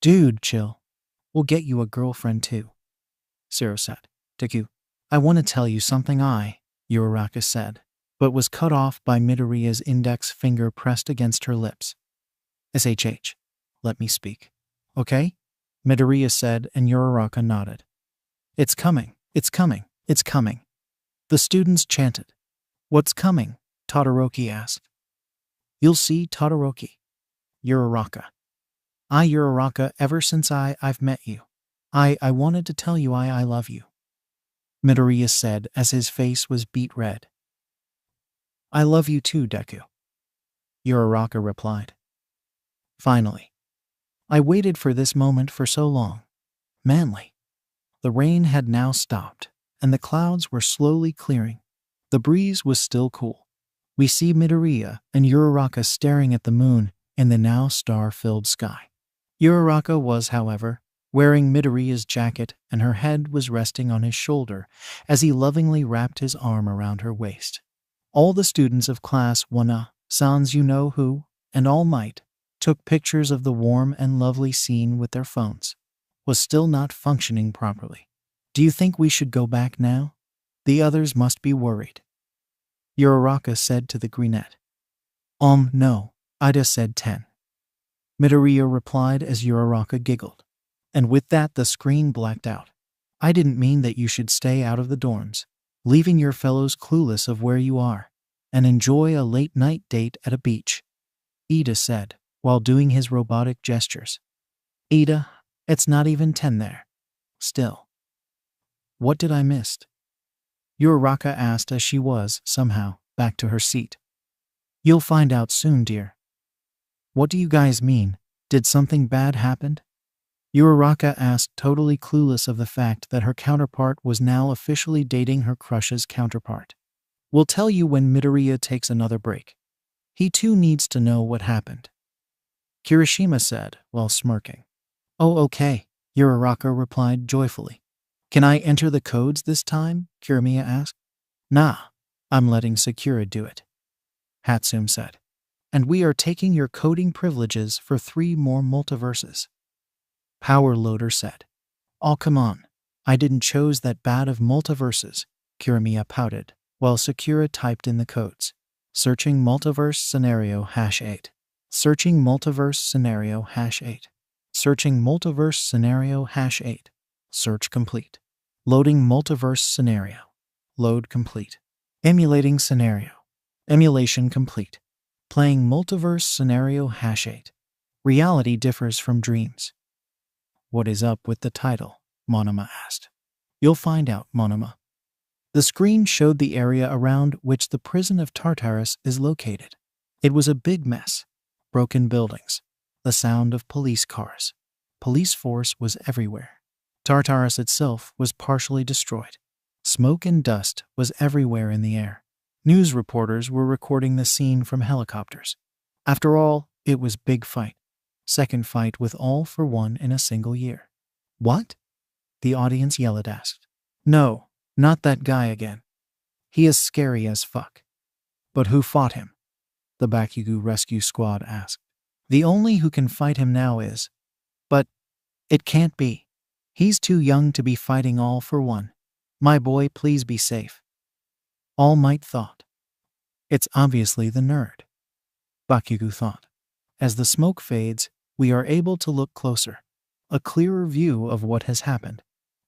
"Dude, chill. We'll get you a girlfriend too," Zero said. "Deku, I want to tell you something, Uraraka said, but was cut off by Midoriya's index finger pressed against her lips. "SHH, let me speak. Okay?" Midoriya said, and Uraraka nodded. "It's coming, it's coming, it's coming," the students chanted. "What's coming?" Todoroki asked. "You'll see, Todoroki." Uraraka. Uraraka, ever since I've met you, I wanted to tell you I love you," Midoriya said as his face was beet red. "I love you too, Deku," Uraraka replied. "Finally. I waited for this moment for so long. Manly." The rain had now stopped, and the clouds were slowly clearing. The breeze was still cool. We see Midoriya and Uraraka staring at the moon in the now star-filled sky. Uraraka was, however, wearing Midoriya's jacket, and her head was resting on his shoulder as he lovingly wrapped his arm around her waist. All the students of Class 1A, sans you know who, and All Might, took pictures of the warm and lovely scene with their phones. Was still not functioning properly. "Do you think we should go back now? The others must be worried," Uraraka said to the greenette. No," Ida said 10. Midoriya replied as Uraraka giggled. And with that, the screen blacked out. "I didn't mean that you should stay out of the dorms, leaving your fellows clueless of where you are, and enjoy a late-night date at a beach," Ida said, while doing his robotic gestures. "Ida, it's not even 10 there. Still. What did I miss?" Uraraka asked as she was, somehow, back to her seat. "You'll find out soon, dear." "What do you guys mean? Did something bad happen?" Uraraka asked, totally clueless of the fact that her counterpart was now officially dating her crush's counterpart. "We'll tell you when Midoriya takes another break. He too needs to know what happened," Kirishima said, while smirking. "Oh, okay," Uraraka replied joyfully. "Can I enter the codes this time?" Kirimiya asked. "Nah, I'm letting Sakura do it," Hatsume said. "And we are taking your coding privileges for 3 more multiverses," Power Loader said. "Oh, come on. I didn't chose that bad of multiverses," Kirimiya pouted, while Sakura typed in the codes. "Searching multiverse scenario #8. Searching multiverse scenario #8. Searching multiverse scenario #8. Search complete. Loading multiverse scenario. Load complete. Emulating scenario. Emulation complete. Playing multiverse scenario #8. Reality differs from dreams." "What is up with the title?" Monoma asked. "You'll find out, Monoma." The screen showed the area around which the prison of Tartarus is located. It was a big mess. Broken buildings. The sound of police cars. Police force was everywhere. Tartarus itself was partially destroyed. Smoke and dust was everywhere in the air. News reporters were recording the scene from helicopters. After all, it was big fight. Second fight with All for One in a single year. "What?" the audience yelled asked. "No, not that guy again. He is scary as fuck." "But who fought him?" the Bakugo Rescue Squad asked. "The only who can fight him now is..." "But it can't be. He's too young to be fighting All for One. My boy, please be safe." All Might thought. "It's obviously the nerd," Bakugo thought. As the smoke fades, we are able to look closer. A clearer view of what has happened.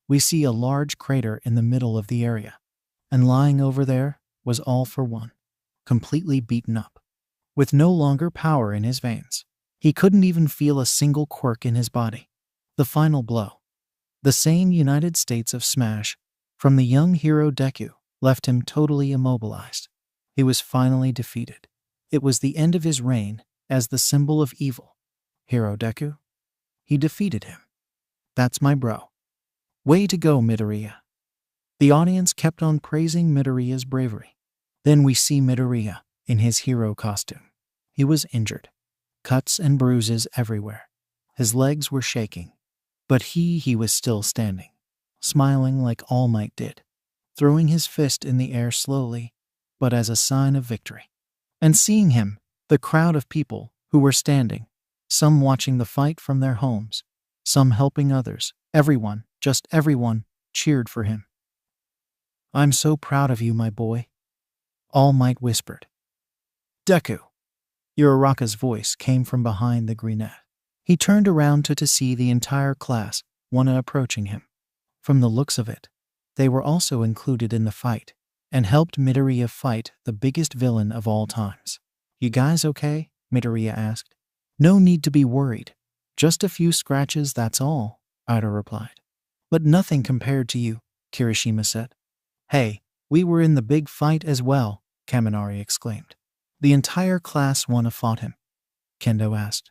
we see a large crater in the middle of the area, and lying over there was All for One, completely beaten up, with no longer power in his veins. He couldn't even feel a single quirk in his body. The final blow, the same United States of Smash, from the young hero Deku, left him totally immobilized. He was finally defeated. It was the end of his reign as the symbol of evil. Hero Deku? He defeated him. That's my bro. Way to go, Midoriya. The audience kept on praising Midoriya's bravery. Then we see Midoriya in his hero costume. He was injured, cuts and bruises everywhere. His legs were shaking, but he was still standing, smiling like All Might did, throwing his fist in the air slowly, but as a sign of victory. And seeing him, the crowd of people who were standing, some watching the fight from their homes, some helping others, everyone, just everyone, cheered for him. I'm so proud of you, my boy, All Might whispered. Deku. Uraraka's voice came from behind the greenette. He turned around to see the entire class, one approaching him. From the looks of it, they were also included in the fight, and helped Midoriya fight the biggest villain of all times. You guys okay? Midoriya asked. No need to be worried. Just a few scratches, that's all, Ida replied. But nothing compared to you, Kirishima said. Hey, we were in the big fight as well, Kaminari exclaimed. The entire class wanna fought him, Kendo asked.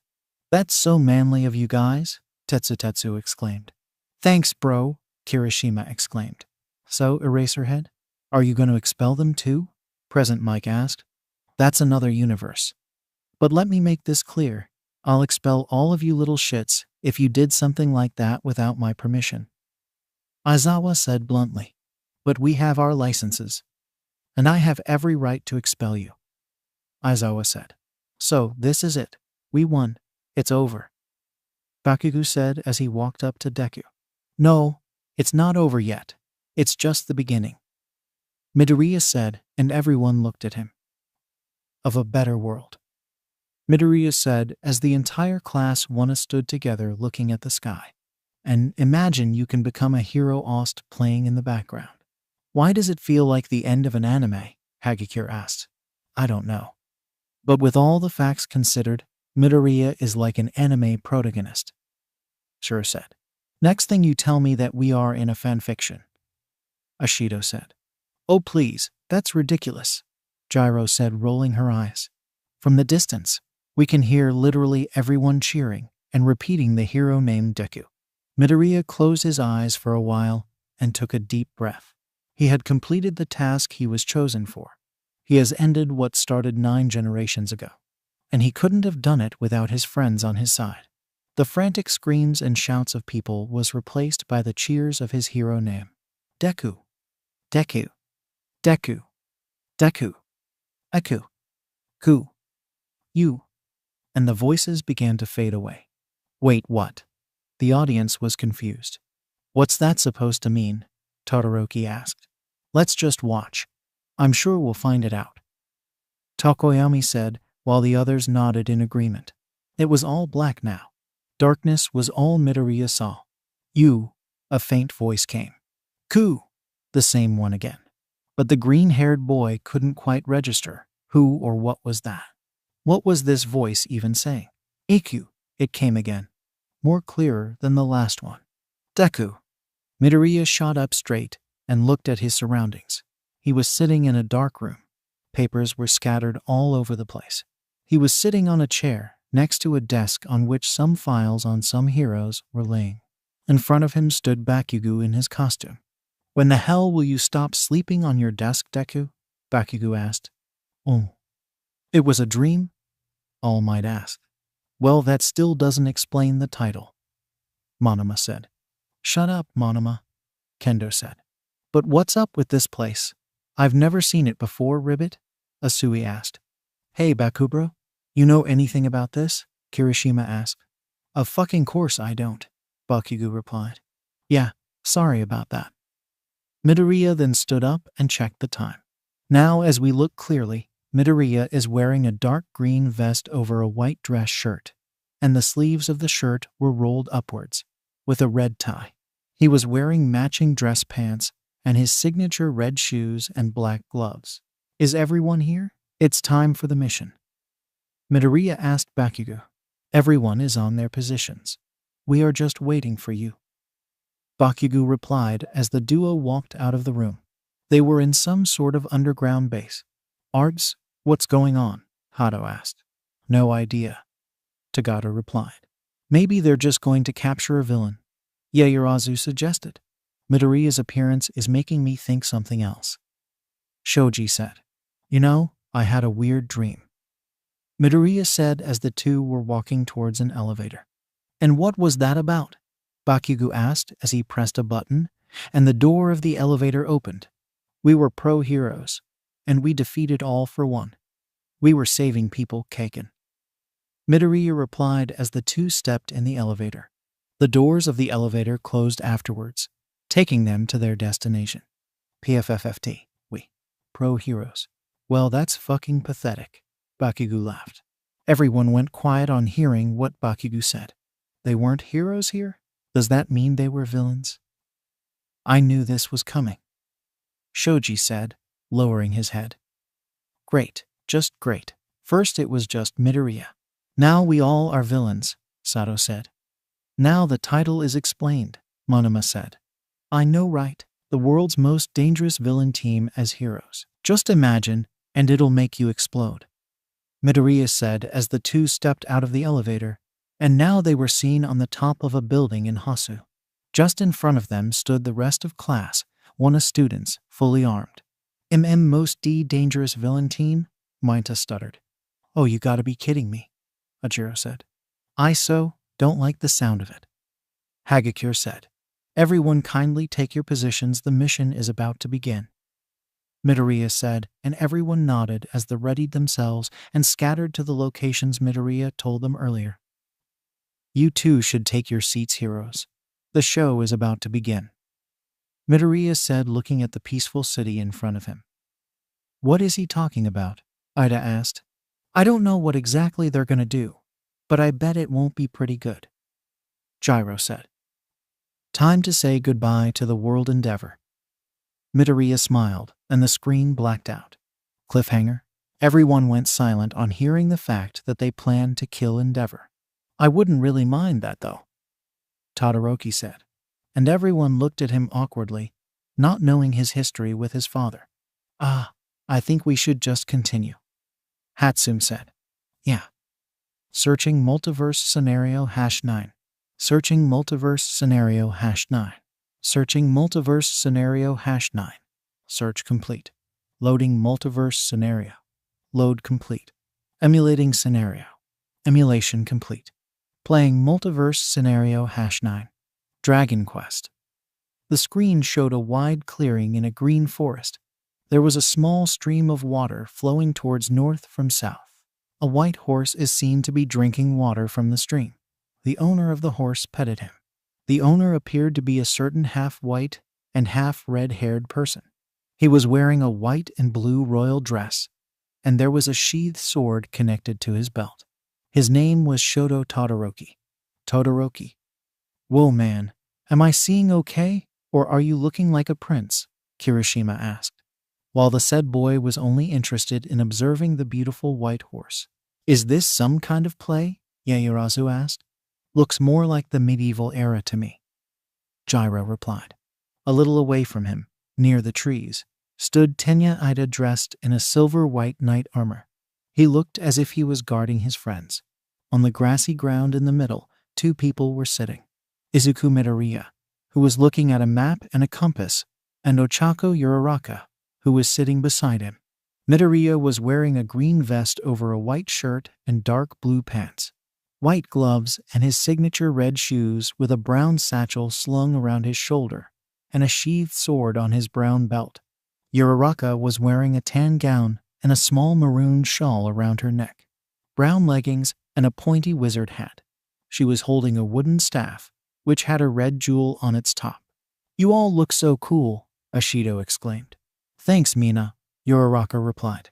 That's so manly of you guys, Tetsu exclaimed. Thanks, bro, Kirishima exclaimed. So, Eraserhead, are you going to expel them too? Present Mike asked. That's another universe. But let me make this clear. I'll expel all of you little shits if you did something like that without my permission. Aizawa said bluntly. But we have our licenses, and I have every right to expel you. Aizawa said. So, this is it. We won. It's over. Bakugo said as he walked up to Deku. No, it's not over yet. It's just the beginning. Midoriya said, and everyone looked at him. Of a better world. Midoriya said as the entire class stood together looking at the sky. And imagine you can become a hero Ost playing in the background. Why does it feel like the end of an anime? Hagakure asked. I don't know. But with all the facts considered, Midoriya is like an anime protagonist. Shiro said. Next thing you tell me that we are in a fanfiction. Ashido said. Oh please, that's ridiculous, Gyro said, rolling her eyes. From the distance, we can hear literally everyone cheering and repeating the hero named Deku. Midoriya closed his eyes for a while and took a deep breath. He had completed the task he was chosen for. He has ended what started 9 generations ago, and he couldn't have done it without his friends on his side. The frantic screams and shouts of people was replaced by the cheers of his hero name. Deku. Deku. Deku. Deku. Eku. Ku. You. And the voices began to fade away. Wait, what? The audience was confused. What's that supposed to mean? Todoroki asked. Let's just watch. I'm sure we'll find it out. Tokoyami said, while the others nodded in agreement. It was all black now. Darkness was all Midoriya saw. You, a faint voice came. Ku, the same one again. But the green-haired boy couldn't quite register who or what was that. What was this voice even saying? Iku, it came again, more clearer than the last one. Deku. Midoriya shot up straight and looked at his surroundings. He was sitting in a dark room. Papers were scattered all over the place. He was sitting on a chair next to a desk on which some files on some heroes were laying. In front of him stood Bakugo in his costume. When the hell will you stop sleeping on your desk, Deku? Bakugo asked. Oh. It was a dream? All Might asked. Well, that still doesn't explain the title, Monoma said. Shut up, Monoma, Kendo said. But what's up with this place? I've never seen it before, Ribbit, Asui asked. Hey, Bakubro, you know anything about this? Kirishima asked. Of fucking course I don't, Bakugo replied. Yeah, sorry about that. Midoriya then stood up and checked the time. Now, as we look clearly, Midoriya is wearing a dark green vest over a white dress shirt, and the sleeves of the shirt were rolled upwards, with a red tie. He was wearing matching dress pants and his signature red shoes and black gloves. Is everyone here? It's time for the mission. Midoriya asked Bakugo. Everyone is on their positions. We are just waiting for you. Bakugo replied as the duo walked out of the room. They were in some sort of underground base. Args, what's going on? Hato asked. No idea. Tagata replied. Maybe they're just going to capture a villain. Yaoyorozu suggested. Midoriya's appearance is making me think something else. Shoji said. You know, I had a weird dream. Midoriya said as the two were walking towards an elevator. And what was that about? Bakugo asked as he pressed a button, and the door of the elevator opened. We were pro-heroes, and we defeated All for One. We were saving people, Kaken. Midoriya replied as the two stepped in the elevator. The doors of the elevator closed afterwards, taking them to their destination. PFFFT, we. Pro-heroes. Well, that's fucking pathetic. Bakugo laughed. Everyone went quiet on hearing what Bakugo said. They weren't heroes here? Does that mean they were villains? I knew this was coming. Shoji said, lowering his head. Great, just great. First it was just Midoriya. Now we all are villains, Sato said. Now the title is explained, Monoma said. I know, right? The world's most dangerous villain team as heroes. Just imagine, and it'll make you explode. Midoriya said as the two stepped out of the elevator, and now they were seen on the top of a building in Hasu. Just in front of them stood the rest of class, one of students, fully armed. Most dangerous villain team? Mainta stuttered. Oh, you gotta be kidding me, Ajiro said. I don't like the sound of it. Hagakure said. Everyone kindly take your positions, the mission is about to begin. Midoriya said, and everyone nodded as they readied themselves and scattered to the locations Midoriya told them earlier. You too should take your seats, heroes. The show is about to begin. Midoriya said, looking at the peaceful city in front of him. What is he talking about? Ida asked. I don't know what exactly they're gonna do, but I bet it won't be pretty good. Gyro said. Time to say goodbye to the world endeavor. Midoriya smiled, and the screen blacked out. Cliffhanger. Everyone went silent on hearing the fact that they planned to kill Endeavor. I wouldn't really mind that, though, Todoroki said, and everyone looked at him awkwardly, not knowing his history with his father. I think we should just continue. Hatsume said. Yeah. Searching multiverse scenario #9. Searching multiverse scenario #9. Searching multiverse scenario #9. Search complete. Loading multiverse scenario. Load complete. Emulating scenario. Emulation complete. Playing multiverse scenario #9. Dragon Quest. The screen showed a wide clearing in a green forest. There was a small stream of water flowing towards north from south. A white horse is seen to be drinking water from the stream. The owner of the horse petted him. The owner appeared to be a certain half-white and half-red-haired person. He was wearing a white and blue royal dress, and there was a sheathed sword connected to his belt. His name was Shoto Todoroki. Todoroki. Whoa, man, am I seeing okay, or are you looking like a prince? Kirishima asked, while the said boy was only interested in observing the beautiful white horse. Is this some kind of play? Yaoyorozu asked. Looks more like the medieval era to me. Gyro replied. A little away from him, near the trees, stood Tenya Ida dressed in a silver-white knight armor. He looked as if he was guarding his friends. On the grassy ground in the middle, two people were sitting. Izuku Midoriya, who was looking at a map and a compass, and Ochako Uraraka, who was sitting beside him. Midoriya was wearing a green vest over a white shirt and dark blue pants, white gloves, and his signature red shoes with a brown satchel slung around his shoulder and a sheathed sword on his brown belt. Uraraka was wearing a tan gown and a small maroon shawl around her neck, brown leggings, and a pointy wizard hat. She was holding a wooden staff, which had a red jewel on its top. You all look so cool, Ashido exclaimed. Thanks, Mina, Uraraka replied.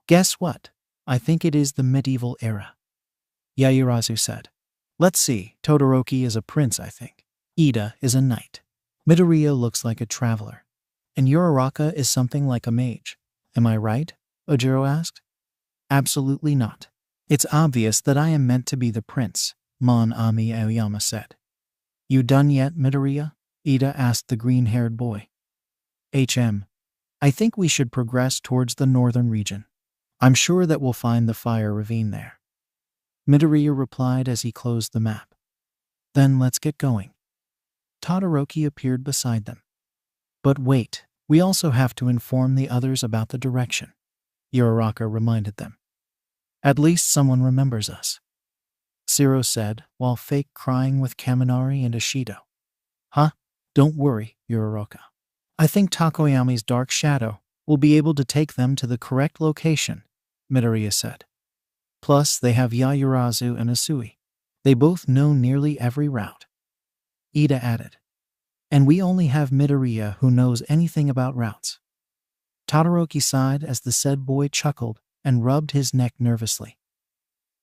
Guess what? I think it is the medieval era. Yaoyorozu said. Let's see, Todoroki is a prince, I think. Ida is a knight. Midoriya looks like a traveler, and Uraraka is something like a mage. Am I right? Ojiro asked. Absolutely not. It's obvious that I am meant to be the prince, Mon Ami Aoyama said. You done yet, Midoriya? Ida asked the green-haired boy. I think we should progress towards the northern region. I'm sure that we'll find the fire ravine there. Midoriya replied as he closed the map. Then let's get going. Todoroki appeared beside them. But wait, we also have to inform the others about the direction, Uraraka reminded them. At least someone remembers us, Shiro said while fake crying with Kaminari and Ishido. Huh? Don't worry, Uraraka. I think Takoyami's dark shadow will be able to take them to the correct location, Midoriya said. Plus, they have Yayurazu and Asui. They both know nearly every route. Ida added. And we only have Midoriya who knows anything about routes. Todoroki sighed as the said boy chuckled and rubbed his neck nervously.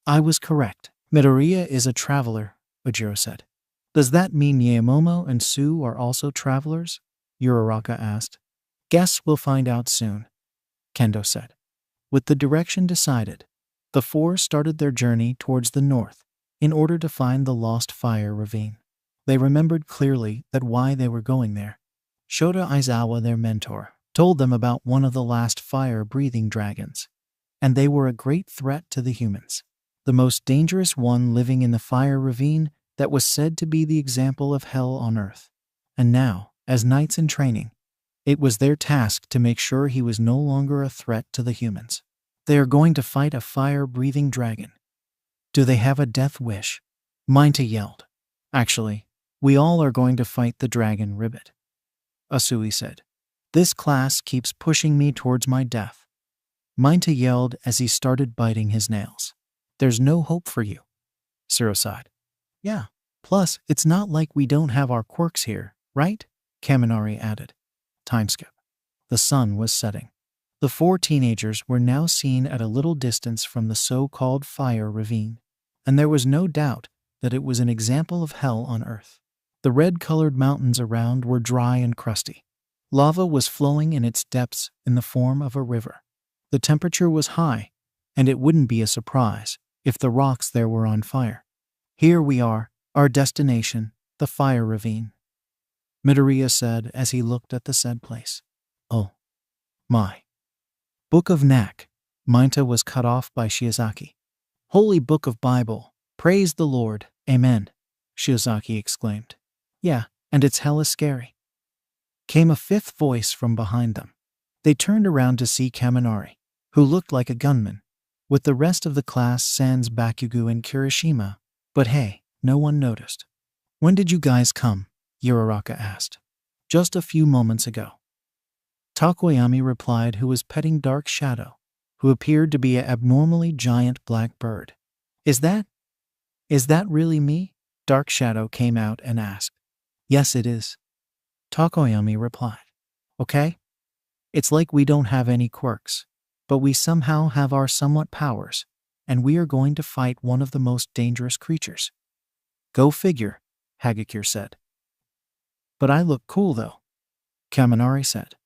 I was correct. Midoriya is a traveler, Ojiro said. Does that mean Yaemomo and Sue are also travelers? Uraraka asked. Guess we'll find out soon, Kendo said. With the direction decided, the four started their journey towards the north in order to find the lost fire ravine. They remembered clearly that why they were going there. Shota Aizawa, their mentor, told them about one of the last fire-breathing dragons, and they were a great threat to the humans. The most dangerous one living in the fire ravine that was said to be the example of hell on earth. And now, as knights in training, it was their task to make sure he was no longer a threat to the humans. They are going to fight a fire-breathing dragon. Do they have a death wish? Minta yelled. Actually, we all are going to fight the dragon ribbit, Asui said. This class keeps pushing me towards my death. Minta yelled as he started biting his nails. There's no hope for you, Shiro sighed. Yeah, plus it's not like we don't have our quirks here, right? Kaminari added. Time skip. The sun was setting. The four teenagers were now seen at a little distance from the so-called fire ravine, and there was no doubt that it was an example of hell on earth. The red-colored mountains around were dry and crusty. Lava was flowing in its depths in the form of a river. The temperature was high, and it wouldn't be a surprise if the rocks there were on fire. Here we are, our destination, the fire ravine, Midoriya said as he looked at the said place. Oh, my. Book of Nak. Minta was cut off by Shiozaki. Holy Book of Bible, praise the Lord, amen, Shiozaki exclaimed. Yeah, and it's hella scary. Came a fifth voice from behind them. They turned around to see Kaminari, who looked like a gunman, with the rest of the class sans Bakugo and Kirishima, but hey, no one noticed. When did you guys come? Uraraka asked. Just a few moments ago. Takoyami replied, who was petting Dark Shadow, who appeared to be an abnormally giant black bird. Is that really me? Dark Shadow came out and asked. Yes, it is. Takoyami replied. Okay? It's like we don't have any quirks, but we somehow have our somewhat powers, and we are going to fight one of the most dangerous creatures. Go figure, Hagakure said. But I look cool though, Kaminari said.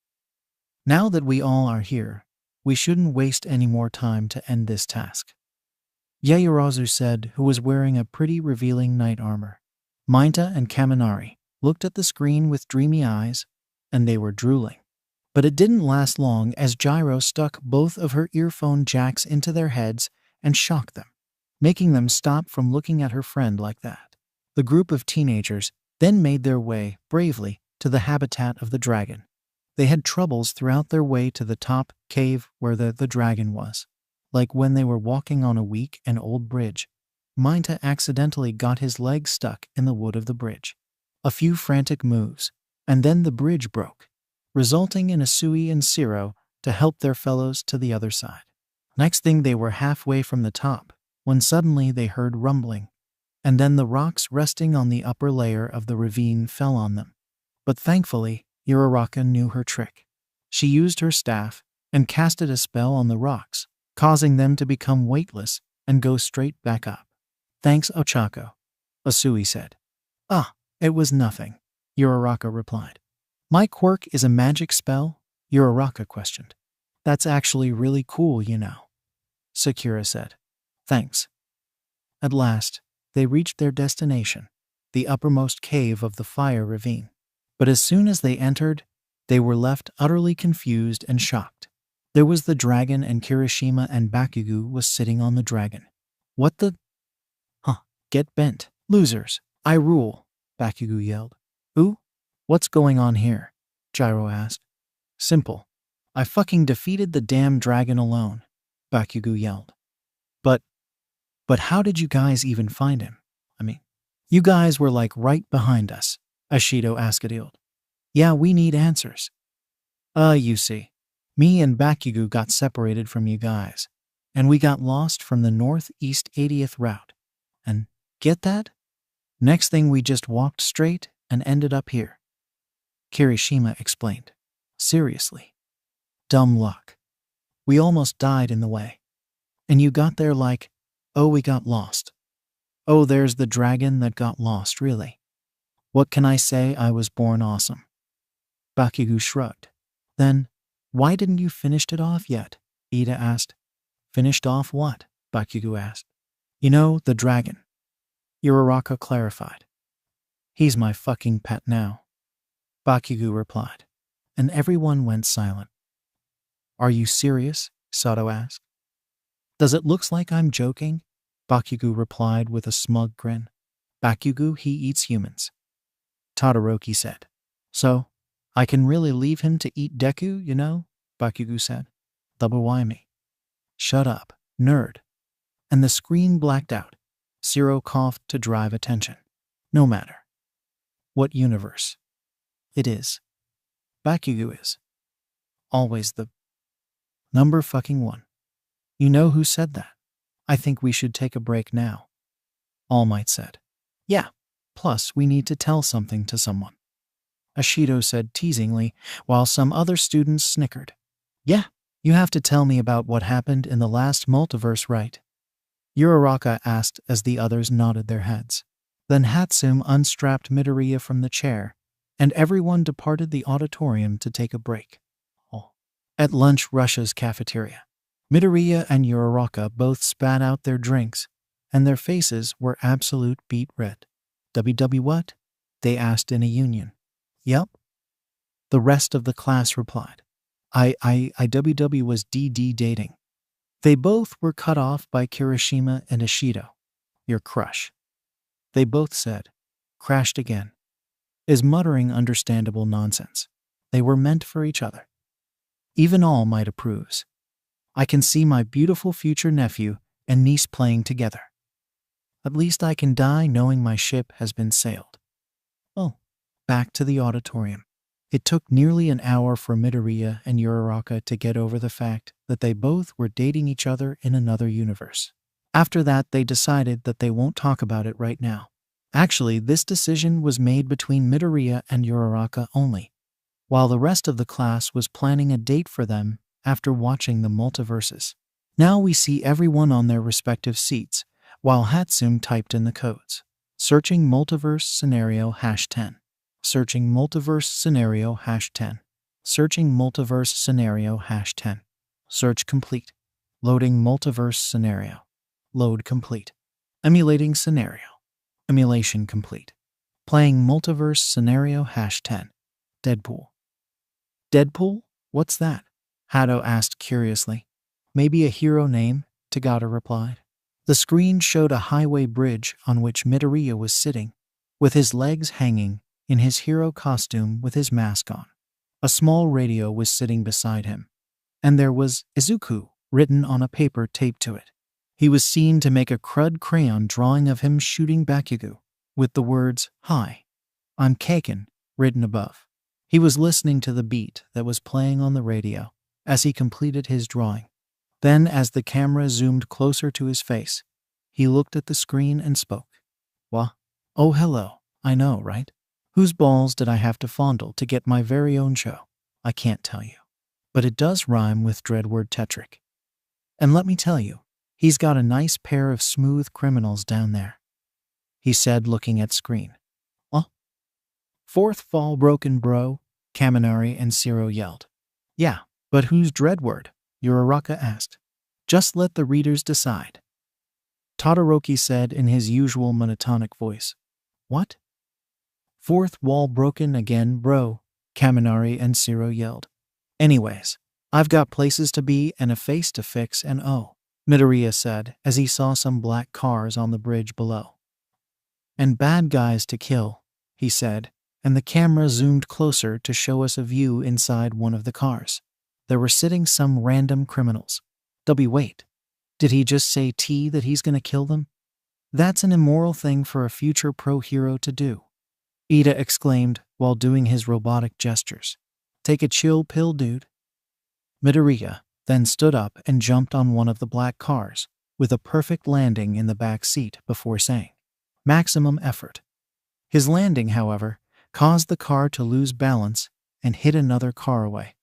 Now that we all are here, we shouldn't waste any more time to end this task, Yaoyorozu said, who was wearing a pretty revealing knight armor. Minta and Kaminari looked at the screen with dreamy eyes, and they were drooling. But it didn't last long as Gyro stuck both of her earphone jacks into their heads and shocked them, making them stop from looking at her friend like that. The group of teenagers then made their way bravely to the habitat of the dragon. They had troubles throughout their way to the top cave where the dragon was. Like when they were walking on a weak and old bridge, Minta accidentally got his leg stuck in the wood of the bridge. A few frantic moves, and then the bridge broke, resulting in Asui and Shiro to help their fellows to the other side. Next thing, they were halfway from the top when suddenly they heard rumbling, and then the rocks resting on the upper layer of the ravine fell on them. But thankfully, Uraraka knew her trick. She used her staff and casted a spell on the rocks, causing them to become weightless and go straight back up. Thanks, Ochako, Asui said. Ah, it was nothing, Uraraka replied. My quirk is a magic spell? Uraraka questioned. That's actually really cool, you know, Sakura said. Thanks. At last, they reached their destination, the uppermost cave of the fire ravine. But as soon as they entered, they were left utterly confused and shocked. There was the dragon, and Kirishima and Bakugo was sitting on the dragon. What the? Huh, get bent. Losers, I rule, Bakugo yelled. Ooh, what's going on here? Gyro asked. Simple. I fucking defeated the damn dragon alone, Bakugo yelled. But how did you guys even find him? I mean, you guys were like right behind us, Ashido askadilled. Yeah, we need answers. You see, me and Bakugo got separated from you guys, and we got lost from the northeast 80th route. And get that? Next thing we just walked straight and ended up here. Kirishima explained. Seriously. Dumb luck. We almost died in the way. And you got there like, oh, we got lost. Oh, there's the dragon that got lost, really. What can I say? I was born awesome. Bakugo shrugged. Then, why didn't you finish it off yet? Ida asked. Finished off what? Bakugo asked. You know, the dragon. Uraraka clarified. He's my fucking pet now. Bakugo replied, and everyone went silent. Are you serious? Sato asked. Does it look like I'm joking? Bakugo replied with a smug grin. Bakugo, he eats humans. Todoroki said. So, I can really leave him to eat Deku, you know? Bakugo said. Double why me? Shut up, nerd. And the screen blacked out. Zero coughed to drive attention. No matter what universe it is, Bakugo is always the number fucking one. You know who said that? I think we should take a break now, All Might said. Yeah, plus we need to tell something to someone, Ashido said teasingly, while some other students snickered. Yeah, you have to tell me about what happened in the last multiverse, right? Uraraka asked as the others nodded their heads. Then Hatsume unstrapped Midoriya from the chair, and everyone departed the auditorium to take a break. At Lunch Russia's cafeteria, Midoriya and Uraraka both spat out their drinks, and their faces were absolute beet red. WW what? They asked in a union. Yup. The rest of the class replied. WW was DD dating. They both were cut off by Kirishima and Ashido. Your crush. They both said. Crashed again. Is muttering understandable nonsense. They were meant for each other. Even All Might approves. I can see my beautiful future nephew and niece playing together. At least I can die knowing my ship has been sailed. Oh, back to the auditorium. It took nearly an hour for Midoriya and Uraraka to get over the fact that they both were dating each other in another universe. After that, they decided that they won't talk about it right now. Actually, this decision was made between Midoriya and Uraraka only, while the rest of the class was planning a date for them after watching the multiverses. Now we see everyone on their respective seats, while Hatsume typed in the codes. Searching multiverse scenario #10. Searching multiverse scenario #10. Searching multiverse scenario #10. Search complete. Loading multiverse scenario. Load complete. Emulating scenario. Emulation complete. Playing multiverse scenario #10. Deadpool. Deadpool? What's that? Hado asked curiously. Maybe a hero name, Tagata replied. The screen showed a highway bridge on which Midoriya was sitting, with his legs hanging, in his hero costume with his mask on. A small radio was sitting beside him, and there was Izuku written on a paper taped to it. He was seen to make a crud crayon drawing of him shooting Bakugo, with the words, "Hi, I'm Kaken," written above. He was listening to the beat that was playing on the radio as he completed his drawing. Then, as the camera zoomed closer to his face, he looked at the screen and spoke. Wha? Oh, hello. I know, right? Whose balls did I have to fondle to get my very own show? I can't tell you. But it does rhyme with Dreadword Tetrick. And let me tell you, he's got a nice pair of smooth criminals down there, he said, looking at screen. Huh? Fourth fall broken, bro, Kaminari and Zero yelled. Yeah, but who's Dreadword? Uraraka asked. Just let the readers decide. Todoroki said in his usual monotonic voice. What? Fourth wall broken again, bro, Kaminari and Zero yelled. Anyways, I've got places to be and a face to fix and oh, Midoriya said as he saw some black cars on the bridge below. And bad guys to kill, he said, and the camera zoomed closer to show us a view inside one of the cars. There were sitting some random criminals. Wait, did he just say that he's gonna kill them? That's an immoral thing for a future pro-hero to do, Ida exclaimed while doing his robotic gestures. Take a chill pill, dude. Midoriya then stood up and jumped on one of the black cars, with a perfect landing in the back seat before saying, maximum effort. His landing, however, caused the car to lose balance and hit another car away,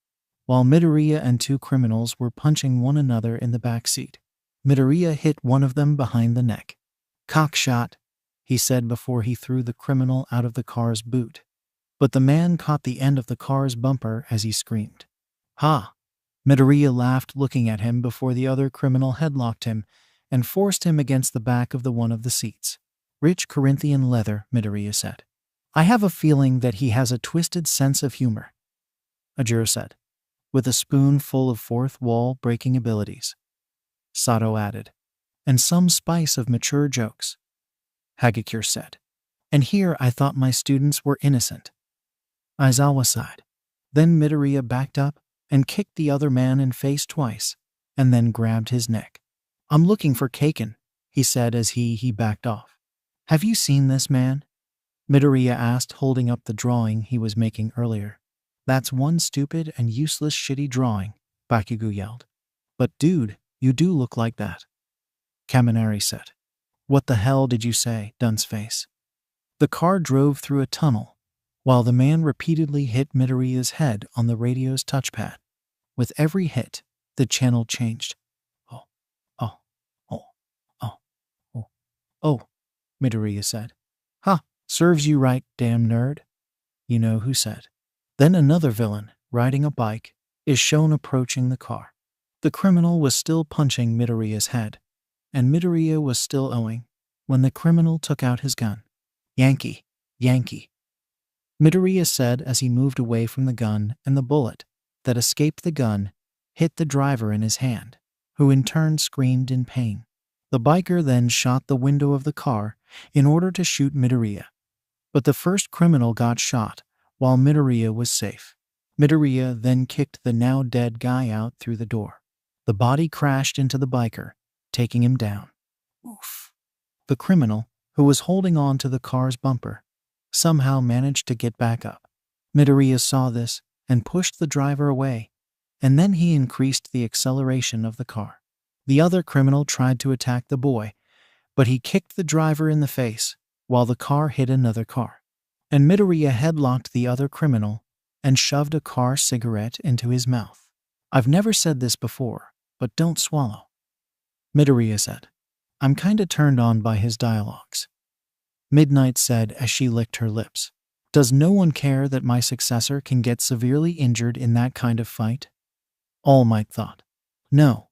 while Midoriya and two criminals were punching one another in the back seat. Midoriya hit one of them behind the neck. Cockshot, he said before he threw the criminal out of the car's boot. But the man caught the end of the car's bumper as he screamed. Ha! Midoriya laughed, looking at him before the other criminal headlocked him and forced him against the back of one of the seats. Rich Corinthian leather, Midoriya said. I have a feeling that he has a twisted sense of humor, Ajiro said, with a spoon full of fourth wall breaking abilities. Sato added, and some spice of mature jokes, Hagakure said. And here I thought my students were innocent. Aizawa sighed. Then Midoriya backed up and kicked the other man in face twice, and then grabbed his neck. I'm looking for Kaken, he said as he backed off. Have you seen this man? Midoriya asked, holding up the drawing he was making earlier. That's one stupid and useless shitty drawing, Bakugo yelled. But dude, you do look like that, Kaminari said. What the hell did you say, dunce face? The car drove through a tunnel, while the man repeatedly hit Midoriya's head on the radio's touchpad. With every hit, the channel changed. Oh, oh, oh, oh, oh, oh, Midoriya said. Ha, serves you right, damn nerd. You know who said. Then another villain, riding a bike, is shown approaching the car. The criminal was still punching Midoriya's head, and Midoriya was still owing when the criminal took out his gun. Yankee, Yankee, Midoriya said as he moved away from the gun, and the bullet that escaped the gun hit the driver in his hand, who in turn screamed in pain. The biker then shot the window of the car in order to shoot Midoriya, but the first criminal got shot while Midoriya was safe. Midoriya then kicked the now dead guy out through the door. The body crashed into the biker, taking him down. Oof. The criminal, who was holding on to the car's bumper, somehow managed to get back up. Midoriya saw this and pushed the driver away, and then he increased the acceleration of the car. The other criminal tried to attack the boy, but he kicked the driver in the face while the car hit another car. And Midoriya headlocked the other criminal and shoved a car cigarette into his mouth. I've never said this before, but don't swallow, Midoriya said. I'm kinda turned on by his dialogues, Midnight said as she licked her lips. Does no one care that my successor can get severely injured in that kind of fight? All Might thought. No,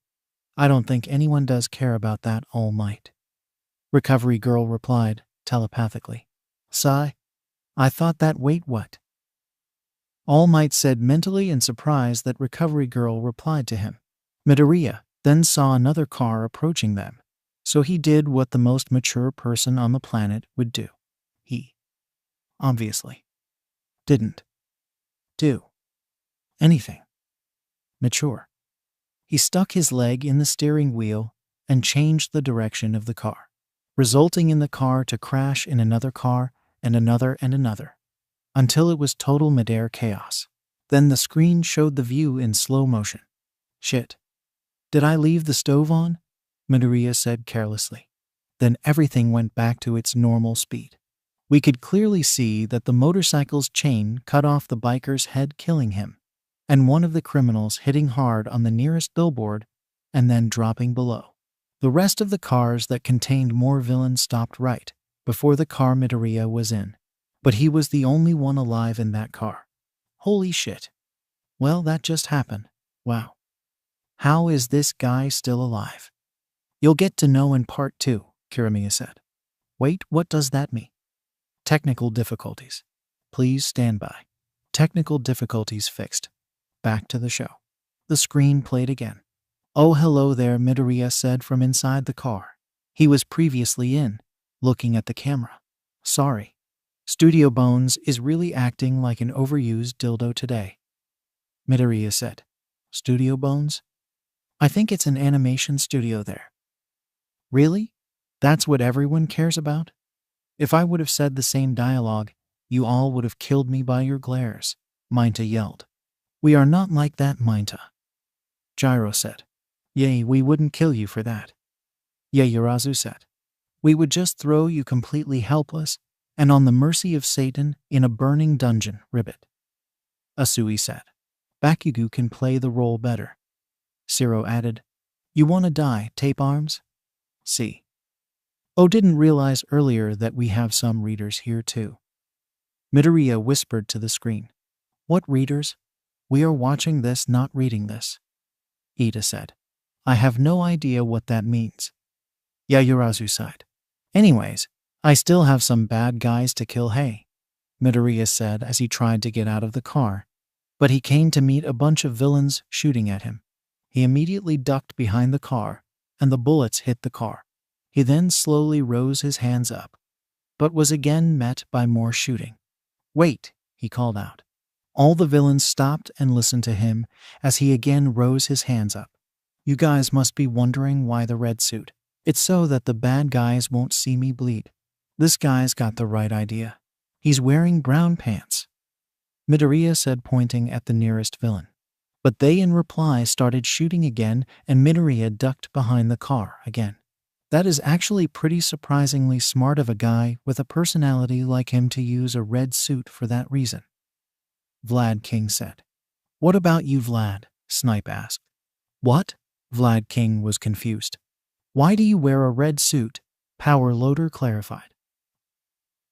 I don't think anyone does care about that, All Might. Recovery Girl replied, telepathically. Sigh. I thought that. Wait, what? All Might said mentally in surprise that Recovery Girl replied to him. Midoriya then saw another car approaching them, so he did what the most mature person on the planet would do. He, obviously, didn't do anything mature. He stuck his leg in the steering wheel and changed the direction of the car, resulting in the car to crash in another car and another, until it was total midair chaos. Then the screen showed the view in slow motion. Shit. Did I leave the stove on? Midoriya said carelessly. Then everything went back to its normal speed. We could clearly see that the motorcycle's chain cut off the biker's head, killing him, and one of the criminals hitting hard on the nearest billboard and then dropping below. The rest of the cars that contained more villains stopped right before the car Midoriya was in. But he was the only one alive in that car. Holy shit. Well, that just happened. Wow. How is this guy still alive? You'll get to know in part 2, Kirimiya said. Wait, what does that mean? Technical difficulties. Please stand by. Technical difficulties fixed. Back to the show. The screen played again. Oh, hello there, Midoriya said from inside the car. He was previously in, looking at the camera. Sorry. Studio Bones is really acting like an overused dildo today. Midoriya said. Studio Bones? I think it's an animation studio there. Really? That's what everyone cares about? If I would have said the same dialogue, you all would have killed me by your glares, Mainta yelled. We are not like that, Mainta. Gyro said. Yay, we wouldn't kill you for that. Yaoyorozu said. We would just throw you completely helpless and on the mercy of Satan in a burning dungeon, Ribbit. Asui said. Bakugo can play the role better. Siro added. You wanna die, tape arms? See. Oh, didn't realize earlier that we have some readers here too. Midoriya whispered to the screen. What readers? We are watching this, not reading this. Ida said. I have no idea what that means. Yaoyorozu sighed. Anyways, I still have some bad guys to kill, hey, Midoriya said as he tried to get out of the car, but he came to meet a bunch of villains shooting at him. He immediately ducked behind the car, and the bullets hit the car. He then slowly rose his hands up, but was again met by more shooting. Wait, he called out. All the villains stopped and listened to him as he again rose his hands up. You guys must be wondering why the red suit. It's so that the bad guys won't see me bleed. This guy's got the right idea. He's wearing brown pants. Midoriya said, pointing at the nearest villain. But they in reply started shooting again, and Midoriya ducked behind the car again. That is actually pretty surprisingly smart of a guy with a personality like him to use a red suit for that reason. Vlad King said. What about you, Vlad? Snipe asked. What? Vlad King was confused. Why do you wear a red suit? Power Loader clarified.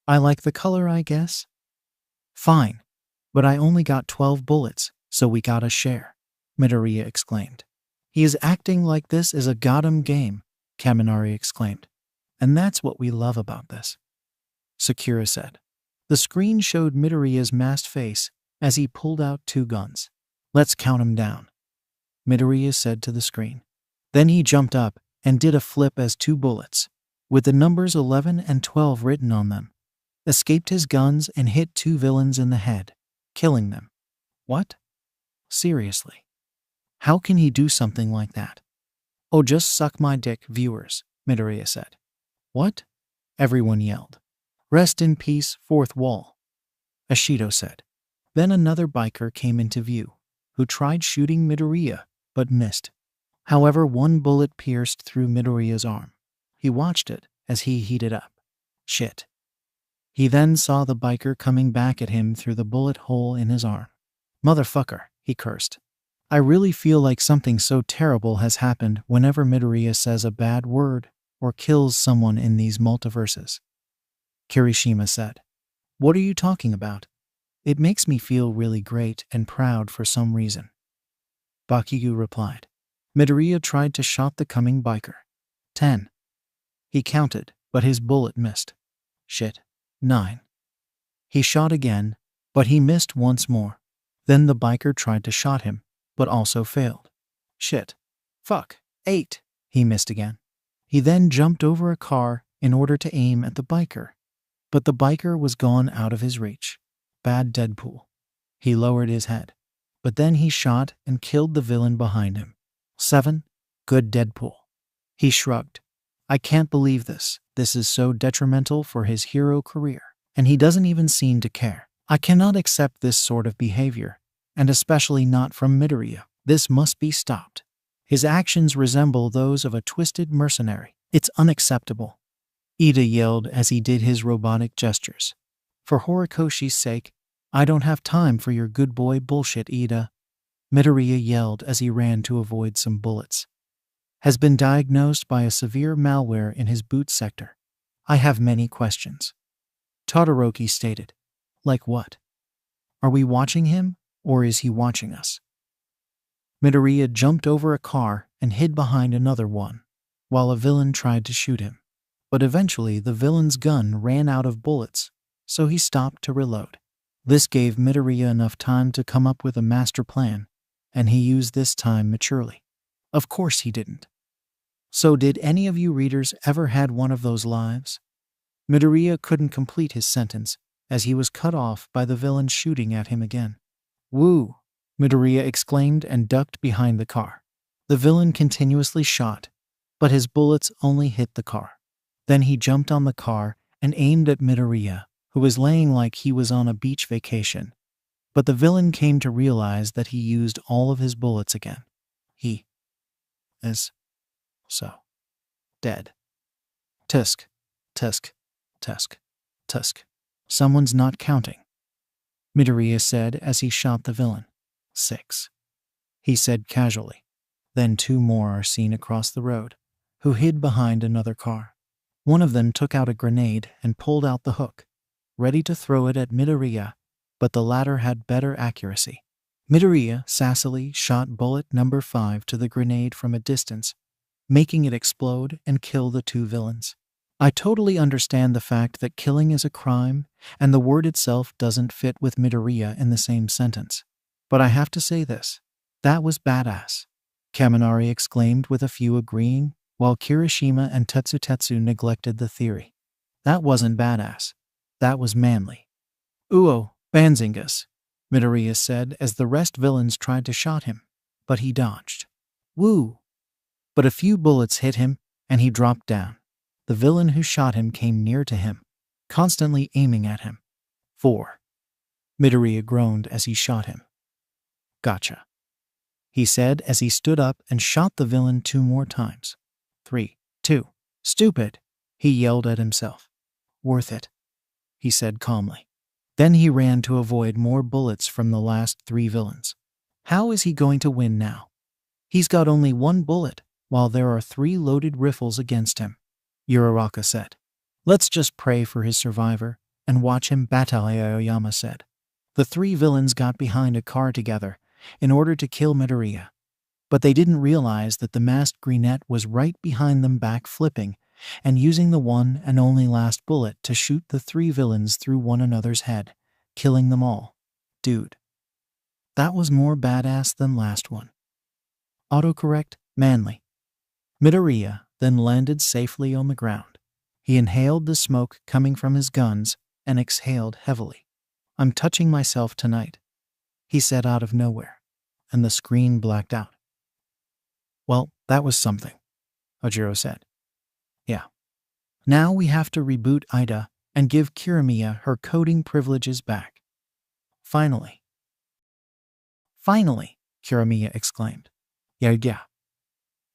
I like the color, I guess. Fine. But I only got 12 bullets, so we gotta share, Midoriya exclaimed. He is acting like this is a goddamn game, Kaminari exclaimed. And that's what we love about this. Sakura said. The screen showed Midoriya's masked face as he pulled out 2 guns. Let's count 'em down, Midoriya said to the screen. Then he jumped up and did a flip as 2 bullets, with the numbers 11 and 12 written on them, escaped his guns and hit 2 villains in the head, killing them. What? Seriously? How can he do something like that? Oh, just suck my dick, viewers, Midoriya said. What? Everyone yelled. Rest in peace, fourth wall, Ashido said. Then another biker came into view, who tried shooting Midoriya, but missed. However, 1 bullet pierced through Midoriya's arm. He watched it as he heated up. Shit. He then saw the biker coming back at him through the bullet hole in his arm. Motherfucker, he cursed. I really feel like something so terrible has happened whenever Midoriya says a bad word or kills someone in these multiverses. Kirishima said. What are you talking about? It makes me feel really great and proud for some reason. Bakugo replied. Midoriya tried to shot the coming biker. 10. He counted, but his bullet missed. Shit. 9. He shot again, but he missed once more. Then the biker tried to shot him, but also failed. Shit. Fuck. 8. He missed again. He then jumped over a car in order to aim at the biker, but the biker was gone out of his reach. Bad Deadpool. He lowered his head, but then he shot and killed the villain behind him. 7. Good Deadpool. He shrugged. I can't believe this. This is so detrimental for his hero career, and he doesn't even seem to care. I cannot accept this sort of behavior, and especially not from Midoriya. This must be stopped. His actions resemble those of a twisted mercenary. It's unacceptable. Ida yelled as he did his robotic gestures. For Horikoshi's sake, I don't have time for your good boy bullshit, Ida. Midoriya yelled as he ran to avoid some bullets. Has been diagnosed by a severe malware in his boot sector. I have many questions. Todoroki stated. Like what? Are we watching him, or is he watching us? Midoriya jumped over a car and hid behind another one, while a villain tried to shoot him. But eventually the villain's gun ran out of bullets, so he stopped to reload. This gave Midoriya enough time to come up with a master plan, and he used this time maturely. Of course he didn't. So did any of you readers ever had one of those lives? Midoriya couldn't complete his sentence, as he was cut off by the villain shooting at him again. Woo! Midoriya exclaimed and ducked behind the car. The villain continuously shot, but his bullets only hit the car. Then he jumped on the car and aimed at Midoriya, who was laying like he was on a beach vacation. But the villain came to realize that he used all of his bullets again. He is so dead. Tusk, tusk, tusk, tusk. Someone's not counting, Midoriya said as he shot the villain. 6. He said casually. Then 2 more are seen across the road, who hid behind another car. One of them took out a grenade and pulled out the hook, ready to throw it at Midoriya, but the latter had better accuracy. Midoriya sassily shot bullet number 5 to the grenade from a distance, making it explode and kill the 2 villains. I totally understand the fact that killing is a crime, and the word itself doesn't fit with Midoriya in the same sentence. But I have to say this. That was badass, Kaminari exclaimed with a few agreeing, while Kirishima and Tetsutetsu neglected the theory. That wasn't badass. That was manly. Uo, Banzingus, Midoriya said as the rest villains tried to shot him, but he dodged. Woo! But a few bullets hit him, and he dropped down. The villain who shot him came near to him, constantly aiming at him. 4. Midoriya groaned as he shot him. Gotcha, he said as he stood up and shot the villain 2 more times. 3, 2. Stupid, he yelled at himself. Worth it, he said calmly. Then he ran to avoid more bullets from the last 3 villains. How is he going to win now? He's got only 1 bullet, while there are 3 loaded rifles against him, Uraraka said. Let's just pray for his survivor and watch him battle, Aoyama said. The 3 villains got behind a car together in order to kill Midoriya, but they didn't realize that the masked greenette was right behind them, back flipping and using the one and only last bullet to shoot the 3 villains through one another's head, killing them all. Dude, that was more badass than last one. Autocorrect, manly. Midoriya then landed safely on the ground. He inhaled the smoke coming from his guns and exhaled heavily. I'm touching myself tonight, he said out of nowhere, and the screen blacked out. Well, that was something, Ojiro said. Yeah. Now we have to reboot Ida and give Kirimiya her coding privileges back. Finally. Finally, Kirimiya exclaimed. Yeah.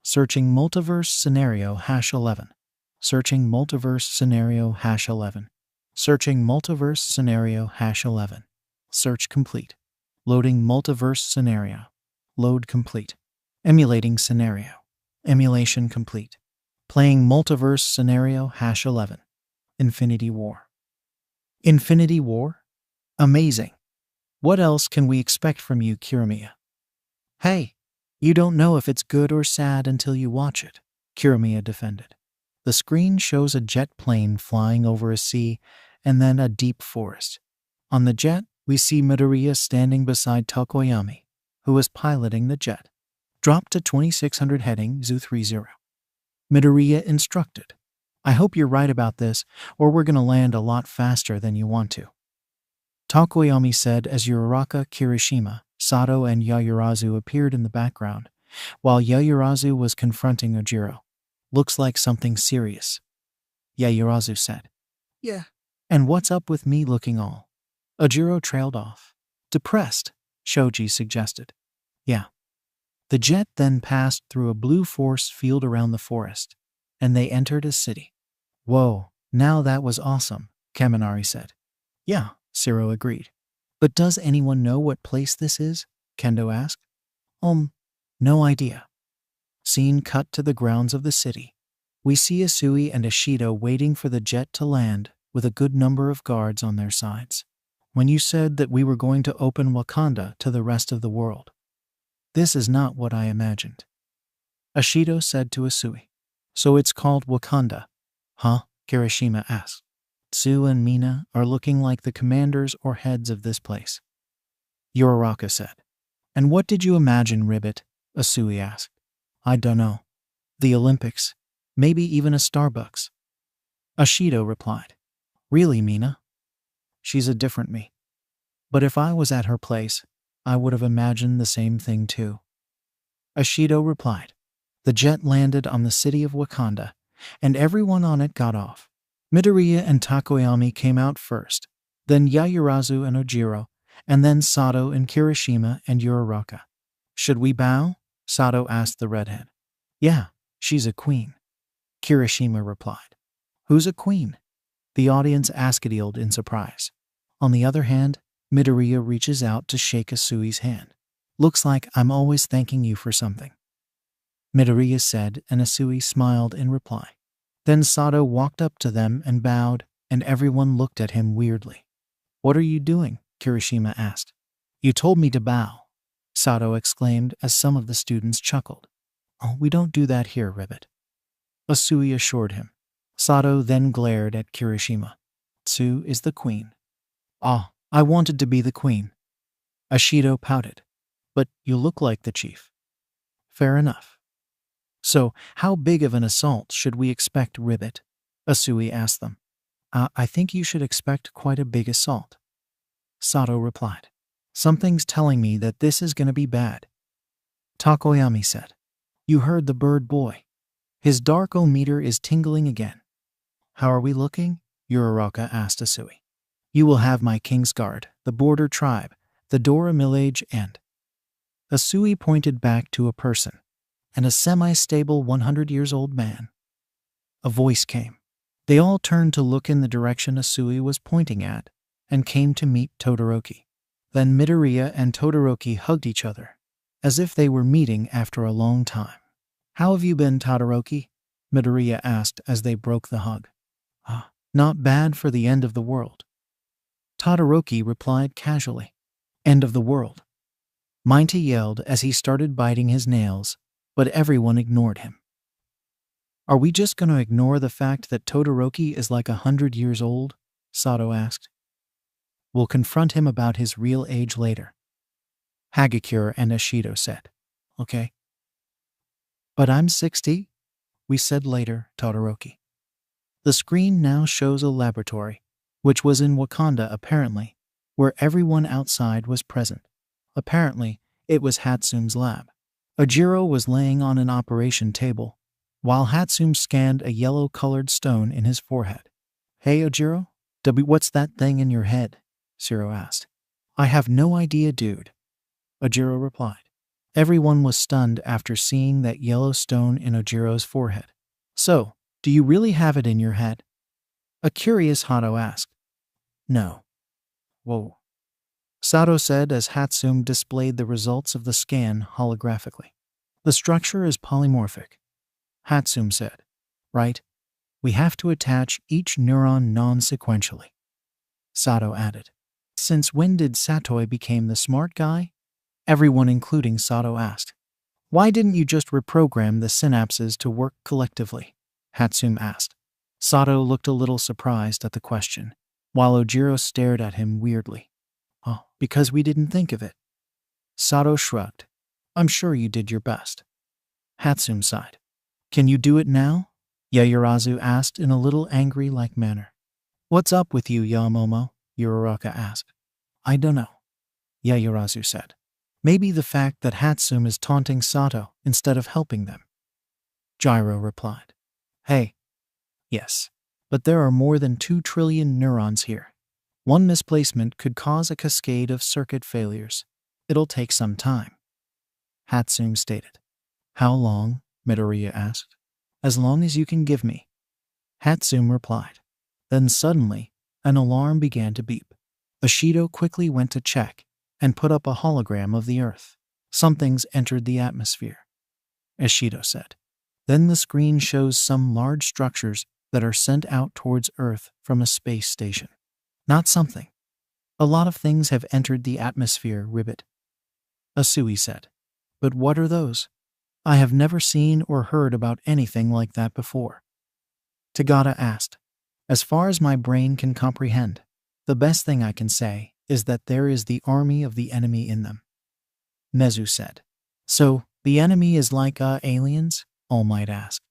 Searching multiverse scenario #11. Searching multiverse scenario #11. Searching multiverse scenario #11. Search complete. Loading multiverse scenario. Load complete. Emulating scenario. Emulation complete. Playing multiverse scenario #11. Infinity War. Infinity War? Amazing. What else can we expect from you, Kirimiya? Hey, you don't know if it's good or sad until you watch it, Kirimiya defended. The screen shows a jet plane flying over a sea and then a deep forest. On the jet, we see Midoriya standing beside Tokoyami, who was piloting the jet. Drop to 2600 heading Zu30. Midoriya instructed. I hope you're right about this, or we're going to land a lot faster than you want to. Tokoyami said as Uraraka, Kirishima, Sato, and Yayurazu appeared in the background, while Yayurazu was confronting Ojiro. Looks like something serious, Yayurazu said. Yeah. And what's up with me looking all? Ojiro trailed off. Depressed, Shoji suggested. Yeah. The jet then passed through a blue force field around the forest, and they entered a city. Whoa, now that was awesome, Kaminari said. Yeah, Siro agreed. But does anyone know what place this is? Kendo asked. No idea. Scene cut to the grounds of the city. We see Asui and Ashido waiting for the jet to land with a good number of guards on their sides. when you said that we were going to open Wakanda to the rest of the world. This is not what I imagined. Ashido said to Asui. So it's called Wakanda, huh? Kirishima asked. Tsu and Mina are looking like the commanders or heads of this place. Uraraka said. And what did you imagine, Ribbit? Asui asked. I dunno. The Olympics. Maybe even a Starbucks. Ashido replied. Really, Mina? She's a different me. But if I was at her place, I would have imagined the same thing too. Ashido replied. The jet landed on the city of Wakanda, and everyone on it got off. Midoriya and Takoyami came out first, then Yayurazu and Ojiro, and then Sato and Kirishima and Uraraka. Should we bow? Sato asked the redhead. Yeah, she's a queen. Kirishima replied. Who's a queen? The audience asked in surprise. On the other hand, Midoriya reaches out to shake Asui's hand. Looks like I'm always thanking you for something. Midoriya said, and Asui smiled in reply. Then Sato walked up to them and bowed, and everyone looked at him weirdly. What are you doing? Kirishima asked. You told me to bow, Sato exclaimed as some of the students chuckled. Oh, we don't do that here, Ribbit. Asui assured him. Sato then glared at Kirishima. Tsu is the queen. Ah, I wanted to be the queen. Ashido pouted. But you look like the chief. Fair enough. So, how big of an assault should we expect, Ribbit? Asui asked them. I think you should expect quite a big assault. Sato replied. Something's telling me that this is going to be bad. Takoyami said. You heard the bird boy. His dark-o-meter is tingling again. How are we looking? Uraraka asked Asui. You will have my Kingsguard, the Border Tribe, the Dora Milaje, and... Asui pointed back to a person, and a semi-stable 100-years-old man. A voice came. They all turned to look in the direction Asui was pointing at, and came to meet Todoroki. Then Midoriya and Todoroki hugged each other, as if they were meeting after a long time. How have you been, Todoroki? Midoriya asked as they broke the hug. Not bad for the end of the world. Todoroki replied casually. End of the world. Minty yelled as he started biting his nails, but everyone ignored him. Are we just going to ignore the fact that Todoroki is like 100 years old? Sato asked. We'll confront him about his real age later. Hagakure and Ashido said. Okay. But I'm 60? We said later, Todoroki. The screen now shows a laboratory, which was in Wakanda apparently, where everyone outside was present. Apparently, it was Hatsume's lab. Ojiro was laying on an operation table, while Hatsume scanned a yellow-colored stone in his forehead. Hey, Ojiro? What's that thing in your head? Zero asked. I have no idea, dude. Ojiro replied. Everyone was stunned after seeing that yellow stone in Ojiro's forehead. So, do you really have it in your head? A curious Hato asked. No. Whoa. Sato said as Hatsume displayed the results of the scan holographically. The structure is polymorphic. Hatsume said. Right? We have to attach each neuron non-sequentially. Sato added. Since when did Satoi become the smart guy? Everyone including Sato asked. Why didn't you just reprogram the synapses to work collectively? Hatsume asked. Sato looked a little surprised at the question, while Ojiro stared at him weirdly. Oh, because we didn't think of it. Sato shrugged. I'm sure you did your best. Hatsume sighed. Can you do it now? Yayurazu asked in a little angry-like manner. What's up with you, Yamomo? Uraraka asked. I don't know, Yayurazu said. Maybe the fact that Hatsume is taunting Sato instead of helping them. Gyro replied. Hey. Yes, but there are more than 2 trillion neurons here. One misplacement could cause a cascade of circuit failures. It'll take some time. Hatsume stated. How long? Midoriya asked. As long as you can give me. Hatsume replied. Then suddenly, an alarm began to beep. Ashido quickly went to check and put up a hologram of the Earth. Something's entered the atmosphere, Ashido said. Then the screen shows some large structures that are sent out towards Earth from a space station. Not something. A lot of things have entered the atmosphere, Ribbit, Asui said. But what are those? I have never seen or heard about anything like that before. Tagada asked. As far as my brain can comprehend, the best thing I can say is that there is the army of the enemy in them. Nezu said. So, the enemy is like, aliens? All Might asked.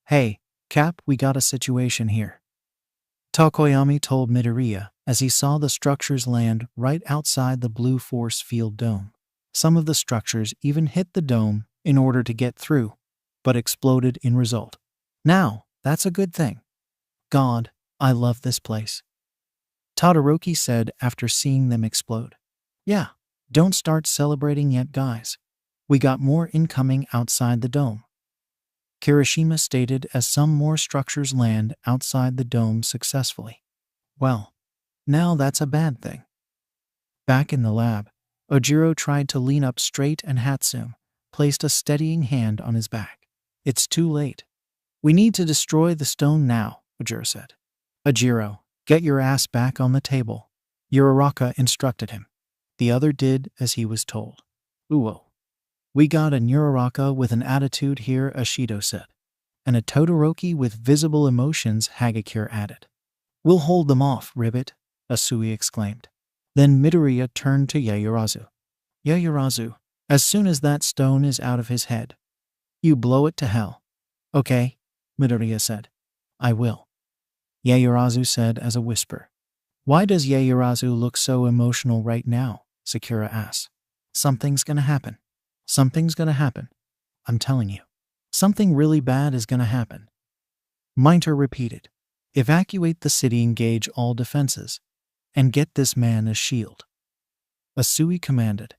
Hey, Cap, we got a situation here. Tokoyami told Midoriya as he saw the structures land right outside the blue force field dome. Some of the structures even hit the dome in order to get through, but exploded in result. Now, that's a good thing. God, I love this place. Todoroki said after seeing them explode. Yeah, don't start celebrating yet, guys. We got more incoming outside the dome. Kirishima stated as some more structures land outside the dome successfully. Well, now that's a bad thing. Back in the lab, Ojiro tried to lean up straight and Hatsume placed a steadying hand on his back. It's too late. We need to destroy the stone now, Ojiro said. Ojiro, get your ass back on the table, Uraraka instructed him. The other did as he was told. Uwo. We got a Uraraka with an attitude here, Ashido said. And a Todoroki with visible emotions, Hagakure added. We'll hold them off, Ribbit, Asui exclaimed. Then Midoriya turned to Yaoyorozu. Yaoyorozu, as soon as that stone is out of his head, you blow it to hell. Okay, Midoriya said. I will. Yaoyorozu said as a whisper. Why does Yaoyorozu look so emotional right now? Sakura asked. Something's gonna happen. Something's gonna happen. I'm telling you. Something really bad is gonna happen. Minter repeated. Evacuate the city, engage all defenses, and get this man a shield. Asui commanded,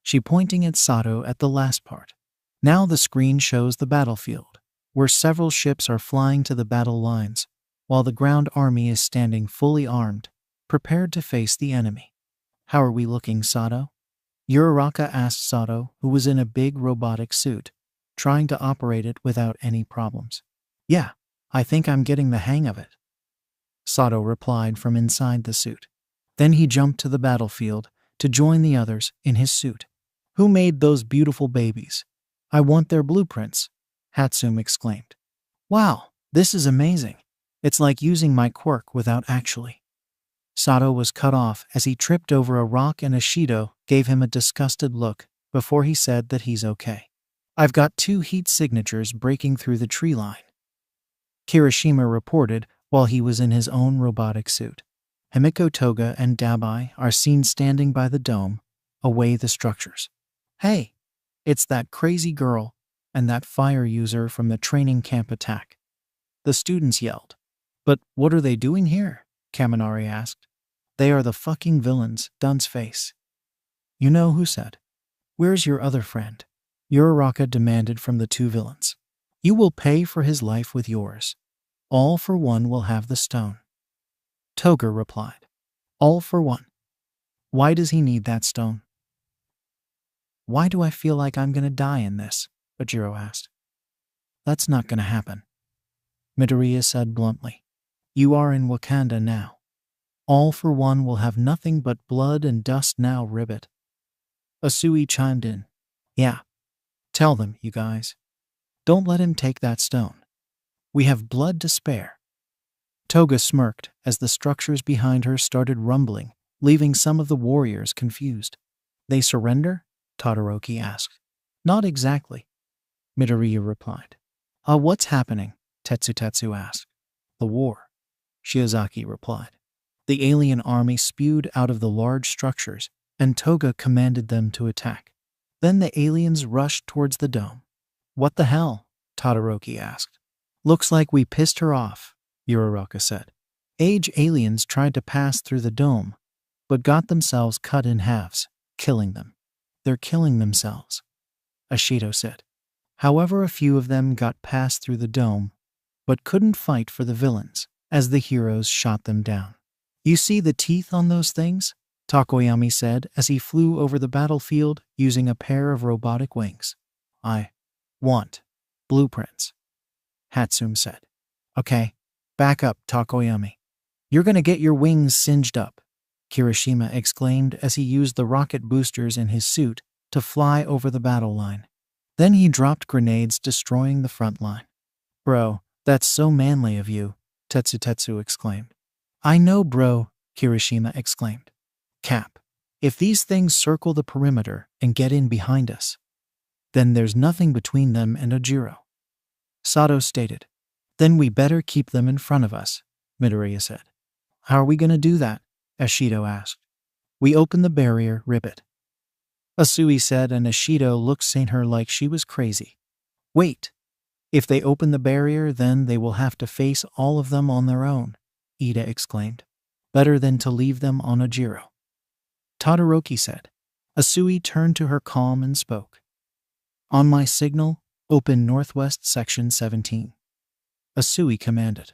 she pointing at Sato at the last part. Now the screen shows the battlefield, where several ships are flying to the battle lines, while the ground army is standing fully armed, prepared to face the enemy. How are we looking, Sato? Uraraka asked Sato, who was in a big robotic suit, trying to operate it without any problems. Yeah, I think I'm getting the hang of it, Sato replied from inside the suit. Then he jumped to the battlefield to join the others in his suit. Who made those beautiful babies? I want their blueprints, Hatsume exclaimed. Wow, this is amazing. It's like using my quirk without actually. Sato was cut off as he tripped over a rock and Ashido gave him a disgusted look before he said that he's okay. I've got 2 heat signatures breaking through the tree line, Kirishima reported while he was in his own robotic suit. Himiko Toga and Dabai are seen standing by the dome, away the structures. Hey, it's that crazy girl and that fire user from the training camp attack, the students yelled. But what are they doing here? Kaminari asked. They are the fucking villains, Dunce face. You know who said. Where's your other friend? Uraraka demanded from the 2 villains. You will pay for his life with yours. All for one will have the stone. Toga replied. All for one. Why does he need that stone? Why do I feel like I'm gonna die in this? Ojiro asked. That's not gonna happen, Midoriya said bluntly. You are in Wakanda now. All for one will have nothing but blood and dust now, Ribbit. Asui chimed in. Yeah. Tell them, you guys. Don't let him take that stone. We have blood to spare. Toga smirked as the structures behind her started rumbling, leaving some of the warriors confused. They surrender? Todoroki asked. Not exactly, Midoriya replied. What's happening? Tetsu asked. The war, Shiozaki replied. The alien army spewed out of the large structures, and Toga commanded them to attack. Then the aliens rushed towards the dome. What the hell? Todoroki asked. Looks like we pissed her off, Uraraka said. Age aliens tried to pass through the dome, but got themselves cut in halves, killing them. They're killing themselves, Ashido said. However, a few of them got past through the dome, but couldn't fight for the villains, as the heroes shot them down. You see the teeth on those things? Tokoyami said as he flew over the battlefield using a pair of robotic wings. I want blueprints, Hatsume said. Okay, back up, Tokoyami. You're gonna get your wings singed up. Kirishima exclaimed as he used the rocket boosters in his suit to fly over the battle line. Then he dropped grenades, destroying the front line. Bro, that's so manly of you, Tetsu exclaimed. I know, bro, Kirishima exclaimed. Cap, if these things circle the perimeter and get in behind us, then there's nothing between them and Ojiro. Sato stated. Then we better keep them in front of us, Midoriya said. How are we going to do that? Ashido asked. We open the barrier, ribbit. Asui said, and Ashido looked at her like she was crazy. Wait. If they open the barrier, then they will have to face all of them on their own, Ida exclaimed. Better than to leave them on Ojiro. Todoroki said. Asui turned to her calm and spoke. On my signal, open Northwest Section 17. Asui commanded.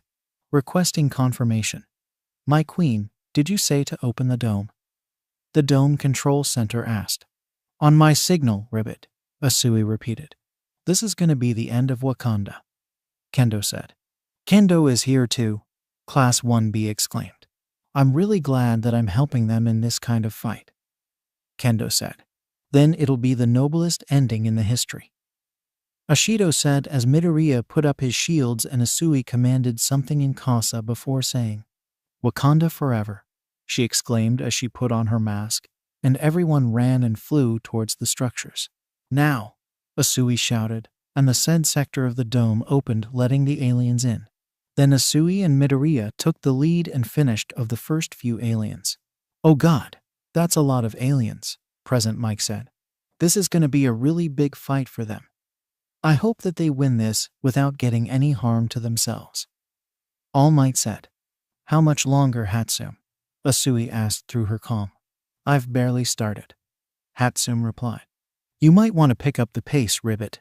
Requesting confirmation. My queen, did you say to open the dome? The Dome Control Center asked. On my signal, ribbit, Asui repeated. This is going to be the end of Wakanda, Kendo said. Kendo is here too, Class 1B exclaimed. I'm really glad that I'm helping them in this kind of fight, Kendo said. Then it'll be the noblest ending in the history. Ashido said as Midoriya put up his shields and Asui commanded something in Kasa before saying, Wakanda forever, she exclaimed as she put on her mask, and everyone ran and flew towards the structures. Now, Asui shouted, and the said sector of the dome opened, letting the aliens in. Then Asui and Midoriya took the lead and finished of the first few aliens. Oh god, that's a lot of aliens, Present Mike said. This is going to be a really big fight for them. I hope that they win this without getting any harm to themselves. All Might said. How much longer, Hatsume? Asui asked through her calm. I've barely started, Hatsume replied. You might want to pick up the pace, ribbit,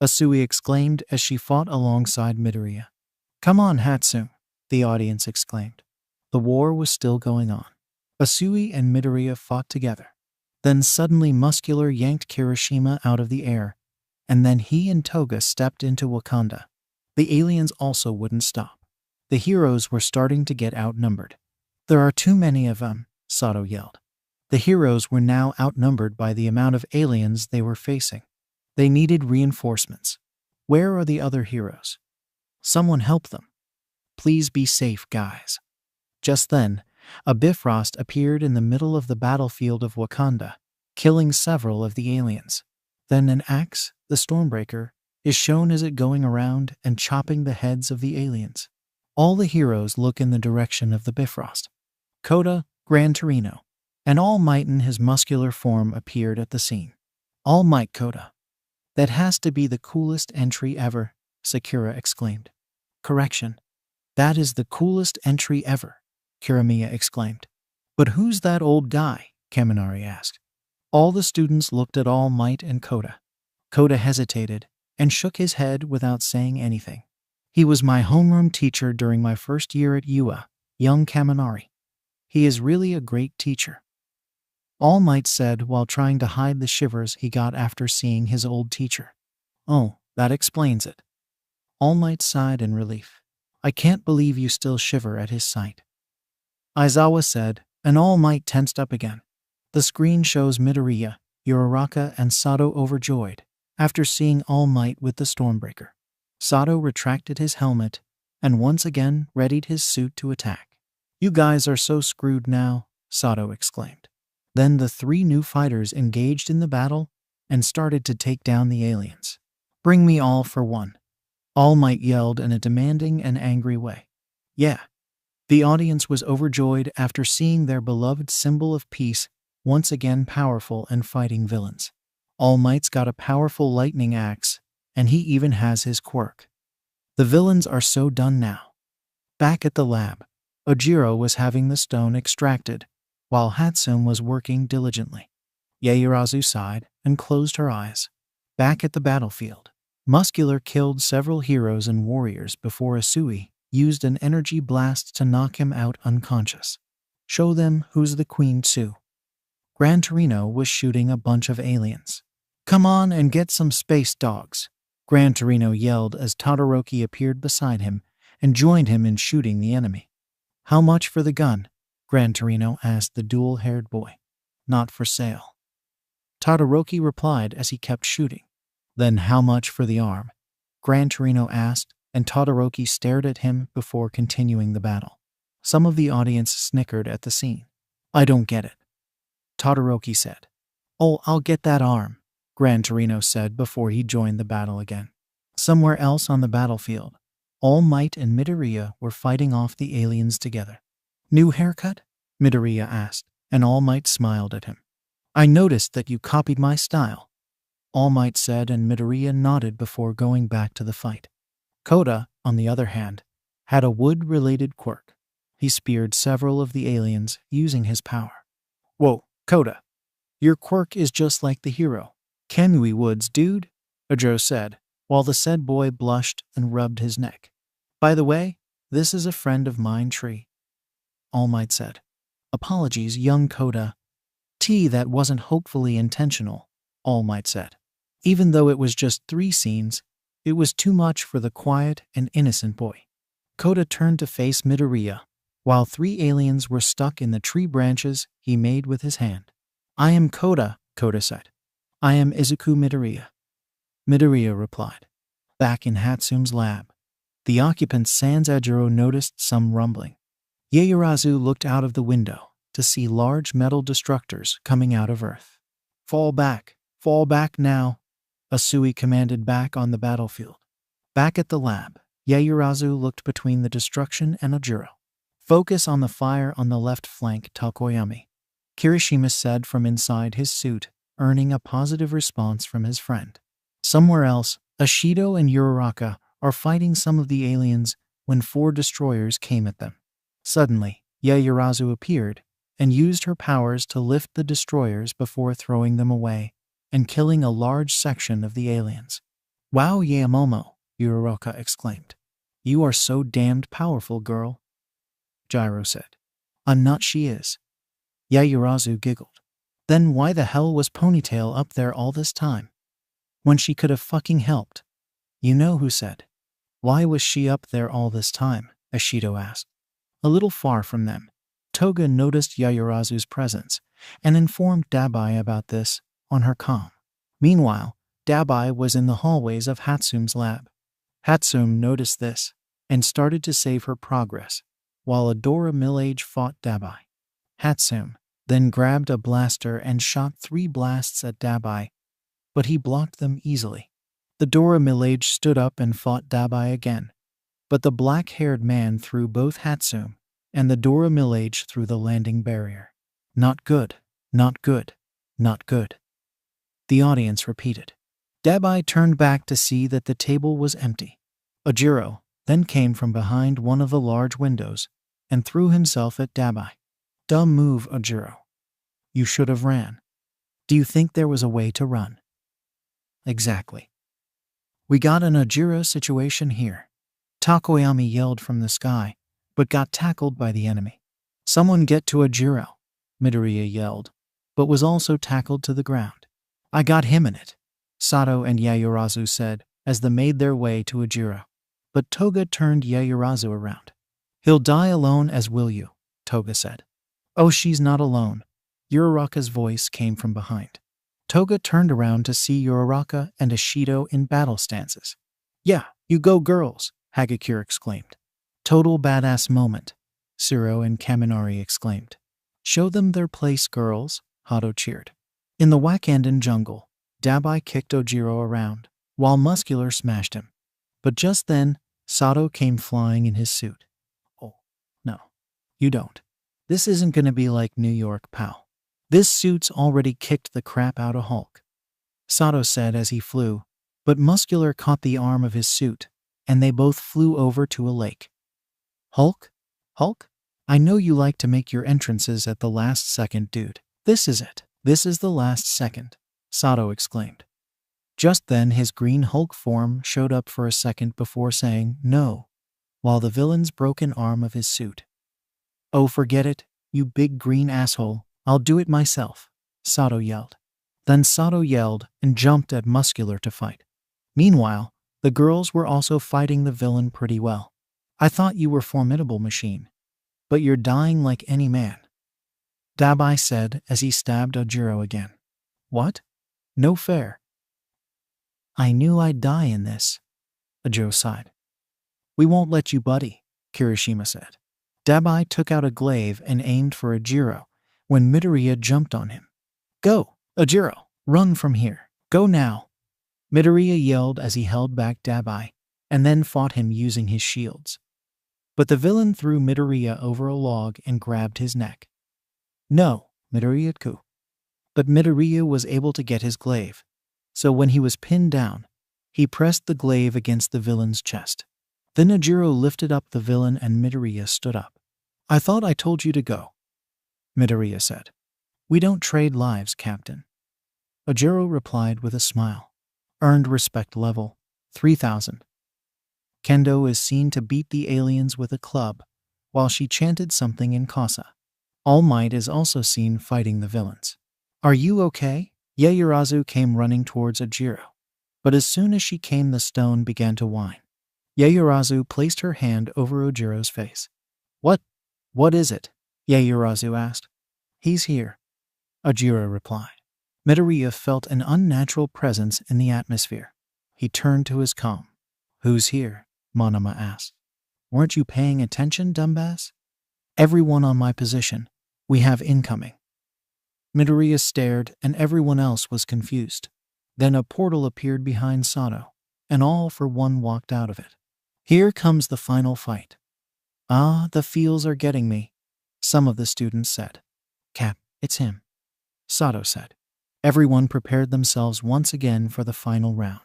Asui exclaimed as she fought alongside Midoriya. Come on, Hatsume, the audience exclaimed. The war was still going on. Asui and Midoriya fought together. Then suddenly Muscular yanked Kirishima out of the air, and then he and Toga stepped into Wakanda. The aliens also wouldn't stop. The heroes were starting to get outnumbered. There are too many of them, Sato yelled. The heroes were now outnumbered by the amount of aliens they were facing. They needed reinforcements. Where are the other heroes? Someone help them. Please be safe, guys. Just then, a Bifrost appeared in the middle of the battlefield of Wakanda, killing several of the aliens. Then an axe, the Stormbreaker, is shown as it going around and chopping the heads of the aliens. All the heroes look in the direction of the Bifrost. Kota, Gran Torino, and All Might in his muscular form appeared at the scene. All Might Kota. That has to be the coolest entry ever, Sakura exclaimed. Correction. That is the coolest entry ever, Kirimiya exclaimed. But who's that old guy? Kaminari asked. All the students looked at All Might and Kota. Kota hesitated and shook his head without saying anything. He was my homeroom teacher during my first year at UA, young Kaminari. He is really a great teacher, All Might said while trying to hide the shivers he got after seeing his old teacher. Oh, that explains it. All Might sighed in relief. I can't believe you still shiver at his sight, Aizawa said, and All Might tensed up again. The screen shows Midoriya, Uraraka, and Sato overjoyed after seeing All Might with the Stormbreaker. Sato retracted his helmet and once again readied his suit to attack. You guys are so screwed now, Sato exclaimed. Then the three new fighters engaged in the battle and started to take down the aliens. Bring me all for one, All Might yelled in a demanding and angry way. Yeah. The audience was overjoyed after seeing their beloved symbol of peace once again powerful and fighting villains. All Might's got a powerful lightning axe, and he even has his quirk. The villains are so done now. Back at the lab, Ojiro was having the stone extracted, while Hatsume was working diligently. Yaoyorozu sighed and closed her eyes. Back at the battlefield, Muscular killed several heroes and warriors before Asui used an energy blast to knock him out unconscious. Show them who's the queen too. Gran Torino was shooting a bunch of aliens. Come on and get some space dogs, Gran Torino yelled as Todoroki appeared beside him and joined him in shooting the enemy. How much for the gun? Gran Torino asked the dual-haired boy. Not for sale. Todoroki replied as he kept shooting. Then how much for the arm? Gran Torino asked, and Todoroki stared at him before continuing the battle. Some of the audience snickered at the scene. I don't get it. Todoroki said. Oh, I'll get that arm, Gran Torino said before he joined the battle again. Somewhere else on the battlefield, All Might and Midoriya were fighting off the aliens together. New haircut? Midoriya asked, and All Might smiled at him. I noticed that you copied my style, All Might said, and Midoriya nodded before going back to the fight. Koda, on the other hand, had a wood-related quirk. He speared several of the aliens using his power. Whoa, Koda. Your quirk is just like the hero. Kamui Woods, dude, Ajo said, while the said boy blushed and rubbed his neck. By the way, this is a friend of mine, Tree, All Might said. Apologies, young Koda. That wasn't hopefully intentional, All Might said. Even though it was just 3 scenes, it was too much for the quiet and innocent boy. Koda turned to face Midoriya, while 3 aliens were stuck in the tree branches he made with his hand. I am Koda, Koda said. I am Izuku Midoriya. Midoriya replied. Back in Hatsume's lab, the occupant sans Ajiro noticed some rumbling. Yaoyorozu looked out of the window to see large metal destructors coming out of Earth. Fall back now, Asui commanded back on the battlefield. Back at the lab, Yaoyorozu looked between the destruction and Ajiro. Focus on the fire on the left flank, Takoyami, Kirishima said from inside his suit, earning a positive response from his friend. Somewhere else, Ashido and Uraraka are fighting some of the aliens when 4 destroyers came at them. Suddenly, Yaoyorozu appeared and used her powers to lift the destroyers before throwing them away and killing a large section of the aliens. Wow, Yaomomo, Uraraka exclaimed. You are so damned powerful, girl, Gyro said. A nut she is. Yaoyorozu giggled. Then why the hell was Ponytail up there all this time? When she could have fucking helped. You know who said. Why was she up there all this time? Ashido asked. A little far from them, Toga noticed Yaoyorozu's presence and informed Dabai about this on her comm. Meanwhile, Dabai was in the hallways of Hatsume's lab. Hatsume noticed this and started to save her progress, while Adora Millage fought Dabai. Hatsume then grabbed a blaster and shot 3 blasts at Dabai, but he blocked them easily. The Dora Millage stood up and fought Dabai again, but the black-haired man threw both Hatsume and the Dora Millage through the landing barrier. Not good, not good, not good. The audience repeated. Dabai turned back to see that the table was empty. Ajiro then came from behind one of the large windows and threw himself at Dabai. Dumb move, Ajiro. You should have ran. Do you think there was a way to run? Exactly. We got an Ajiro situation here. Takoyami yelled from the sky, but got tackled by the enemy. Someone get to Ajiro, Midoriya yelled, but was also tackled to the ground. I got him in it, Sato and Yaoyorozu said as they made their way to Ajiro. But Toga turned Yaoyorozu around. He'll die alone, as will you, Toga said. Oh, she's not alone. Uraraka's voice came from behind. Toga turned around to see Uraraka and Ashido in battle stances. Yeah, you go girls, Hagakure exclaimed. Total badass moment, Suro and Kaminari exclaimed. Show them their place, girls, Hato cheered. In the Wakandan jungle, Dabai kicked Ojiro around, while Muscular smashed him. But just then, Sato came flying in his suit. Oh, no, you don't. This isn't gonna be like New York, pal. This suit's already kicked the crap out of Hulk, Sato said as he flew, but Muscular caught the arm of his suit, and they both flew over to a lake. Hulk? Hulk? I know you like to make your entrances at the last second, dude. This is it. This is the last second, Sato exclaimed. Just then his green Hulk form showed up for a second before saying no, while the villain's broken arm of his suit. Oh, forget it, you big green asshole. I'll do it myself, Sato yelled. Then Sato yelled and jumped at Muscular to fight. Meanwhile, the girls were also fighting the villain pretty well. I thought you were formidable, machine, But you're dying like any man, Dabai said as he stabbed Ojiro again. What? No fair. I knew I'd die in this, Ojiro sighed. We won't let you, buddy, Kirishima said. Dabai took out a glaive and aimed for Ojiro when Midoriya jumped on him. Go, Ojiro, run from here. Go now. Midoriya yelled as he held back Dabai and then fought him using his shields. But the villain threw Midoriya over a log and grabbed his neck. No, Midoriya-ku. But Midoriya was able to get his glaive, so when he was pinned down, he pressed the glaive against the villain's chest. Then Ojiro lifted up the villain and Midoriya stood up. I thought I told you to go, Midoriya said. We don't trade lives, Captain. Ojiro replied with a smile. Earned respect level 3000. Kendo is seen to beat the aliens with a club while she chanted something in Kasa. All Might is also seen fighting the villains. Are you okay? Yaoyorozu came running towards Ojiro. But as soon as she came, the stone began to whine. Yaoyorozu placed her hand over Ojiro's face. What is it? Yaoyorozu asked. He's here, Ojiro replied. Midoriya felt an unnatural presence in the atmosphere. He turned to his comm. Who's here? Monoma asked. Weren't you paying attention, dumbass? Everyone on my position. We have incoming. Midoriya stared and everyone else was confused. Then a portal appeared behind Sato, and all for one walked out of it. Here comes the final fight. Ah, the feels are getting me, some of the students said. Cap, it's him, Sato said. Everyone prepared themselves once again for the final round.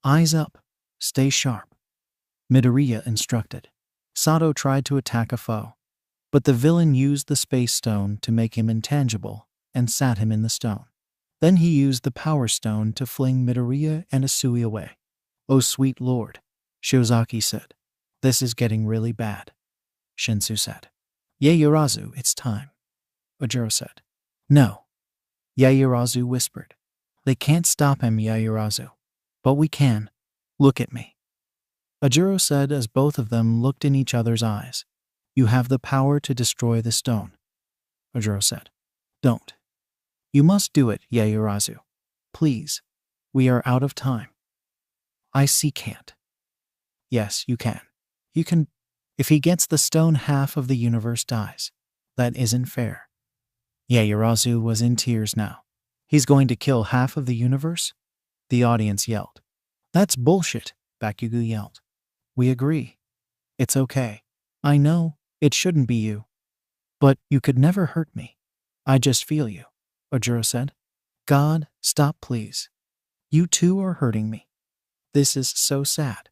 Eyes up, stay sharp, Midoriya instructed. Sato tried to attack a foe, but the villain used the space stone to make him intangible and sat him in the stone. Then he used the power stone to fling Midoriya and Asui away. Oh sweet lord, Shiozaki said. This is getting really bad, Shinsu said. Yaoyorozu, it's time, Ojiro said. No, Yaoyorozu whispered. They can't stop him, Yaoyorozu. But we can. Look at me, Ojiro said as both of them looked in each other's eyes. You have the power to destroy the stone, Ojiro said. Don't. You must do it, Yaoyorozu. Please. We are out of time. I see can't. Yes, you can. You can. If he gets the stone, half of the universe dies. That isn't fair. Yaoyorozu was in tears now. He's going to kill half of the universe? The audience yelled. That's bullshit, Bakugo yelled. We agree. It's okay. I know, it shouldn't be you. But you could never hurt me. I just feel you, Ojiro said. God, stop please. You two are hurting me. This is so sad.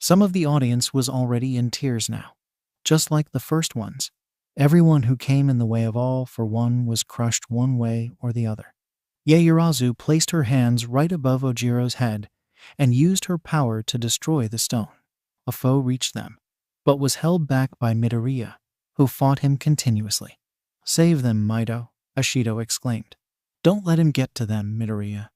Some of the audience was already in tears now. Just like the first ones, everyone who came in the way of All for One was crushed one way or the other. Yaoyorozu placed her hands right above Ojiro's head and used her power to destroy the stone. A foe reached them, but was held back by Midoriya, who fought him continuously. Save them, Mido, Ashido exclaimed. Don't let him get to them, Midoriya.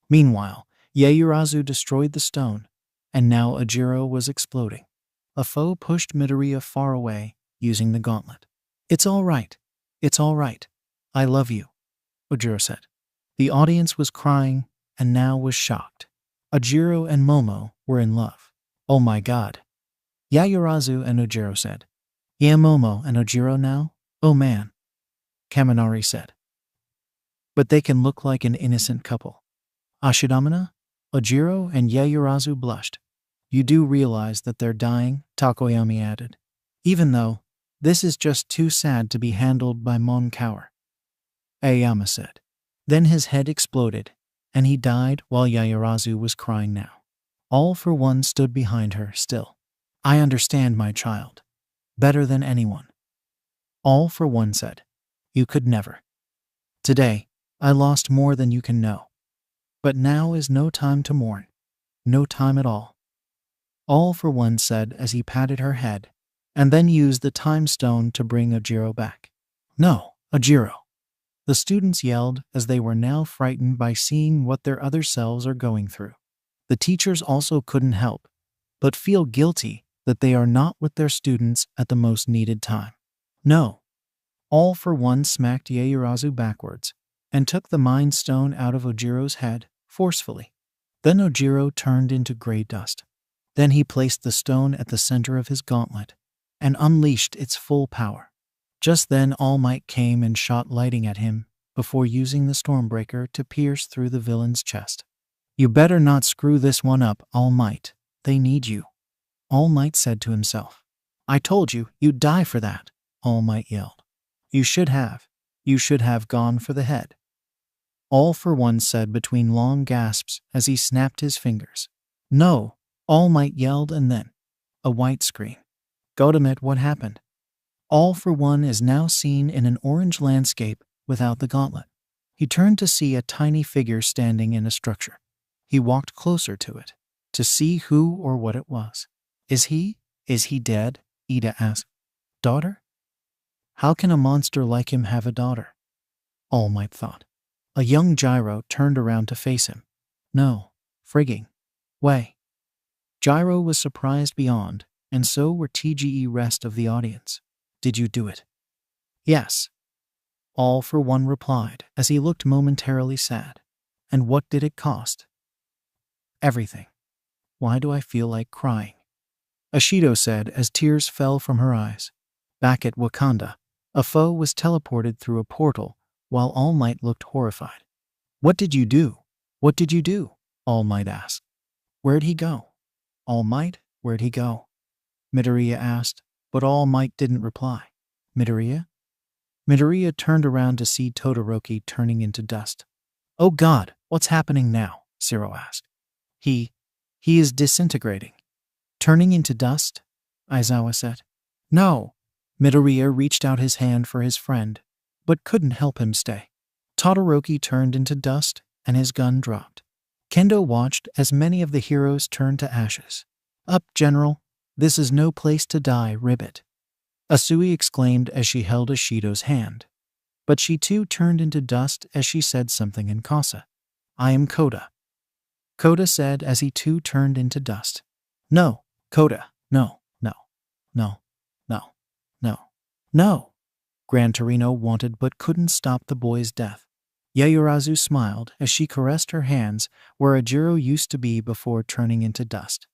Meanwhile, Yaoyorozu destroyed the stone, and now Ojiro was exploding. A foe pushed Midoriya far away, using the gauntlet. It's all right. It's all right. I love you, Ojiro said. The audience was crying, and now was shocked. Ojiro and Momo were in love. Oh my god. Yaoyorozu and Ojiro said. Yeah, Momo and Ojiro now? Oh man. Kaminari said. But they can look like an innocent couple. Ashidamina? Ojiro and Yaoyorozu blushed. You do realize that they're dying, Takoyami added. Even though, this is just too sad to be handled by Mon Kaur, Aoyama said. Then his head exploded, and he died while Yaoyorozu was crying now. All for One stood behind her still. I understand, my child. Better than anyone. All for One said. You could never. Today, I lost more than you can know. But now is no time to mourn. No time at all. All for One said as he patted her head, and then used the time stone to bring Ojiro back. No, Ojiro. The students yelled as they were now frightened by seeing what their other selves are going through. The teachers also couldn't help but feel guilty that they are not with their students at the most needed time. No. All for One smacked Yaoyorozu backwards and took the Mind Stone out of Ojiro's head forcefully. Then Ojiro turned into gray dust. Then he placed the stone at the center of his gauntlet and unleashed its full power. Just then All Might came and shot lightning at him before using the Stormbreaker to pierce through the villain's chest. You better not screw this one up, All Might. They need you. All Might said to himself. I told you, you'd die for that, All Might yelled. You should have gone for the head. All for One said between long gasps as he snapped his fingers. No, All Might yelled, and then a white screen. Goddammit, what happened? All for One is now seen in an orange landscape without the gauntlet. He turned to see a tiny figure standing in a structure. He walked closer to it to see who or what it was. Is he dead? Ida asked. Daughter? How can a monster like him have a daughter? All Might thought. A young Gyro turned around to face him. No, frigging way. Gyro was surprised beyond, and so were TGE rest of the audience. Did you do it? Yes. All for One replied as he looked momentarily sad. And what did it cost? Everything. Why do I feel like crying? Ashido said as tears fell from her eyes. Back at Wakanda, a foe was teleported through a portal while All Might looked horrified. What did you do? What did you do? All Might asked. Where'd he go? All Might, where'd he go? Midoriya asked, but All Might didn't reply. Midoriya? Midoriya turned around to see Todoroki turning into dust. Oh God, what's happening now? Zero asked. He is disintegrating. Turning into dust? Aizawa said. No. Midoriya reached out his hand for his friend, but couldn't help him stay. Todoroki turned into dust, and his gun dropped. Kendo watched as many of the heroes turned to ashes. Up, General. This is no place to die, Ribbit. Asui exclaimed as she held Ashido's hand. But she too turned into dust as she said something in Kasa. I am Koda. Koda said as he too turned into dust. No, Koda, no, no, no, no, no, no. Gran Torino wanted but couldn't stop the boy's death. Yaoyorozu smiled as she caressed her hands where Ojiro used to be before turning into dust.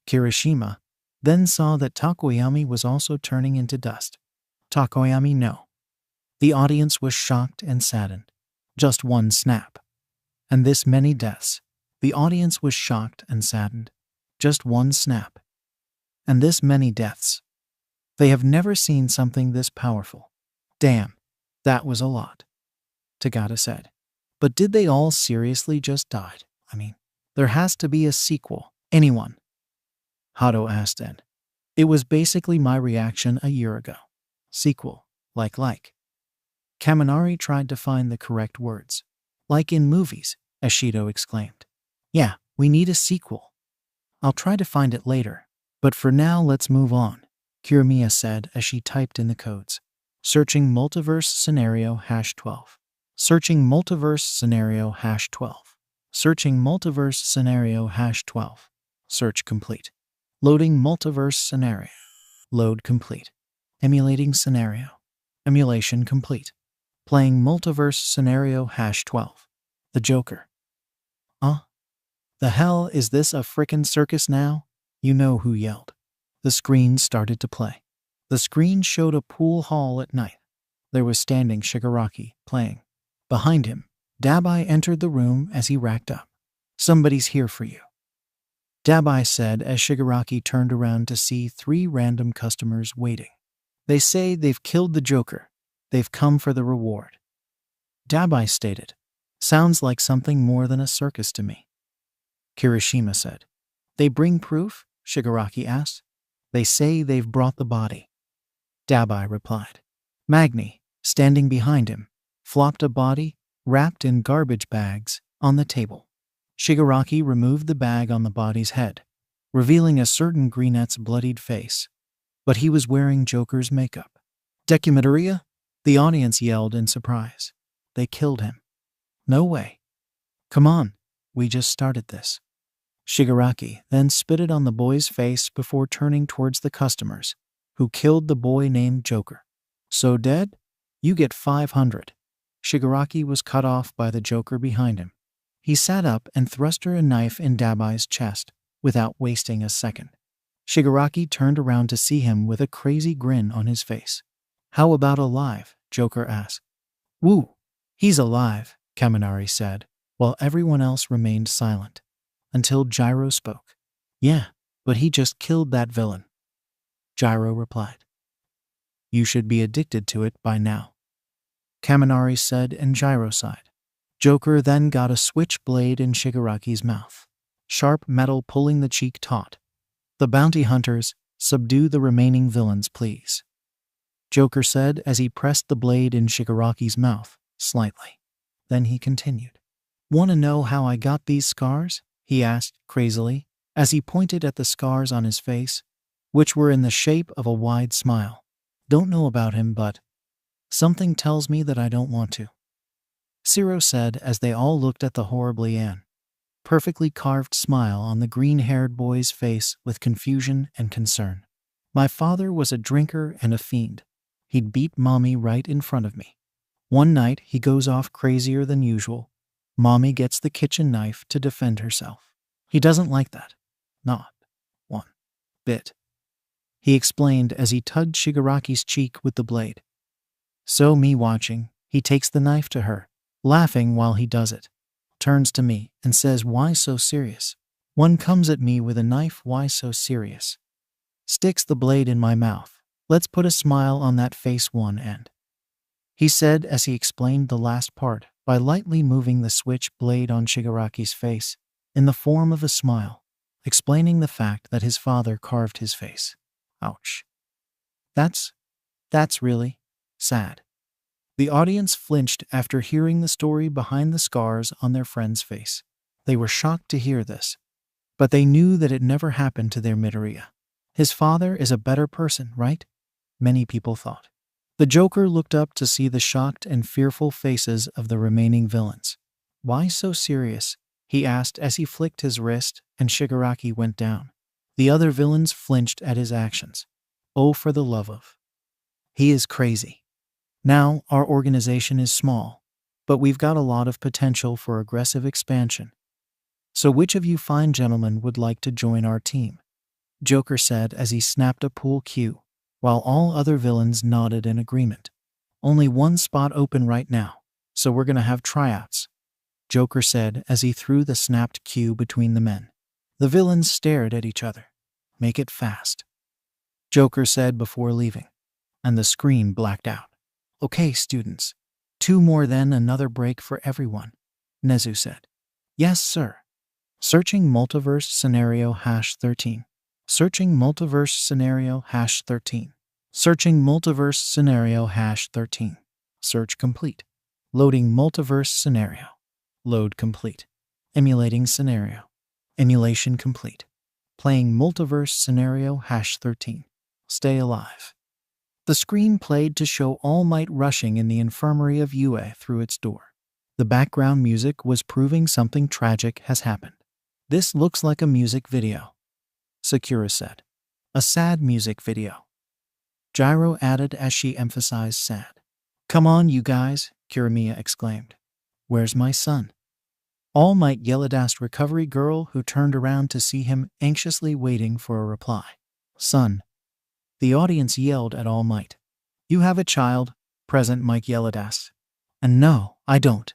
Kirishima then saw that Takoyami was also turning into dust. Takoyami, no. The audience was shocked and saddened. Just one snap. And this many deaths. The audience was shocked and saddened. Just one snap. And this many deaths. They have never seen something this powerful. Damn, that was a lot. Tagata said. But did they all seriously just die? I mean, there has to be a sequel. Anyone? Hato asked then. It was basically my reaction a year ago. Sequel. Like. Kaminari tried to find the correct words. Like in movies, Ashido exclaimed. Yeah, we need a sequel. I'll try to find it later. But for now, let's move on, Kirimiya said as she typed in the codes. Searching multiverse scenario #12. Searching multiverse scenario #12. Searching multiverse scenario #12. Search complete. Loading multiverse scenario. Load complete. Emulating scenario. Emulation complete. Playing multiverse scenario #12. The Joker. The hell is this, a frickin' circus now? You know who yelled. The screen started to play. The screen showed a pool hall at night. There was standing Shigaraki, playing. Behind him, Dabai entered the room as he racked up. Somebody's here for you. Dabai said as Shigaraki turned around to see 3 random customers waiting. They say they've killed the Joker. They've come for the reward. Dabai stated. Sounds like something more than a circus to me. Kirishima said. They bring proof? Shigaraki asked. They say they've brought the body. Dabai replied. Magni, standing behind him, flopped a body, wrapped in garbage bags, on the table. Shigaraki removed the bag on the body's head, revealing a certain Greenette's bloodied face. But he was wearing Joker's makeup. Deku Midoriya? The audience yelled in surprise. They killed him. No way. Come on, we just started this. Shigaraki then spitted on the boy's face before turning towards the customers, who killed the boy named Joker. So dead? You get 500. Shigaraki was cut off by the Joker behind him. He sat up and thrust her a knife in Dabai's chest, without wasting a second. Shigaraki turned around to see him with a crazy grin on his face. How about alive? Joker asked. Woo! He's alive, Kaminari said, while everyone else remained silent. Until Gyro spoke. Yeah, but he just killed that villain. Gyro replied. You should be addicted to it by now. Kaminari said, and Gyro sighed. Joker then got a switchblade in Shigaraki's mouth. Sharp metal pulling the cheek taut. The bounty hunters, subdue the remaining villains, please. Joker said as he pressed the blade in Shigaraki's mouth, slightly. Then he continued. Want to know how I got these scars? He asked, crazily, as he pointed at the scars on his face, which were in the shape of a wide smile. Don't know about him, but something tells me that I don't want to. Zero said as they all looked at the horribly perfectly carved smile on the green-haired boy's face with confusion and concern. My father was a drinker and a fiend. He'd beat Mommy right in front of me. One night, he goes off crazier than usual. Mommy gets the kitchen knife to defend herself. He doesn't like that. Not one bit. He explained as he tugged Shigaraki's cheek with the blade. So me watching, he takes the knife to her, laughing while he does it. Turns to me and says, why so serious? One comes at me with a knife, why so serious? Sticks the blade in my mouth. Let's put a smile on that face one end. He said as he explained the last part by lightly moving the switch blade on Shigaraki's face in the form of a smile, explaining the fact that his father carved his face. Ouch. That's really sad. The audience flinched after hearing the story behind the scars on their friend's face. They were shocked to hear this, but they knew that it never happened to their Midoriya. His father is a better person, right? Many people thought. The Joker looked up to see the shocked and fearful faces of the remaining villains. Why so serious? He asked as he flicked his wrist and Shigaraki went down. The other villains flinched at his actions. Oh, for the love of. He is crazy. Now, our organization is small, but we've got a lot of potential for aggressive expansion. So which of you fine gentlemen would like to join our team? Joker said as he snapped a pool cue, while all other villains nodded in agreement. Only one spot open right now, so we're gonna have tryouts, Joker said as he threw the snapped cue between the men. The villains stared at each other. Make it fast, Joker said before leaving, and the screen blacked out. Okay, students. 2 more then another break for everyone, Nezu said. Yes, sir. Searching multiverse scenario #13. Searching multiverse scenario #13. Searching multiverse scenario #13. Search complete. Loading multiverse scenario. Load complete. Emulating scenario. Emulation complete. Playing multiverse scenario #13. Stay alive. The screen played to show All Might rushing in the infirmary of Yue through its door. The background music was proving something tragic has happened. This looks like a music video, Sakura said. A sad music video, Gyro added as she emphasized sad. Come on, you guys, Kirimiya exclaimed. Where's my son? All Might yelled at Recovery Girl, who turned around to see him, anxiously waiting for a reply. Son. The audience yelled at All Might. You have a child, Present Mike yelled at. And no, I don't.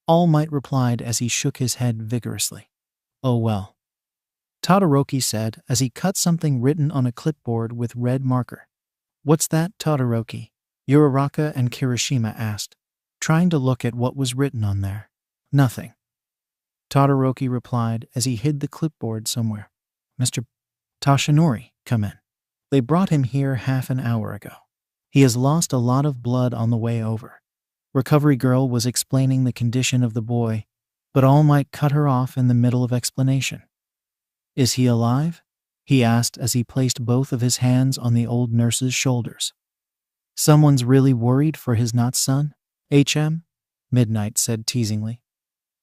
All Might replied as he shook his head vigorously. Oh well. Todoroki said as he cut something written on a clipboard with red marker. What's that, Todoroki? Uraraka and Kirishima asked, trying to look at what was written on there. Nothing, Todoroki replied as he hid the clipboard somewhere. Mr. Toshinori, come in. They brought him here half an hour ago. He has lost a lot of blood on the way over. Recovery Girl was explaining the condition of the boy, but All Might cut her off in the middle of explanation. Is he alive? He asked as he placed both of his hands on the old nurse's shoulders. Someone's really worried for his not son? HM? Midnight said teasingly.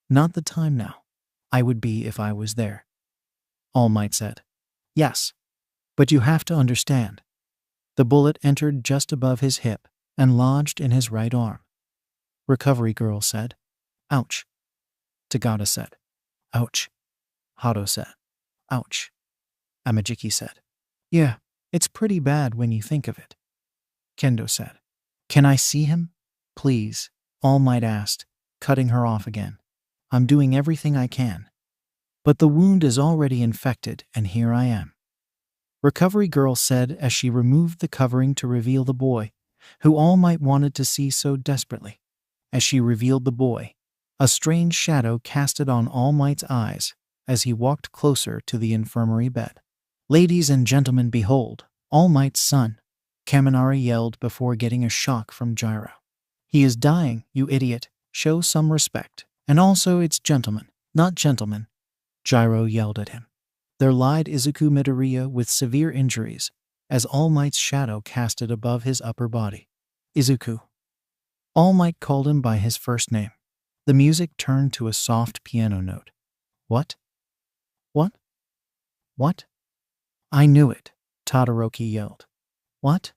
Not the time now. I would be if I was there. All Might said. Yes. But you have to understand. The bullet entered just above his hip, and lodged in his right arm. Recovery girl said, "Ouch." Tagata said, "Ouch." Hato said, "Ouch." Amajiki said, "Yeah, it's pretty bad when you think of it." Kendo said, "Can I see him? Please," All Might asked, cutting her off again. "I'm doing everything I can. But the wound is already infected, and here I am." Recovery girl said as she removed the covering to reveal the boy, who All Might wanted to see so desperately. As she revealed the boy, a strange shadow casted on All Might's eyes as he walked closer to the infirmary bed. "Ladies and gentlemen, behold, All Might's son," Kaminari yelled before getting a shock from Gyro. "He is dying, you idiot. Show some respect. And also it's gentlemen, not gentlemen," Gyro yelled at him. There lied Izuku Midoriya with severe injuries, as All Might's shadow casted above his upper body. "Izuku." All Might called him by his first name. The music turned to a soft piano note. "What? What? What?" "I knew it," Todoroki yelled. "What?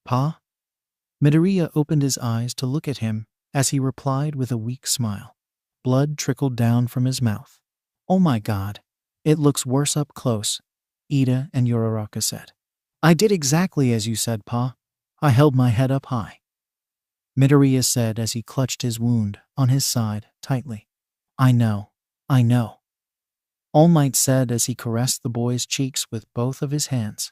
Pa?" Midoriya opened his eyes to look at him as he replied with a weak smile. Blood trickled down from his mouth. "Oh my God, it looks worse up close," Ida and Yororaka said. "I did exactly as you said, Pa. I held my head up high," Midoriya said as he clutched his wound on his side tightly. I know. All Might said as he caressed the boy's cheeks with both of his hands.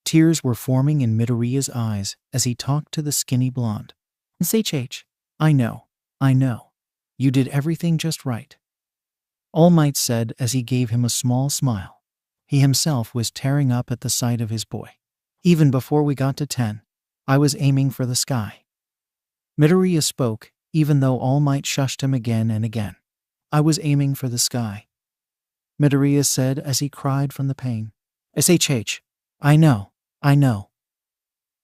Tears were forming in Midoriya's eyes as he talked to the skinny blonde. "SHH, I know. You did everything just right," All Might said as he gave him a small smile. He himself was tearing up at the sight of his boy. "Even before we got to 10, I was aiming for the sky." Midoriya spoke, even though All Might shushed him again and again. "I was aiming for the sky," Midoriya said as he cried from the pain. "SHH, I know.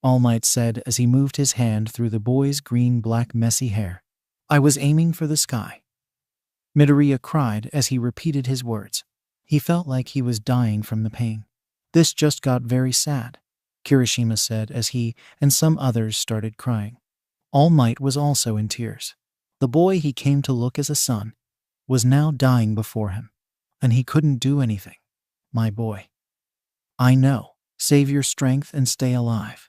All Might said as he moved his hand through the boy's green-black messy hair. "I was aiming for the sky," Midoriya cried as he repeated his words. He felt like he was dying from the pain. "This just got very sad," Kirishima said as he and some others started crying. All Might was also in tears. The boy he came to look as a son was now dying before him, and he couldn't do anything. "My boy." "I know. Save your strength and stay alive,"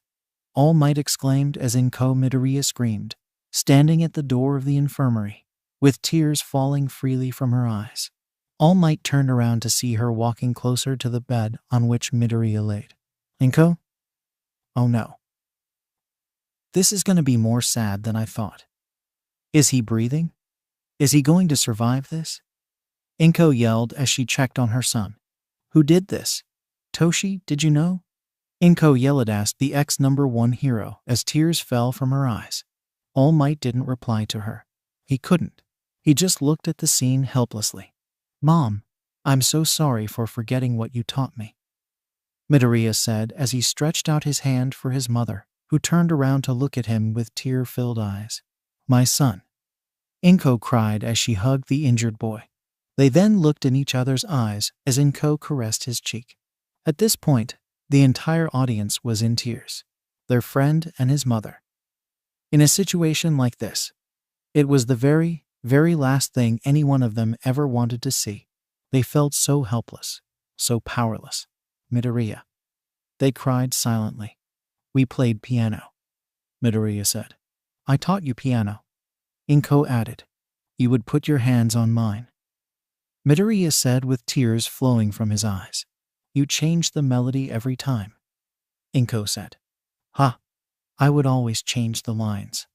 All Might exclaimed as Inko Midoriya screamed, standing at the door of the infirmary, with tears falling freely from her eyes. All Might turned around to see her walking closer to the bed on which Midoriya laid. "Inko? Oh no. This is going to be more sad than I thought. Is he breathing? Is he going to survive this?" Inko yelled as she checked on her son. "Who did this? Toshi, did you know?" Inko yelled asked the X-1 hero as tears fell from her eyes. All Might didn't reply to her. He couldn't. He just looked at the scene helplessly. "Mom, I'm so sorry for forgetting what you taught me," Midoriya said as he stretched out his hand for his mother, who turned around to look at him with tear-filled eyes. "My son," Inko cried as she hugged the injured boy. They then looked in each other's eyes as Inko caressed his cheek. At this point, the entire audience was in tears. Their friend and his mother. In a situation like this, it was the very, very last thing any one of them ever wanted to see. They felt so helpless, so powerless. "Midoriya." They cried silently. "We played piano," Midoriya said. "I taught you piano," Inko added. "You would put your hands on mine," Midoriya said with tears flowing from his eyes. "You changed the melody every time," Inko said. "Ha! I would always change the lines,"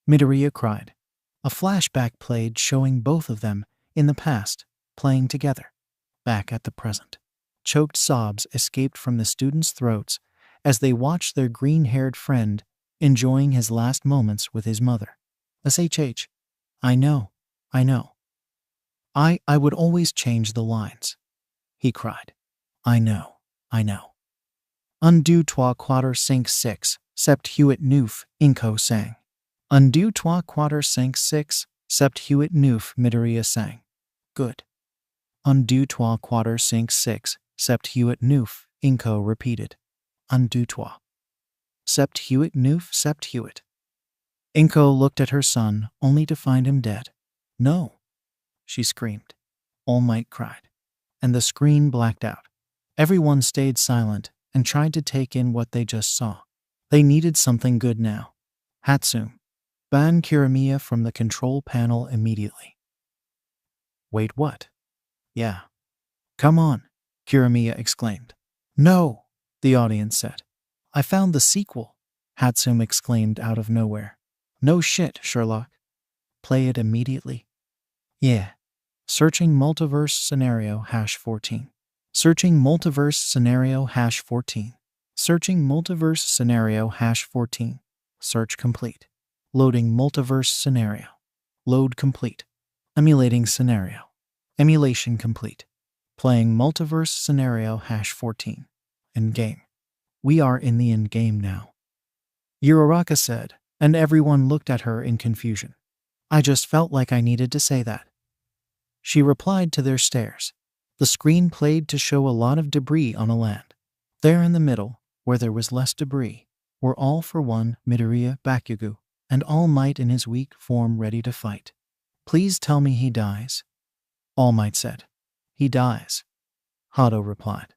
Midoriya cried. A flashback played showing both of them in the past, playing together. Back at the present. Choked sobs escaped from the students' throats as they watched their green-haired friend enjoying his last moments with his mother. "SHH, I know. I would always change the lines," he cried. I know. "Un deux trois quatre cinq six, sept huit neuf," Inko sang. "Un deux trois quatre cinq six, sept huit neuf," Midoriya sang. "Good." "Un deux trois quatre cinq six, sept huit neuf," Inko repeated. "Un deux trois." Sept Hewitt Noof Sept Hewitt. Inko looked at her son, only to find him dead. No, she screamed. All Might cried. And the screen blacked out. Everyone stayed silent and tried to take in what they just saw. They needed something good now. Hatsume, ban Kirimiya from the control panel immediately. Wait, what? Yeah. Come on, Kirimiya exclaimed. No, the audience said. I found the sequel, Hatsume exclaimed out of nowhere. No shit, Sherlock. Play it immediately. Yeah. Searching multiverse scenario #14. Searching multiverse scenario #14. Searching multiverse scenario #14. Search complete. Loading multiverse scenario. Load complete. Emulating scenario. Emulation complete. Playing multiverse scenario #14. In-game. We are in the in-game now. Uraraka said, and everyone looked at her in confusion. I just felt like I needed to say that. She replied to their stares. The screen played to show a lot of debris on a land. There in the middle, where there was less debris, were All for One, Midoriya, Bakugo, and All Might in his weak form ready to fight. Please tell me he dies. All Might said. He dies. Hado replied.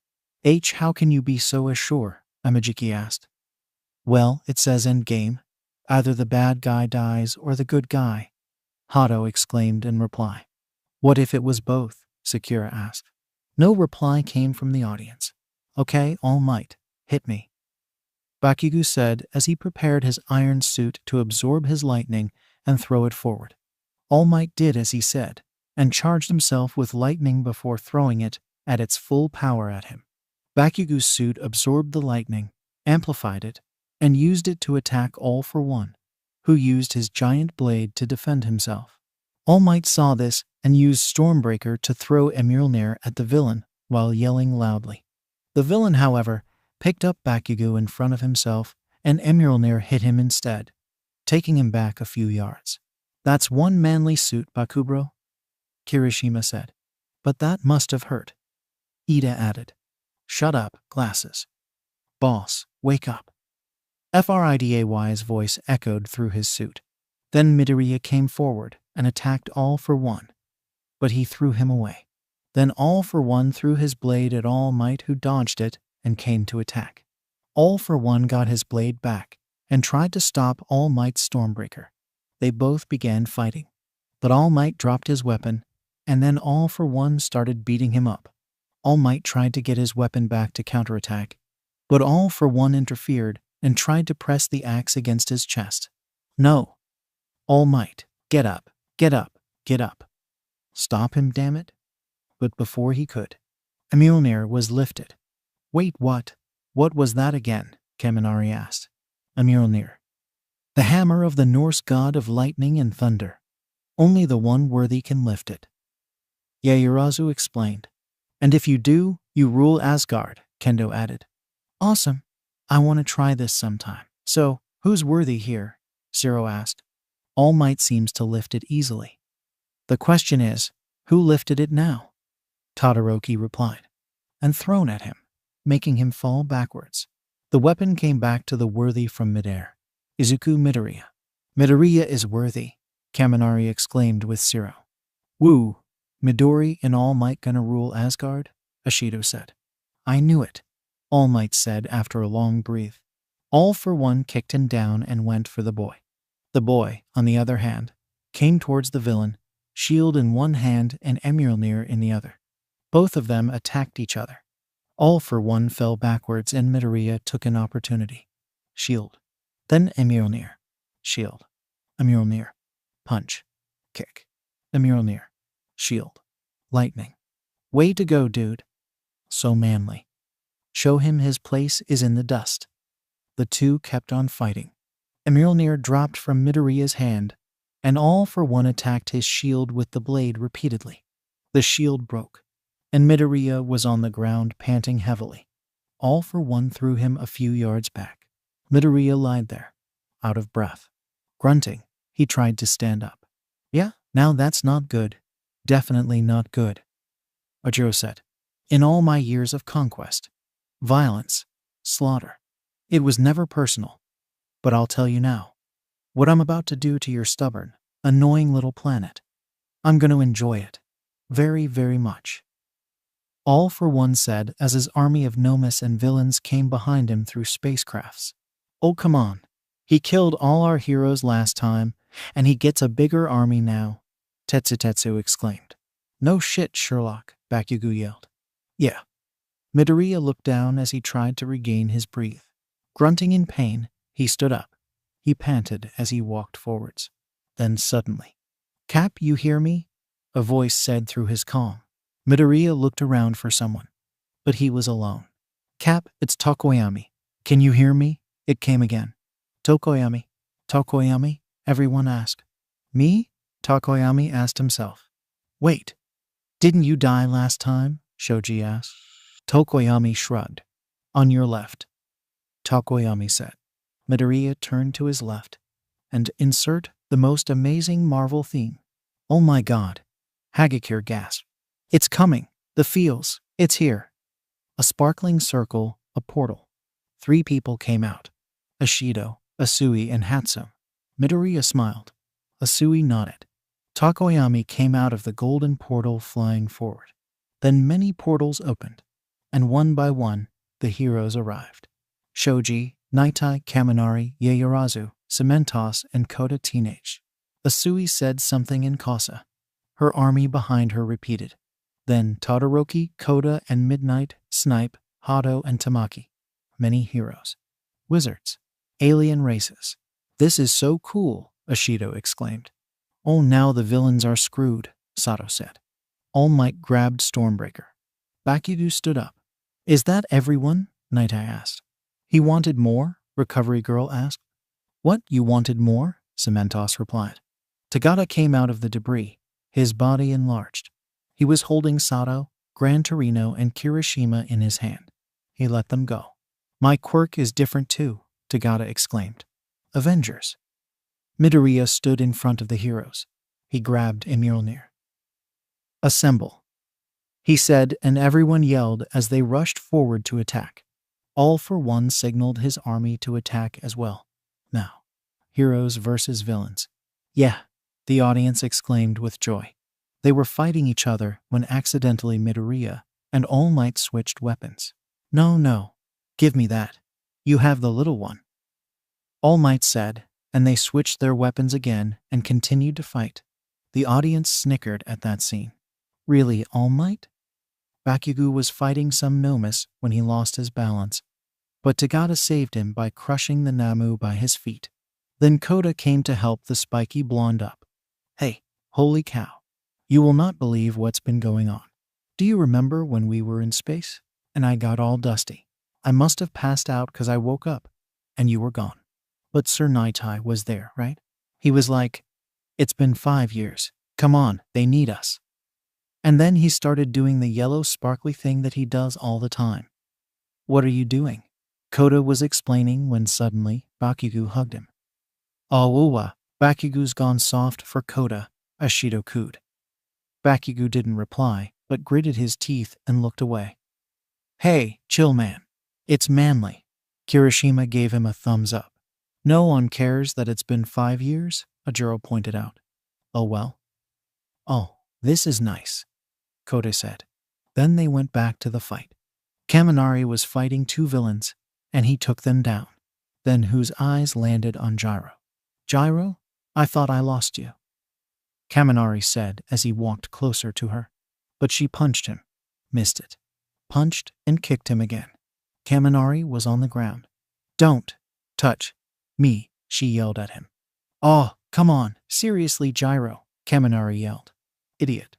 How can you be so sure? Amajiki asked. Well, it says end game. Either the bad guy dies or the good guy. Hado exclaimed in reply. What if it was both? Sakura asked. No reply came from the audience. Okay, All Might, hit me. Bakugo said as he prepared his iron suit to absorb his lightning and throw it forward. All Might did as he said, and charged himself with lightning before throwing it at its full power at him. Bakugo's suit absorbed the lightning, amplified it, and used it to attack All for One, who used his giant blade to defend himself. All Might saw this and used Stormbreaker to throw Mjolnir at the villain while yelling loudly. The villain, however, picked up Bakugo in front of himself and Mjolnir hit him instead, taking him back a few yards. That's one manly suit, Bakubro, Kirishima said. But that must have hurt. Ida added. Shut up, glasses. Boss, wake up. Friday's voice echoed through his suit. Then Midoriya came forward and attacked All for One, but he threw him away. Then All for One threw his blade at All Might, who dodged it and came to attack. All for One got his blade back and tried to stop All Might's Stormbreaker. They both began fighting, but All Might dropped his weapon, and then All for One started beating him up. All Might tried to get his weapon back to counterattack, but All for One interfered and tried to press the axe against his chest. No. All Might, get up, get up, get up. Stop him, damn it. But before he could, Mjolnir was lifted. Wait, what? What was that again? Kaminari asked. Mjolnir. The hammer of the Norse god of lightning and thunder. Only the one worthy can lift it. Yaoyorozu explained. And if you do, you rule Asgard, Kendo added. Awesome. I want to try this sometime. So, who's worthy here? Zero asked. All Might seems to lift it easily. The question is, who lifted it now? Todoroki replied. And thrown at him, making him fall backwards. The weapon came back to the worthy from midair. Izuku Midoriya. Midoriya is worthy, Kaminari exclaimed with Zero. Woo, Midori and All Might gonna rule Asgard? Ashido said. I knew it, All Might said after a long breath. All for One kicked him down and went for the boy. The boy, on the other hand, came towards the villain, shield in one hand and Mjolnir in the other. Both of them attacked each other. All for One fell backwards and Midoriya took an opportunity. Shield. Then Mjolnir. Shield. Mjolnir. Punch. Kick. Mjolnir. Shield. Lightning. Way to go, dude. So manly. Show him his place is in the dust. The two kept on fighting. Mjolnir dropped from Midoriya's hand, and All for One attacked his shield with the blade repeatedly. The shield broke, and Midoriya was on the ground panting heavily. All for One threw him a few yards back. Midoriya lied there, out of breath. Grunting, he tried to stand up. Yeah, now that's not good. Definitely not good. Ojiro said. In all my years of conquest, violence, slaughter, It was never personal, but I'll tell you now. What I'm about to do to your stubborn, annoying little planet. I'm going to enjoy it. Very, very much. All for One said as his army of gnomes and villains came behind him through spacecrafts. Oh, come on. He killed all our heroes last time, and he gets a bigger army now, Tetsu exclaimed. No shit, Sherlock, Bakugo yelled. Yeah. Midoriya looked down as he tried to regain his breath. Grunting in pain, he stood up. He panted as he walked forwards. Then suddenly, Cap, you hear me? A voice said through his calm. Midoriya looked around for someone, but he was alone. Cap, it's Tokoyami. Can you hear me? It came again. Tokoyami. Tokoyami? Everyone asked. Me? Tokoyami asked himself. Wait, didn't you die last time? Shoji asked. Tokoyami shrugged. On your left, Tokoyami said. Midoriya turned to his left, and insert the most amazing Marvel theme. Oh my god. Hagakure gasped. It's coming. The feels. It's here. A sparkling circle, a portal. 3 people came out. Ashido, Asui, and Hatsume. Midoriya smiled. Asui nodded. Tokoyami came out of the golden portal flying forward. Then many portals opened, and one by one, the heroes arrived. Shoji, Naitai, Kaminari, Yaoyorozu, Cementos, and Kota Teenage. Asui said something in Kasa. Her army behind her repeated. Then Todoroki, Kota, and Midnight, Snipe, Hato, and Tamaki. Many heroes. Wizards. Alien races. This is so cool, Ashido exclaimed. Oh, now the villains are screwed, Sato said. All Might grabbed Stormbreaker. Bakugo stood up. Is that everyone? Naitai asked. He wanted more? Recovery Girl asked. What, you wanted more? Cementos replied. Tagata came out of the debris, his body enlarged. He was holding Sato, Gran Torino, and Kirishima in his hand. He let them go. My quirk is different too, Tagata exclaimed. Avengers. Midoriya stood in front of the heroes. He grabbed Mjolnir. Assemble, he said, and everyone yelled as they rushed forward to attack. All for One signaled his army to attack as well. Now, heroes versus villains. Yeah, the audience exclaimed with joy. They were fighting each other when accidentally Midoriya and All Might switched weapons. No, give me that. You have the little one. All Might said, and they switched their weapons again and continued to fight. The audience snickered at that scene. Really, All Might? Bakugo was fighting some gnomes when he lost his balance, but Tagata saved him by crushing the Namu by his feet. Then Kota came to help the spiky blonde up. Hey, holy cow. You will not believe what's been going on. Do you remember when we were in space and I got all dusty? I must have passed out because I woke up and you were gone. But Sir Naitai was there, right? He was like, it's been 5 years. Come on, they need us. And then he started doing the yellow sparkly thing that he does all the time. What are you doing? Kota was explaining when suddenly Bakugo hugged him. Oh, Bakugo's gone soft for Kota, Ashido cooed. Bakugo didn't reply, but gritted his teeth and looked away. Hey, chill man. It's manly. Kirishima gave him a thumbs up. No one cares that it's been 5 years, Ajuro pointed out. Oh well. Oh, this is nice, Kota said. Then they went back to the fight. Kaminari was fighting 2 villains, and he took them down. Then whose eyes landed on Gyro. Gyro, I thought I lost you, Kaminari said as he walked closer to her. But she punched him, missed it, punched and kicked him again. Kaminari was on the ground. Don't touch me, she yelled at him. Oh, come on, seriously, Gyro, Kaminari yelled. Idiot.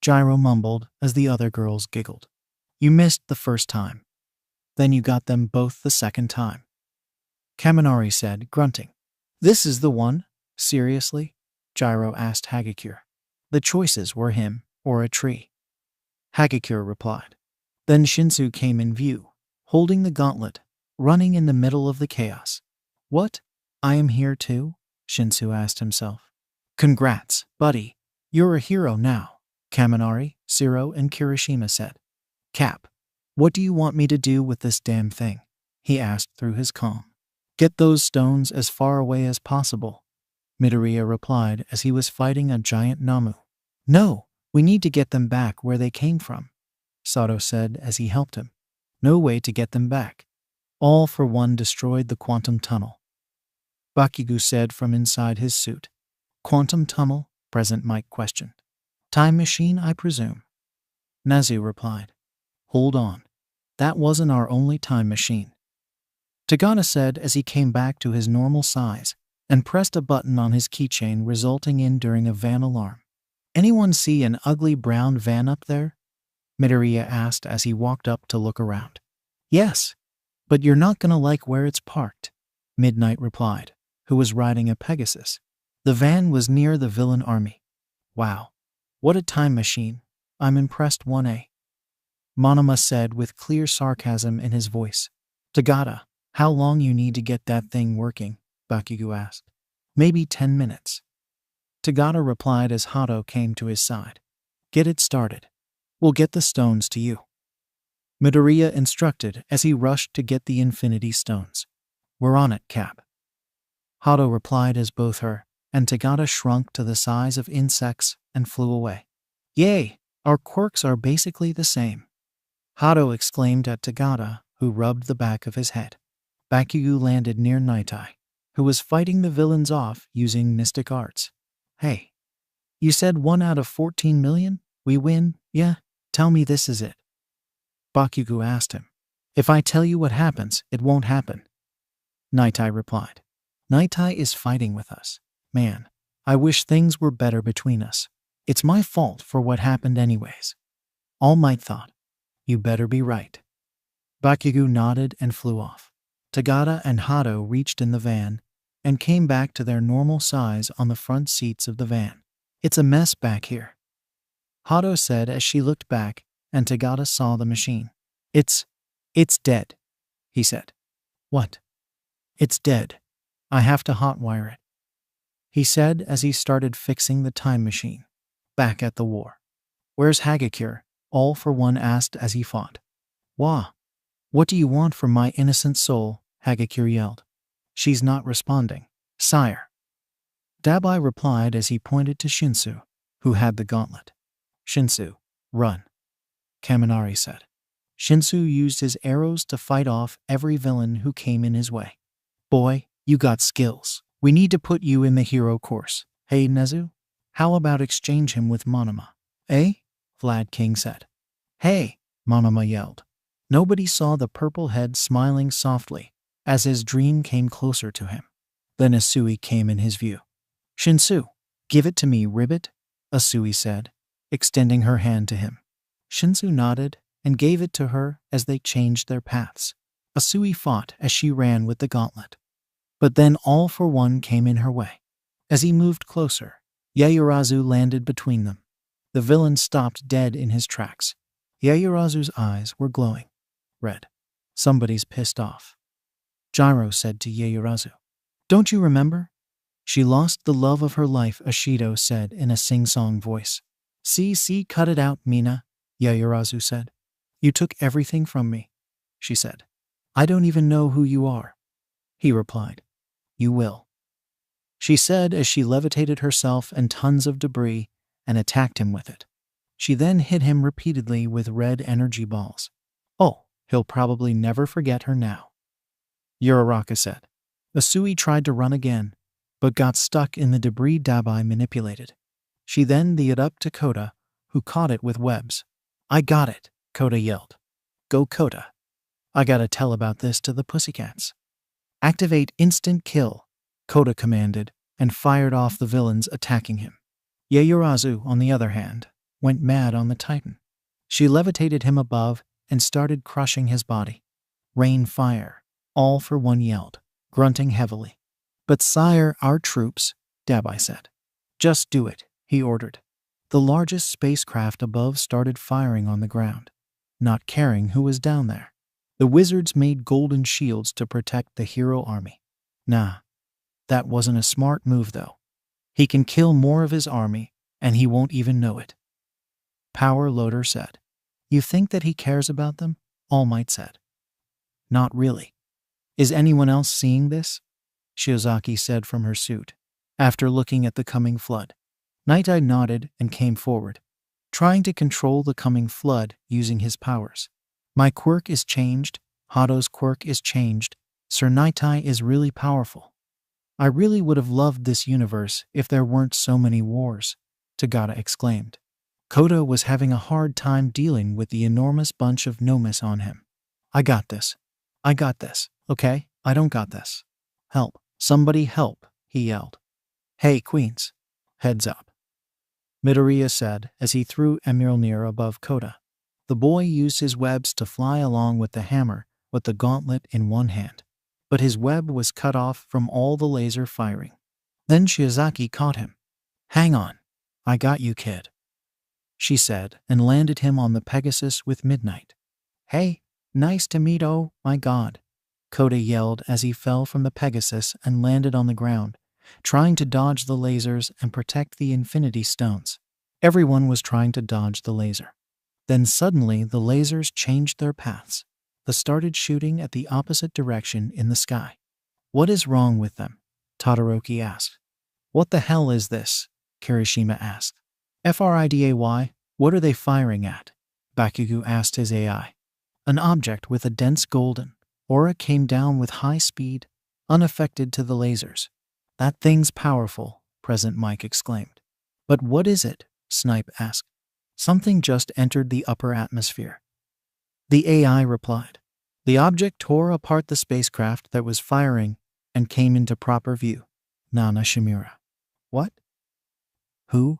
Gyro mumbled as the other girls giggled. You missed the first time. Then you got them both the second time, Kaminari said, grunting. This is the one? Seriously? Gyro asked Hagakure. The choices were him or a tree, Hagakure replied. Then Shinsu came in view, holding the gauntlet, running in the middle of the chaos. What? I am here too? Shinsu asked himself. Congrats, buddy. You're a hero now, Kaminari, Zero, and Kirishima said. Cap, what do you want me to do with this damn thing? he asked through his calm. Get those stones as far away as possible, Midoriya replied as he was fighting a giant Namu. No, we need to get them back where they came from, Sato said as he helped him. No way to get them back. All for One destroyed the quantum tunnel, Bakugo said from inside his suit. Quantum tunnel? Present Mike questioned. Time machine, I presume, Nezu replied. Hold on. That wasn't our only time machine, Tagana said as he came back to his normal size and pressed a button on his keychain, resulting in during a van alarm. Anyone see an ugly brown van up there? Midoriya asked as he walked up to look around. Yes, but you're not gonna like where it's parked, Midnight replied, who was riding a Pegasus. The van was near the villain army. Wow, what a time machine. I'm impressed 1A. Monoma said with clear sarcasm in his voice. Tagada, how long you need to get that thing working? Bakugo asked. Maybe 10 minutes. Tagada replied as Hato came to his side. Get it started. We'll get the stones to you, Midoriya instructed as he rushed to get the Infinity Stones. We're on it, Cap, Hato replied as both her and Tagada shrunk to the size of insects and flew away. Yay, our quirks are basically the same, Hato exclaimed at Tagada, who rubbed the back of his head. Bakugo landed near Nightai, who was fighting the villains off using mystic arts. Hey, you said 1 out of 14 million? We win? Yeah, tell me this is it, Bakugo asked him. If I tell you what happens, it won't happen, Nightai replied. Nightai is fighting with us. Man, I wish things were better between us. It's my fault for what happened anyways, All Might thought. You better be right. Bakugo nodded and flew off. Tagada and Hato reached in the van and came back to their normal size on the front seats of the van. It's a mess back here, Hato said as she looked back and Tagada saw the machine. It's dead, he said. What? It's dead. I have to hotwire it, he said as he started fixing the time machine. Back at the war. Where's Hagakure? All for One asked as he fought. Wah! What do you want from my innocent soul? Hagakure yelled. She's not responding, sire, Dabai replied as he pointed to Shinsu, who had the gauntlet. Shinsu, run, Kaminari said. Shinsu used his arrows to fight off every villain who came in his way. Boy, you got skills. We need to put you in the hero course. Hey, Nezu? How about exchange him with Monoma? Eh? Vlad King said. Hey, Monoma yelled. Nobody saw the purple head smiling softly as his dream came closer to him. Then Asui came in his view. Shinsu, give it to me, Ribbit, Asui said, extending her hand to him. Shinsu nodded and gave it to her as they changed their paths. Asui fought as she ran with the gauntlet. But then All for One came in her way. As he moved closer, Yaoyorozu landed between them. The villain stopped dead in his tracks. Yaoyorozu's eyes were glowing red. Somebody's pissed off, Gyro said to Yaoyorozu. Don't you remember? She lost the love of her life, Ashido said in a sing-song voice. See, cut it out, Mina, Yaoyorozu said. You took everything from me, she said. I don't even know who you are, he replied. You will, she said as she levitated herself and tons of debris and attacked him with it. She then hit him repeatedly with red energy balls. Oh, he'll probably never forget her now, Uraraka said. Asui tried to run again, but got stuck in the debris Dabai manipulated. She then threw it up to Kota, who caught it with webs. I got it, Kota yelled. Go, Kota. I gotta tell about this to the pussycats. Activate instant kill, Kota commanded, and fired off the villains attacking him. Yaoyorozu, on the other hand, went mad on the Titan. She levitated him above and started crushing his body. Rain fire, All for One yelled, grunting heavily. But sire, our troops, Dabai said. Just do it, he ordered. The largest spacecraft above started firing on the ground, not caring who was down there. The wizards made golden shields to protect the hero army. Nah, that wasn't a smart move though. He can kill more of his army, and he won't even know it, Power Loader said. You think that he cares about them? All Might said. Not really. Is anyone else seeing this? Shiozaki said from her suit, after looking at the coming flood. Night Eye nodded and came forward, trying to control the coming flood using his powers. My quirk is changed, Hato's quirk is changed, Sir Night Eye is really powerful. I really would have loved this universe if there weren't so many wars, Tagata exclaimed. Koda was having a hard time dealing with the enormous bunch of nomes on him. I got this. I got this, okay? I don't got this. Help. Somebody help, he yelled. Hey, Queens. Heads up. Midoriya said as he threw Emilnir above Koda. The boy used his webs to fly along with the hammer with the gauntlet in one hand. But his web was cut off from all the laser firing. Then Shiozaki caught him. Hang on. I got you, kid, she said, and landed him on the Pegasus with Midnight. Hey, nice to meet oh, my god, Koda yelled as he fell from the Pegasus and landed on the ground, trying to dodge the lasers and protect the Infinity Stones. Everyone was trying to dodge the laser. Then suddenly the lasers changed their paths. They started shooting at the opposite direction in the sky. What is wrong with them? Todoroki asked. What the hell is this? Kirishima asked. Friday, what are they firing at? Bakugo asked his AI. An object with a dense golden aura came down with high speed, unaffected to the lasers. That thing's powerful, Present Mike exclaimed. But what is it? Snipe asked. Something just entered the upper atmosphere. The AI replied. The object tore apart the spacecraft that was firing and came into proper view. Nana Shimura. What? Who?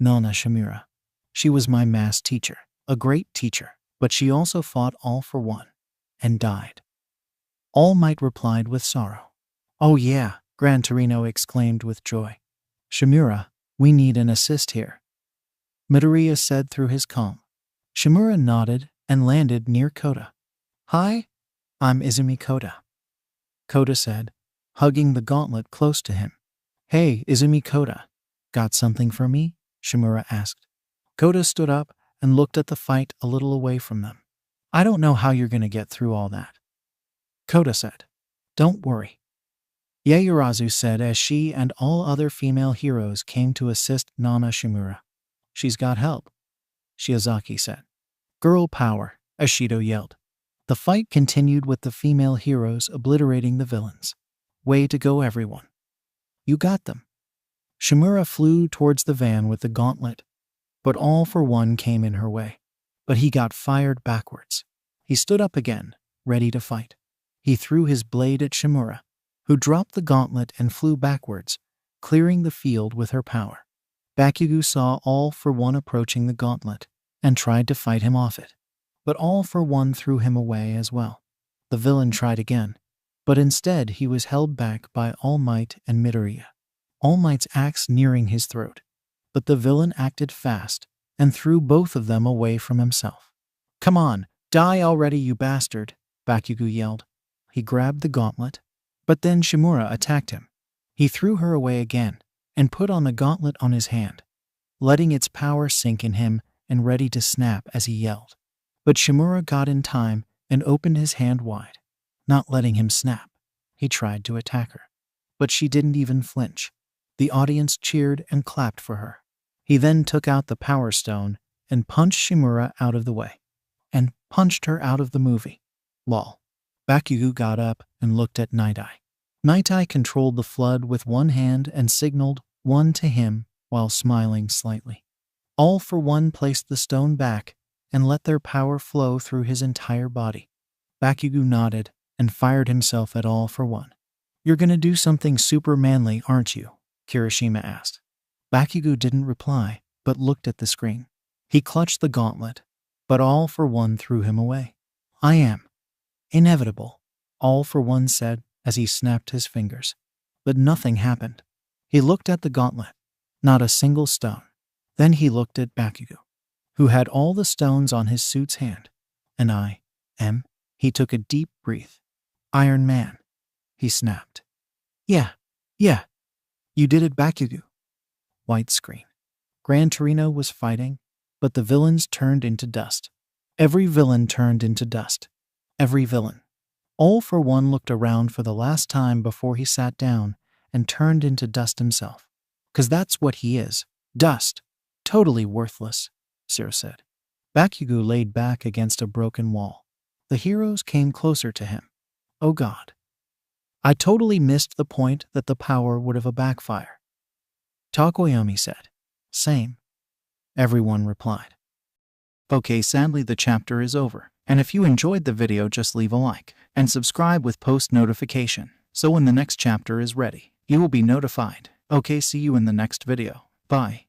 Nana Shimura. She was my math teacher, a great teacher, but she also fought All for One and died. All Might replied with sorrow. Oh yeah, Gran Torino exclaimed with joy. Shimura, we need an assist here, Midoriya said through his comm. Shimura nodded and landed near Koda. Hi, I'm Izumi Koda, Koda said, hugging the gauntlet close to him. Hey, Izumi Koda, got something for me? Shimura asked. Koda stood up and looked at the fight a little away from them. I don't know how you're going to get through all that, Koda said. Don't worry, Yaoyorozu said as she and all other female heroes came to assist Nana Shimura. She's got help, Shiozaki said. Girl power, Ashido yelled. The fight continued with the female heroes obliterating the villains. Way to go, everyone. You got them. Shimura flew towards the van with the gauntlet, but All for One came in her way. But he got fired backwards. He stood up again, ready to fight. He threw his blade at Shimura, who dropped the gauntlet and flew backwards, clearing the field with her power. Bakugo saw All for One approaching the gauntlet and tried to fight him off it. But All for One threw him away as well. The villain tried again, but instead he was held back by All Might and Midoriya. All Might's axe nearing his throat, but the villain acted fast and threw both of them away from himself. Come on, die already, you bastard, Bakugo yelled. He grabbed the gauntlet, but then Shimura attacked him. He threw her away again and put on the gauntlet on his hand, letting its power sink in him and ready to snap as he yelled. But Shimura got in time and opened his hand wide, not letting him snap. He tried to attack her, but she didn't even flinch. The audience cheered and clapped for her. He then took out the Power Stone and punched Shimura out of the way, and punched her out of the movie. Lol. Bakugo got up and looked at Night Eye. Night Eye controlled the flood with one hand and signaled one to him while smiling slightly. All for One placed the stone back and let their power flow through his entire body. Bakugo nodded and fired himself at All for One. You're gonna do something super manly, aren't you? Kirishima asked. Bakugo didn't reply, but looked at the screen. He clutched the gauntlet, but All for One threw him away. I am inevitable, All for One said as he snapped his fingers. But nothing happened. He looked at the gauntlet. Not a single stone. Then he looked at Bakugo, who had all the stones on his suit's hand. And he took a deep breath. Iron Man, he snapped. Yeah. You did it, Bakugo. White screen. Gran Torino was fighting, but the villains turned into dust. Every villain turned into dust. Every villain. All for One looked around for the last time before he sat down and turned into dust himself. "'Cause that's what he is. Dust. Totally worthless," Zero said. Bakugo laid back against a broken wall. The heroes came closer to him. "Oh God. I totally missed the point that the power would have a backfire." Takoyami said. "Same." Everyone replied. Okay, sadly the chapter is over. And if you enjoyed the video, just leave a like and subscribe with post notification, so when the next chapter is ready, you will be notified. Okay, see you in the next video. Bye.